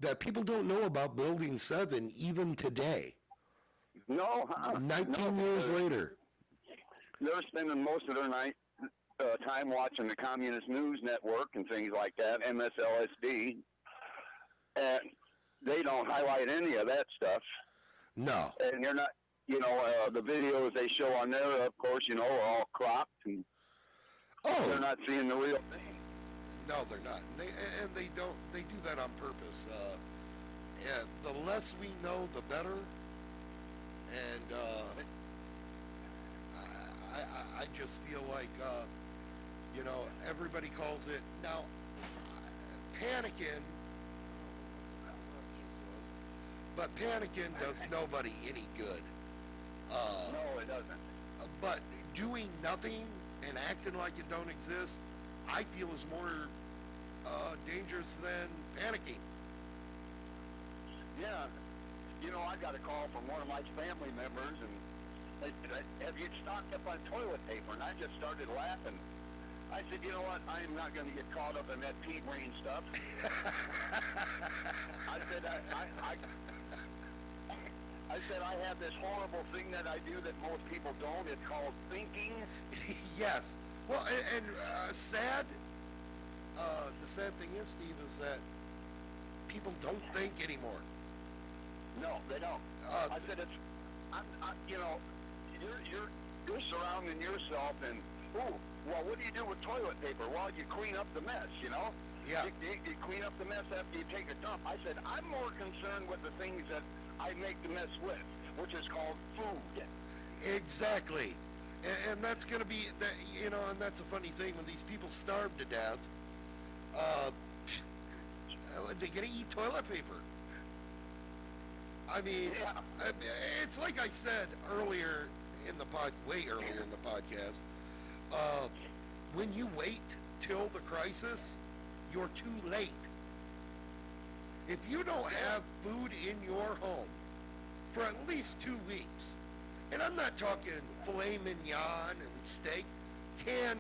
Speaker 1: that people don't know about Building 7 even today.
Speaker 8: No,
Speaker 1: 19 years later.
Speaker 8: They're spending most of their time watching the Communist News Network and things like that, MSLSD, and they don't highlight any of that stuff.
Speaker 1: No.
Speaker 8: And you're not, the videos they show on there, of course, are all cropped, and they're not seeing the real thing.
Speaker 1: No, they're not. And they don't. They do that on purpose. And the less we know, the better. And I just feel like, everybody calls it now panicking. But panicking does nobody any good.
Speaker 8: No, it doesn't.
Speaker 1: But doing nothing and acting like it don't exist, I feel is more dangerous than panicking.
Speaker 8: Yeah. I got a call from one of my family members, and they said, have you stocked up on toilet paper? And I just started laughing. I said, you know what? I am not going to get caught up in that pea brain stuff. I said, I have this horrible thing that I do that most people don't. It's called thinking.
Speaker 1: Yes. Well, and sad. The sad thing is, Steve, is that people don't think anymore.
Speaker 8: No, they don't. I said it's, you know, you're surrounding yourself and, well, what do you do with toilet paper? Well, you clean up the mess, you know?
Speaker 1: Yeah.
Speaker 8: You clean up the mess after you take a dump. I said, I'm more concerned with the things that I make the mess with, which is called food.
Speaker 1: Exactly. And that's going to be, that, you know, and that's a funny thing. When these people starve to death, they're going to eat toilet paper. I mean, it's like I said earlier in the way earlier in the podcast, when you wait till the crisis, you're too late. If you don't have food in your home for at least 2 weeks, and I'm not talking filet mignon and steak, canned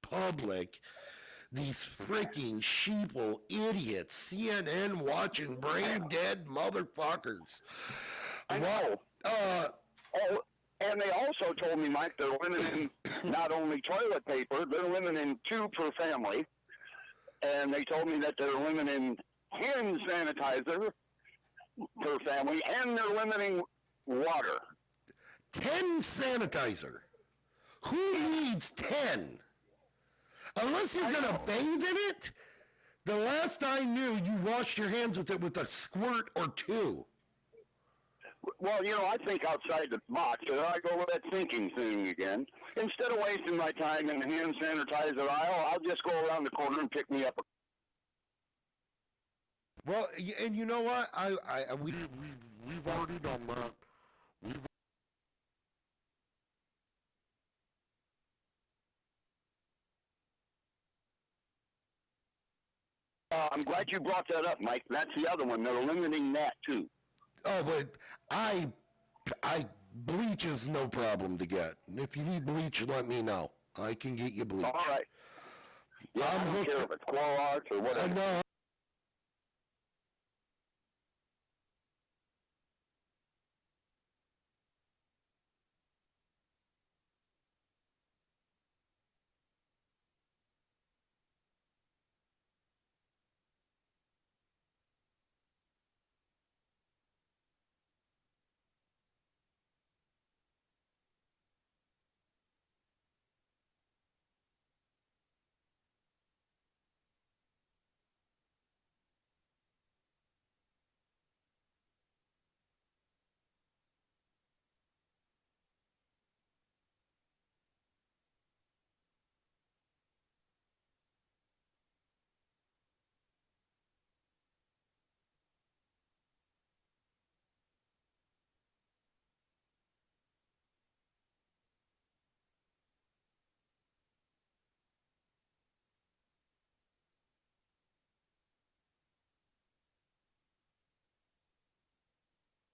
Speaker 1: public, these freaking sheeple idiots, CNN watching brain dead motherfuckers.
Speaker 8: I know. And they also told me, Mike, they're limiting not only toilet paper, they're limiting 2 per family. And they told me that they're limiting hand sanitizer per family, and they're limiting water.
Speaker 1: 10 sanitizer. Who needs 10? Unless you're going to bathe in it. The last I knew, you washed your hands with it with a squirt or 2.
Speaker 8: Well, you know, I think outside the box, and I go with that thinking thing again. Instead of wasting my time in the hand sanitizer aisle, I'll just go around the corner and pick me up.
Speaker 1: Well, and you know what? We've already done that.
Speaker 8: I'm glad you brought that up, Mike. That's the other one. They're limiting that, too.
Speaker 1: Oh, but bleach is no problem to get. If you need bleach, let me know. I can get you bleach.
Speaker 8: All right. Yeah, I don't care if it's Clorox or whatever.
Speaker 1: No.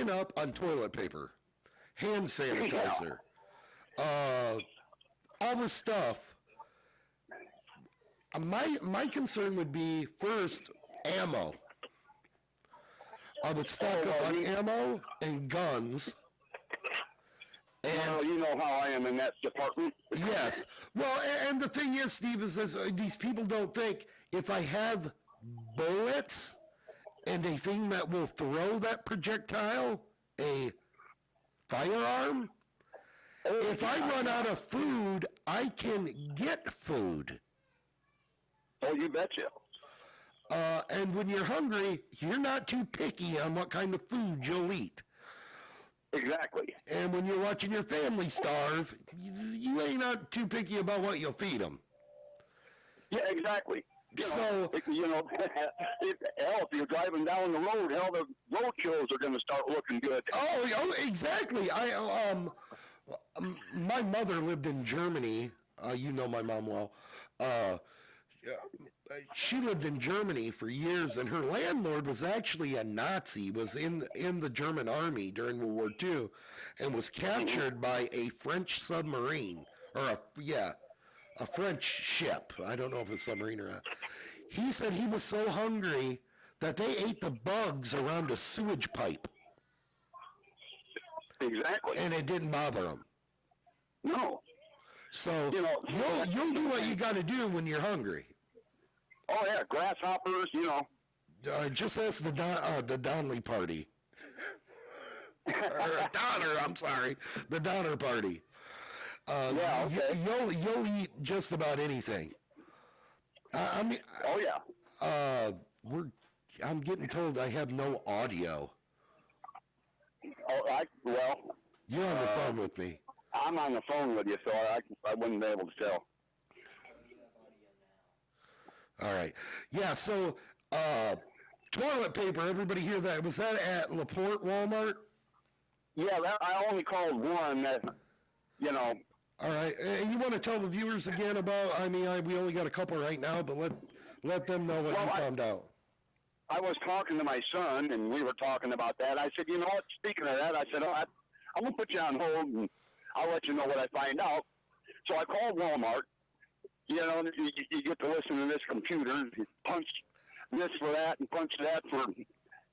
Speaker 1: Up on toilet paper, hand sanitizer, all this stuff. My concern would be first ammo. I would stock up on ammo and guns. And
Speaker 8: well, you know how I am in that department.
Speaker 1: Yes. Well, and the thing is, Steve, is this, these people don't think if I have bullets and a thing that will throw that projectile, a firearm, If I run out of food, I can get food.
Speaker 8: Oh, you betcha.
Speaker 1: And when you're hungry, you're not too picky on what kind of food you'll eat.
Speaker 8: Exactly.
Speaker 1: And when you're watching your family starve, you ain't not too picky about what you'll feed them.
Speaker 8: Yeah, exactly.
Speaker 1: So,
Speaker 8: if you're driving down the road, hell, the road shows are going to start looking good.
Speaker 1: Oh, exactly. My mother lived in Germany. You know my mom well. She lived in Germany for years, and her landlord was actually a Nazi, was in the German army during World War II, and was captured by a French submarine, or a French ship. I don't know if it's a submarine or not. He said he was so hungry that they ate the bugs around a sewage pipe.
Speaker 8: Exactly.
Speaker 1: And it didn't bother him.
Speaker 8: No.
Speaker 1: So you'll do what you got to do when you're hungry.
Speaker 8: Oh yeah, grasshoppers.
Speaker 1: Just ask the Donley party. Or Donner, I'm sorry, the Donner party.
Speaker 8: Yeah, okay.
Speaker 1: You'll eat just about anything.
Speaker 8: Oh yeah.
Speaker 1: I'm getting told I have no audio.
Speaker 8: Oh,
Speaker 1: You're on the phone with me.
Speaker 8: I'm on the phone with you, so I wouldn't be able to tell.
Speaker 1: All right. Yeah, so toilet paper, everybody hear that? Was that at LaPorte Walmart?
Speaker 8: Yeah, I only called one that,
Speaker 1: All right. And you want to tell the viewers again about, we only got a couple right now, but let them know what you found out.
Speaker 8: I was talking to my son, and we were talking about that. I said, you know what, speaking of that, I said, I'm going to put you on hold, and I'll let you know what I find out. So I called Walmart. You get to listen to this computer, you punch this for that, and punch that for,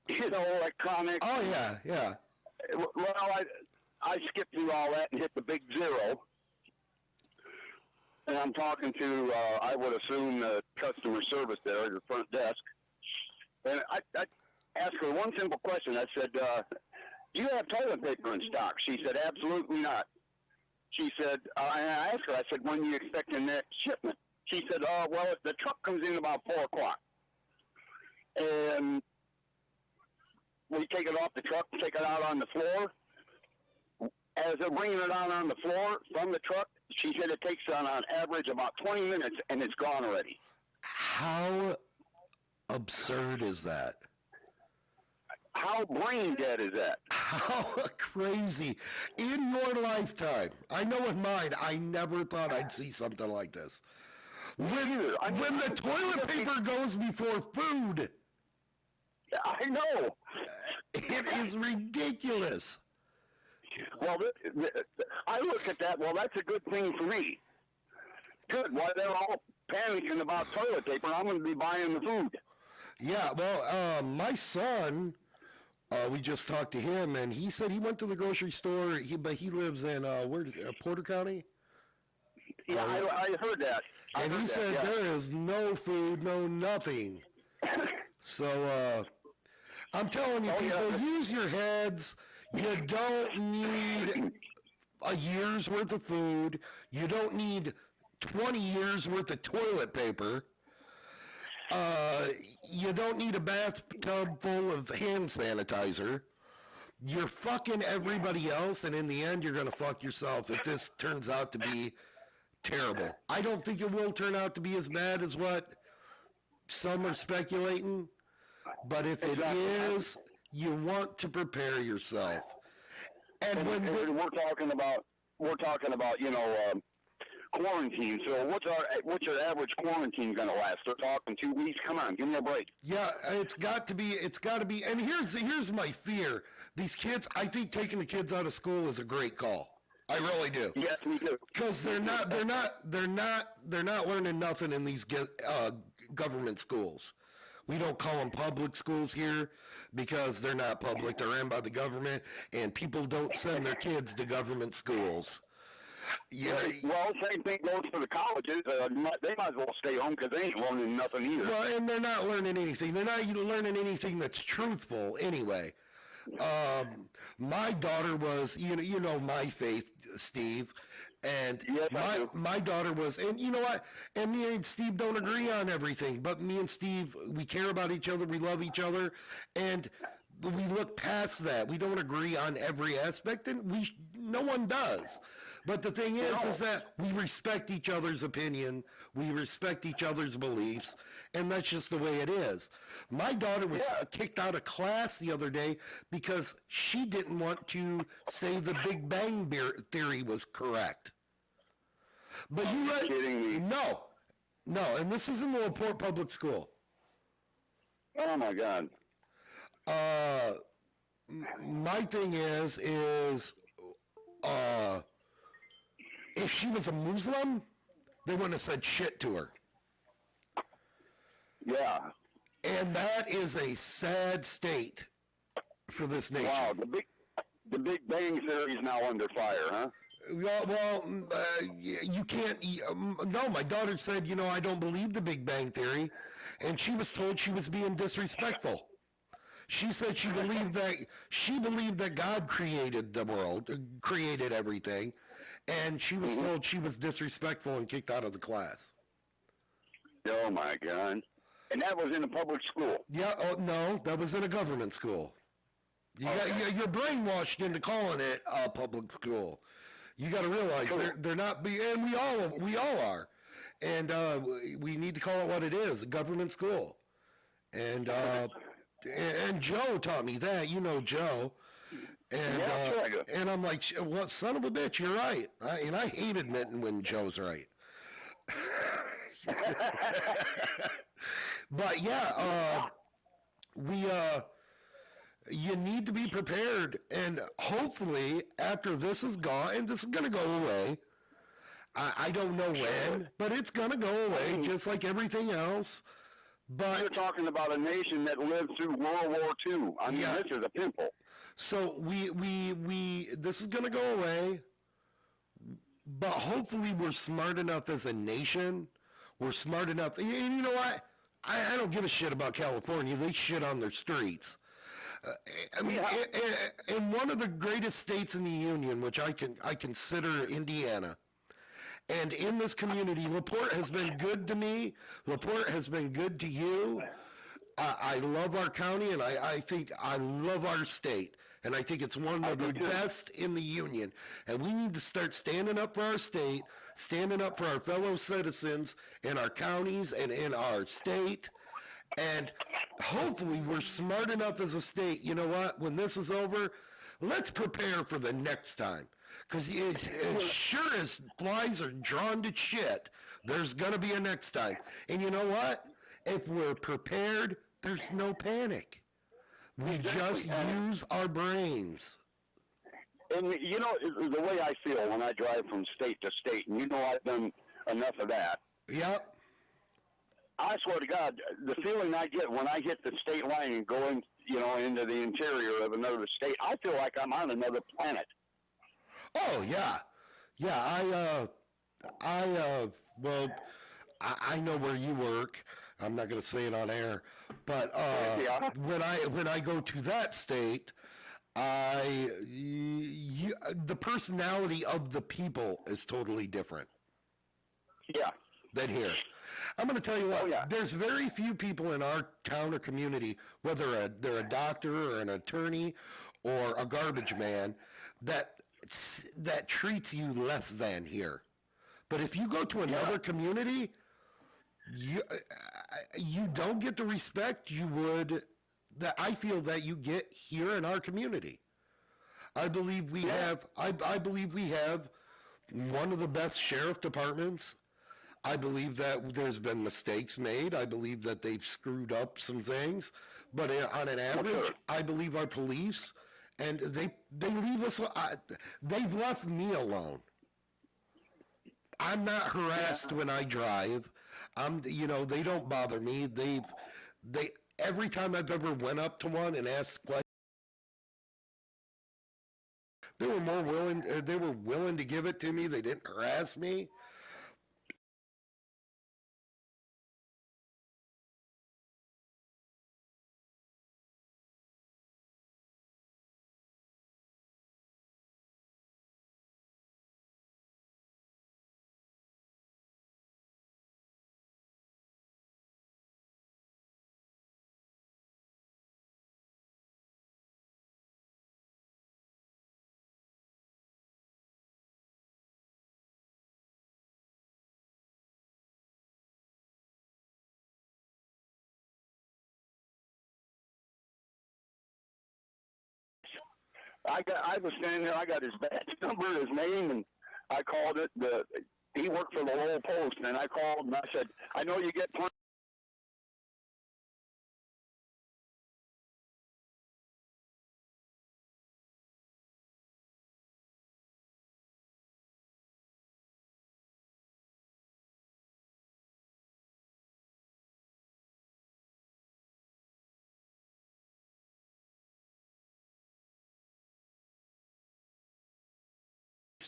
Speaker 8: electronics.
Speaker 1: Oh, yeah.
Speaker 8: Well, I skipped through all that and hit the big 0. And I'm talking to, I would assume, the customer service there, your front desk. And I asked her one simple question. I said, do you have toilet paper in stock? She said, absolutely not. She said, and I asked her, I said, when are you expecting that shipment? She said, well, the truck comes in about 4 o'clock. And we take it off the truck, take it out on the floor. As they're bringing it out on the floor from the truck, she said it takes on average about 20 minutes, and it's gone already.
Speaker 1: How absurd is that?
Speaker 8: How brain dead is that?
Speaker 1: How crazy. In your lifetime, I know in mine, I never thought I'd see something like this. When the toilet paper goes before food.
Speaker 8: I know.
Speaker 1: It is ridiculous.
Speaker 8: Well, I look at that, well, that's a good thing for me. Good. While they're all panicking about toilet paper, I'm going to be buying the food.
Speaker 1: Yeah, well, my son, we just talked to him, and he said he went to the grocery store, but he lives in, Porter County?
Speaker 8: Yeah, I heard that.
Speaker 1: He said there is no food, no nothing. So, I'm telling you, people, use your heads. You don't need a year's worth of food. You don't need 20 years worth of toilet paper. You don't need a bathtub full of hand sanitizer. You're fucking everybody else, and in the end, you're going to fuck yourself if this turns out to be terrible. I don't think it will turn out to be as bad as what some are speculating, but if it is, you want to prepare yourself. And when
Speaker 8: we're talking about, quarantine. So what's your average quarantine going to last? They're talking 2 weeks. Come on, give me a break.
Speaker 1: Yeah, it's got to be. And here's my fear. These kids, I think taking the kids out of school is a great call. I really do.
Speaker 8: Yes, me too.
Speaker 1: Because they're not learning nothing in these government schools. We don't call them public schools here because they're not public. They're ran by the government, and people don't send their kids to government schools.
Speaker 8: Well, same thing goes for the colleges. They might as well stay home because they ain't learning nothing either.
Speaker 1: Well, and they're not learning anything. They're not even learning anything that's truthful anyway. My daughter was, you know my faith, Steve, and
Speaker 8: Yes, I do.
Speaker 1: my daughter was, and you know what? And me and Steve don't agree on everything, but me and Steve, we care about each other, we love each other, and we look past that. We don't agree on every aspect, and no one does. But the thing is that we respect each other's opinion, we respect each other's beliefs, and that's just the way it is. My daughter was kicked out of class the other day because she didn't want to say the Big Bang Theory was correct. But you
Speaker 8: Are you kidding me?
Speaker 1: No, and this is in the LaPorte Public School.
Speaker 8: Oh my God.
Speaker 1: My thing is, if she was a Muslim, they wouldn't have said shit to her.
Speaker 8: Yeah.
Speaker 1: And that is a sad state for this nation.
Speaker 8: Wow. The Big Bang Theory is now under fire, huh?
Speaker 1: Well, you can't. No, my daughter said, I don't believe the Big Bang Theory, and she was told she was being disrespectful. She said she believed that God created the world, created everything, and she was told she was disrespectful and kicked out of the class.
Speaker 8: Oh my God. And that was in a public school.
Speaker 1: Yeah. Oh no, that was in a government school. You're brainwashed into calling it a public school. You got to realize they're not. And we all are, and we need to call it what it is: a government school. And Joe taught me that. You know Joe. And and I'm like, what, son of a bitch? You're right. And I hate admitting when Joe's right. But yeah, you need to be prepared, and hopefully after this is gone, and this is going to go away. I don't know when, but it's going to go away, just like everything else. But
Speaker 8: you're talking about a nation that lived through World War II. I mean, this is a pimple. So
Speaker 1: this is going to go away, but hopefully we're smart enough as a nation. We're smart enough. And you know what? I don't give a shit about California. They shit on their streets. In one of the greatest states in the union, which I consider Indiana, and in this community, LaPorte has been good to me. LaPorte has been good to you. I love our county, and I think I love our state, and I think it's one of the best in the union. And we need to start standing up for our state, standing up for our fellow citizens in our counties and in our state. And hopefully we're smart enough as a state, you know what, when this is over, let's prepare for the next time. Because as sure as flies are drawn to shit, there's going to be a next time. And you know what? If we're prepared, there's no panic. We just use our brains.
Speaker 8: And you know, the way I feel when I drive from state to state, and you know I've done enough of that.
Speaker 1: Yep.
Speaker 8: I swear to God, the feeling I get when I hit the state line and go into the interior of another state, I feel like I'm on another planet.
Speaker 1: Oh yeah, yeah. I know where you work. I'm not going to say it on air, but when I go to that state, the personality of the people is totally different.
Speaker 8: Yeah.
Speaker 1: Than here. I'm going to tell you what, there's very few people in our town or community, whether they're a doctor or an attorney or a garbage man, that treats you less than here. But if you go to another community, you don't get the respect you would, that I feel that you get here in our community. I believe we have one of the best sheriff departments. I believe that there's been mistakes made. I believe that they've screwed up some things. But on an average, I believe our police, and they leave us, they've left me alone. I'm not harassed when I drive. They don't bother me. Every time I've ever went up to one and asked questions, they were willing to give it to me. They didn't harass me.
Speaker 8: I was standing there. I got his badge number, his name, and I called it. He worked for the Lowell Post, and I called and I said, I know you get plenty.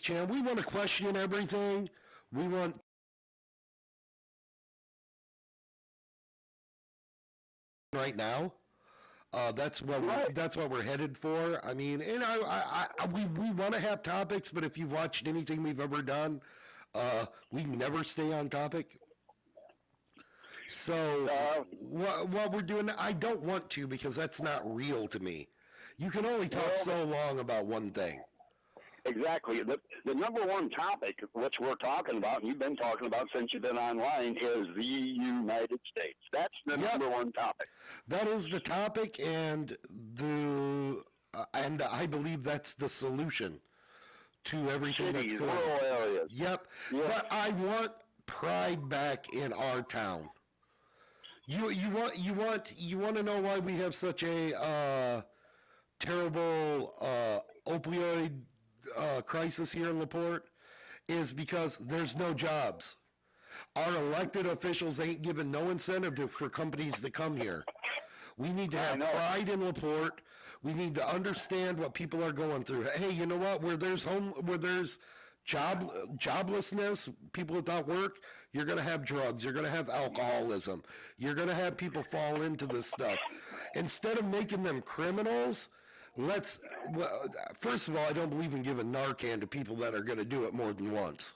Speaker 1: Chan, we want to question everything. We want right now. That's what we're headed for. I mean, and we want to have topics, but if you've watched anything we've ever done, we never stay on topic. So what we're doing, I don't want to because that's not real to me. You can only talk so long about one thing.
Speaker 8: Exactly. The number one topic, which we're talking about, and you've been talking about since you've been online, is the United States. That's the number one topic.
Speaker 1: That is the topic, and I believe that's the solution to everything
Speaker 8: Cities,
Speaker 1: that's going on.
Speaker 8: rural areas.
Speaker 1: Yep.
Speaker 8: Yes.
Speaker 1: But I want pride back in our town. You want to know why we have such a terrible opioid crisis here in LaPorte? Is because there's no jobs. Our elected officials ain't given no incentive for companies to come here. We need to have pride in LaPorte. We need to understand what people are going through. Hey, you know what? Where there's joblessness, people without work, you're going to have drugs. You're going to have alcoholism. You're going to have people fall into this stuff. Instead of making them criminals, first of all, I don't believe in giving Narcan to people that are going to do it more than once.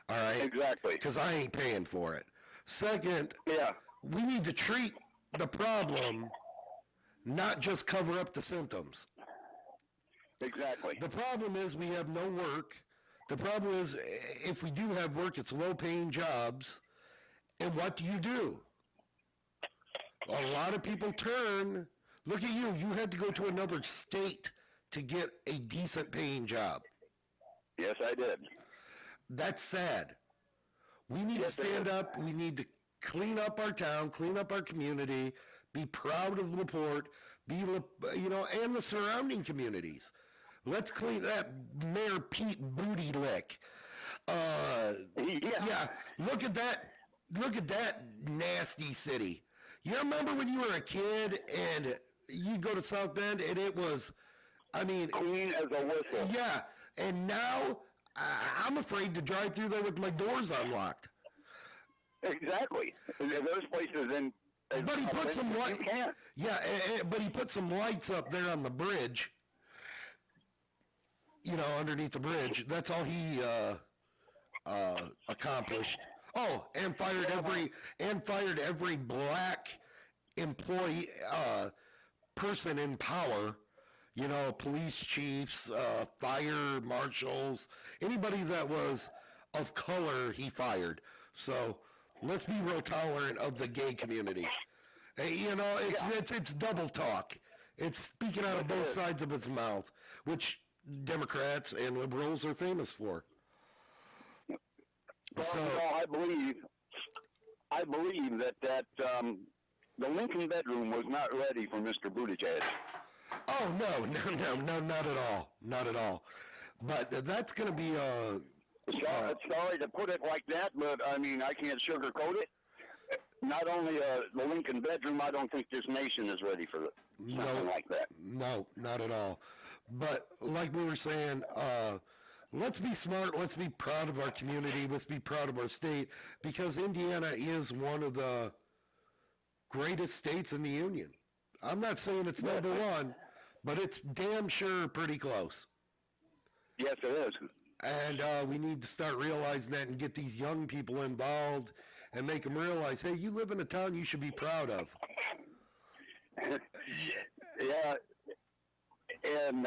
Speaker 1: All right?
Speaker 8: Exactly.
Speaker 1: Because I ain't paying for it. Second,
Speaker 8: yeah,
Speaker 1: we need to treat the problem, not just cover up the symptoms.
Speaker 8: Exactly.
Speaker 1: The problem is we have no work. The problem is if we do have work, it's low-paying jobs. And what do? A lot of people turn. Look at you. You had to go to another state to get a decent-paying job.
Speaker 8: Yes, I did.
Speaker 1: That's sad. We need to stand up. We need to clean up our town, clean up our community, be proud of LaPorte, and the surrounding communities. Let's clean that Mayor Pete Booty Lick. Yeah. Look at that nasty city. You remember when you were a kid and you go to South Bend and it was,
Speaker 8: clean as a whistle.
Speaker 1: Yeah. And now I'm afraid to drive through there with my doors unlocked.
Speaker 8: Exactly. Those places in.
Speaker 1: But he put some lights. Yeah, but he put some lights up there on the bridge. Underneath the bridge. That's all he accomplished. Oh, and fired every black employee person in power. Police chiefs, fire marshals, anybody that was of color, he fired. So let's be real tolerant of the gay community. It's double talk. It's speaking out of both sides of its mouth, which Democrats and liberals are famous for.
Speaker 8: Well, I believe that the Lincoln bedroom was not ready for Mr. Buttigieg.
Speaker 1: Oh no, not at all. But that's going to be
Speaker 8: sorry to put it like that, but I can't sugarcoat it. Not only the Lincoln bedroom, I don't think this nation is ready for something like that.
Speaker 1: No, not at all. But like we were saying, let's be smart. Let's be proud of our community. Let's be proud of our state, because Indiana is one of the greatest states in the union. I'm not saying it's number one, but it's damn sure pretty close.
Speaker 8: Yes, it is.
Speaker 1: And we need to start realizing that and get these young people involved and make them realize, hey, you live in a town you should be proud of.
Speaker 8: Yeah. And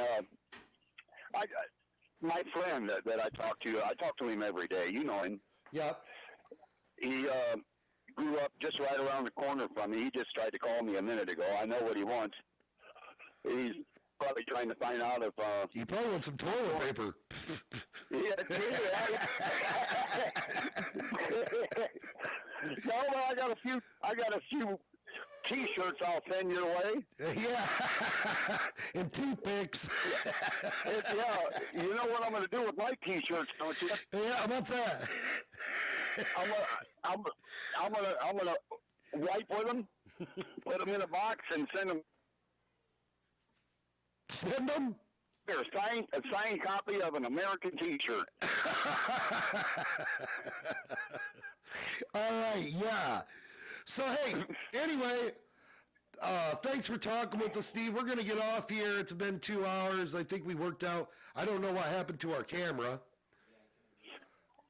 Speaker 8: my friend that I talk to him every day. You know him.
Speaker 1: Yeah.
Speaker 8: He grew up just right around the corner from me. He just tried to call me a minute ago. I know what he wants. probably trying to find out if
Speaker 1: You probably want some toilet paper.
Speaker 8: yeah, no, well, I got a few T-shirts I'll send your way.
Speaker 1: Yeah, and toothpicks.
Speaker 8: Yeah, you know what I'm going to do with my T-shirts, don't you?
Speaker 1: Yeah, what's that?
Speaker 8: I'm gonna wipe with them, put them in a box, and send them.
Speaker 1: Send them?
Speaker 8: Here, a signed copy of an American T-shirt.
Speaker 1: All right, yeah. So, hey, anyway, thanks for talking with us, Steve. We're going to get off here. It's been 2 hours. I think we worked out. I don't know what happened to our camera,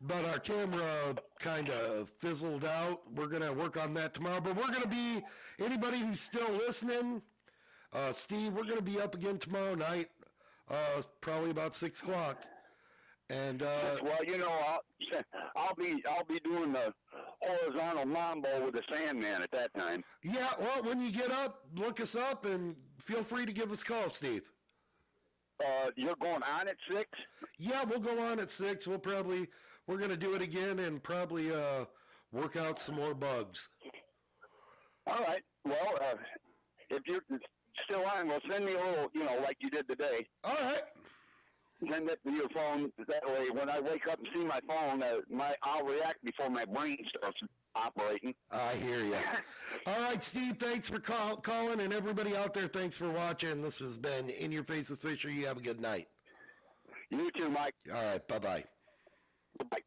Speaker 1: but our camera kind of fizzled out. We're going to work on that tomorrow. But we're going to be, anybody who's still listening, Steve, we're going to be up again tomorrow night, probably about 6 o'clock. And
Speaker 8: well, you know, I'll be doing the horizontal mambo with the Sandman at that time.
Speaker 1: yeah, well, when you get up, look us up and feel free to give us a call, Steve.
Speaker 8: You're going on at 6?
Speaker 1: Yeah, we'll go on at 6. We're going to do it again and probably work out some more bugs.
Speaker 8: All right. Well, if you're still on, well, send me a little, you know, like you did today.
Speaker 1: All right.
Speaker 8: Send it to your phone. That way, when I wake up and see my phone, I'll react before my brain starts operating.
Speaker 1: I hear you. All right, Steve, thanks for calling, and everybody out there, thanks for watching. This has been In Your Face with Fisher. You have a good night.
Speaker 8: You too, Mike.
Speaker 1: All right, bye-bye.
Speaker 8: Bye.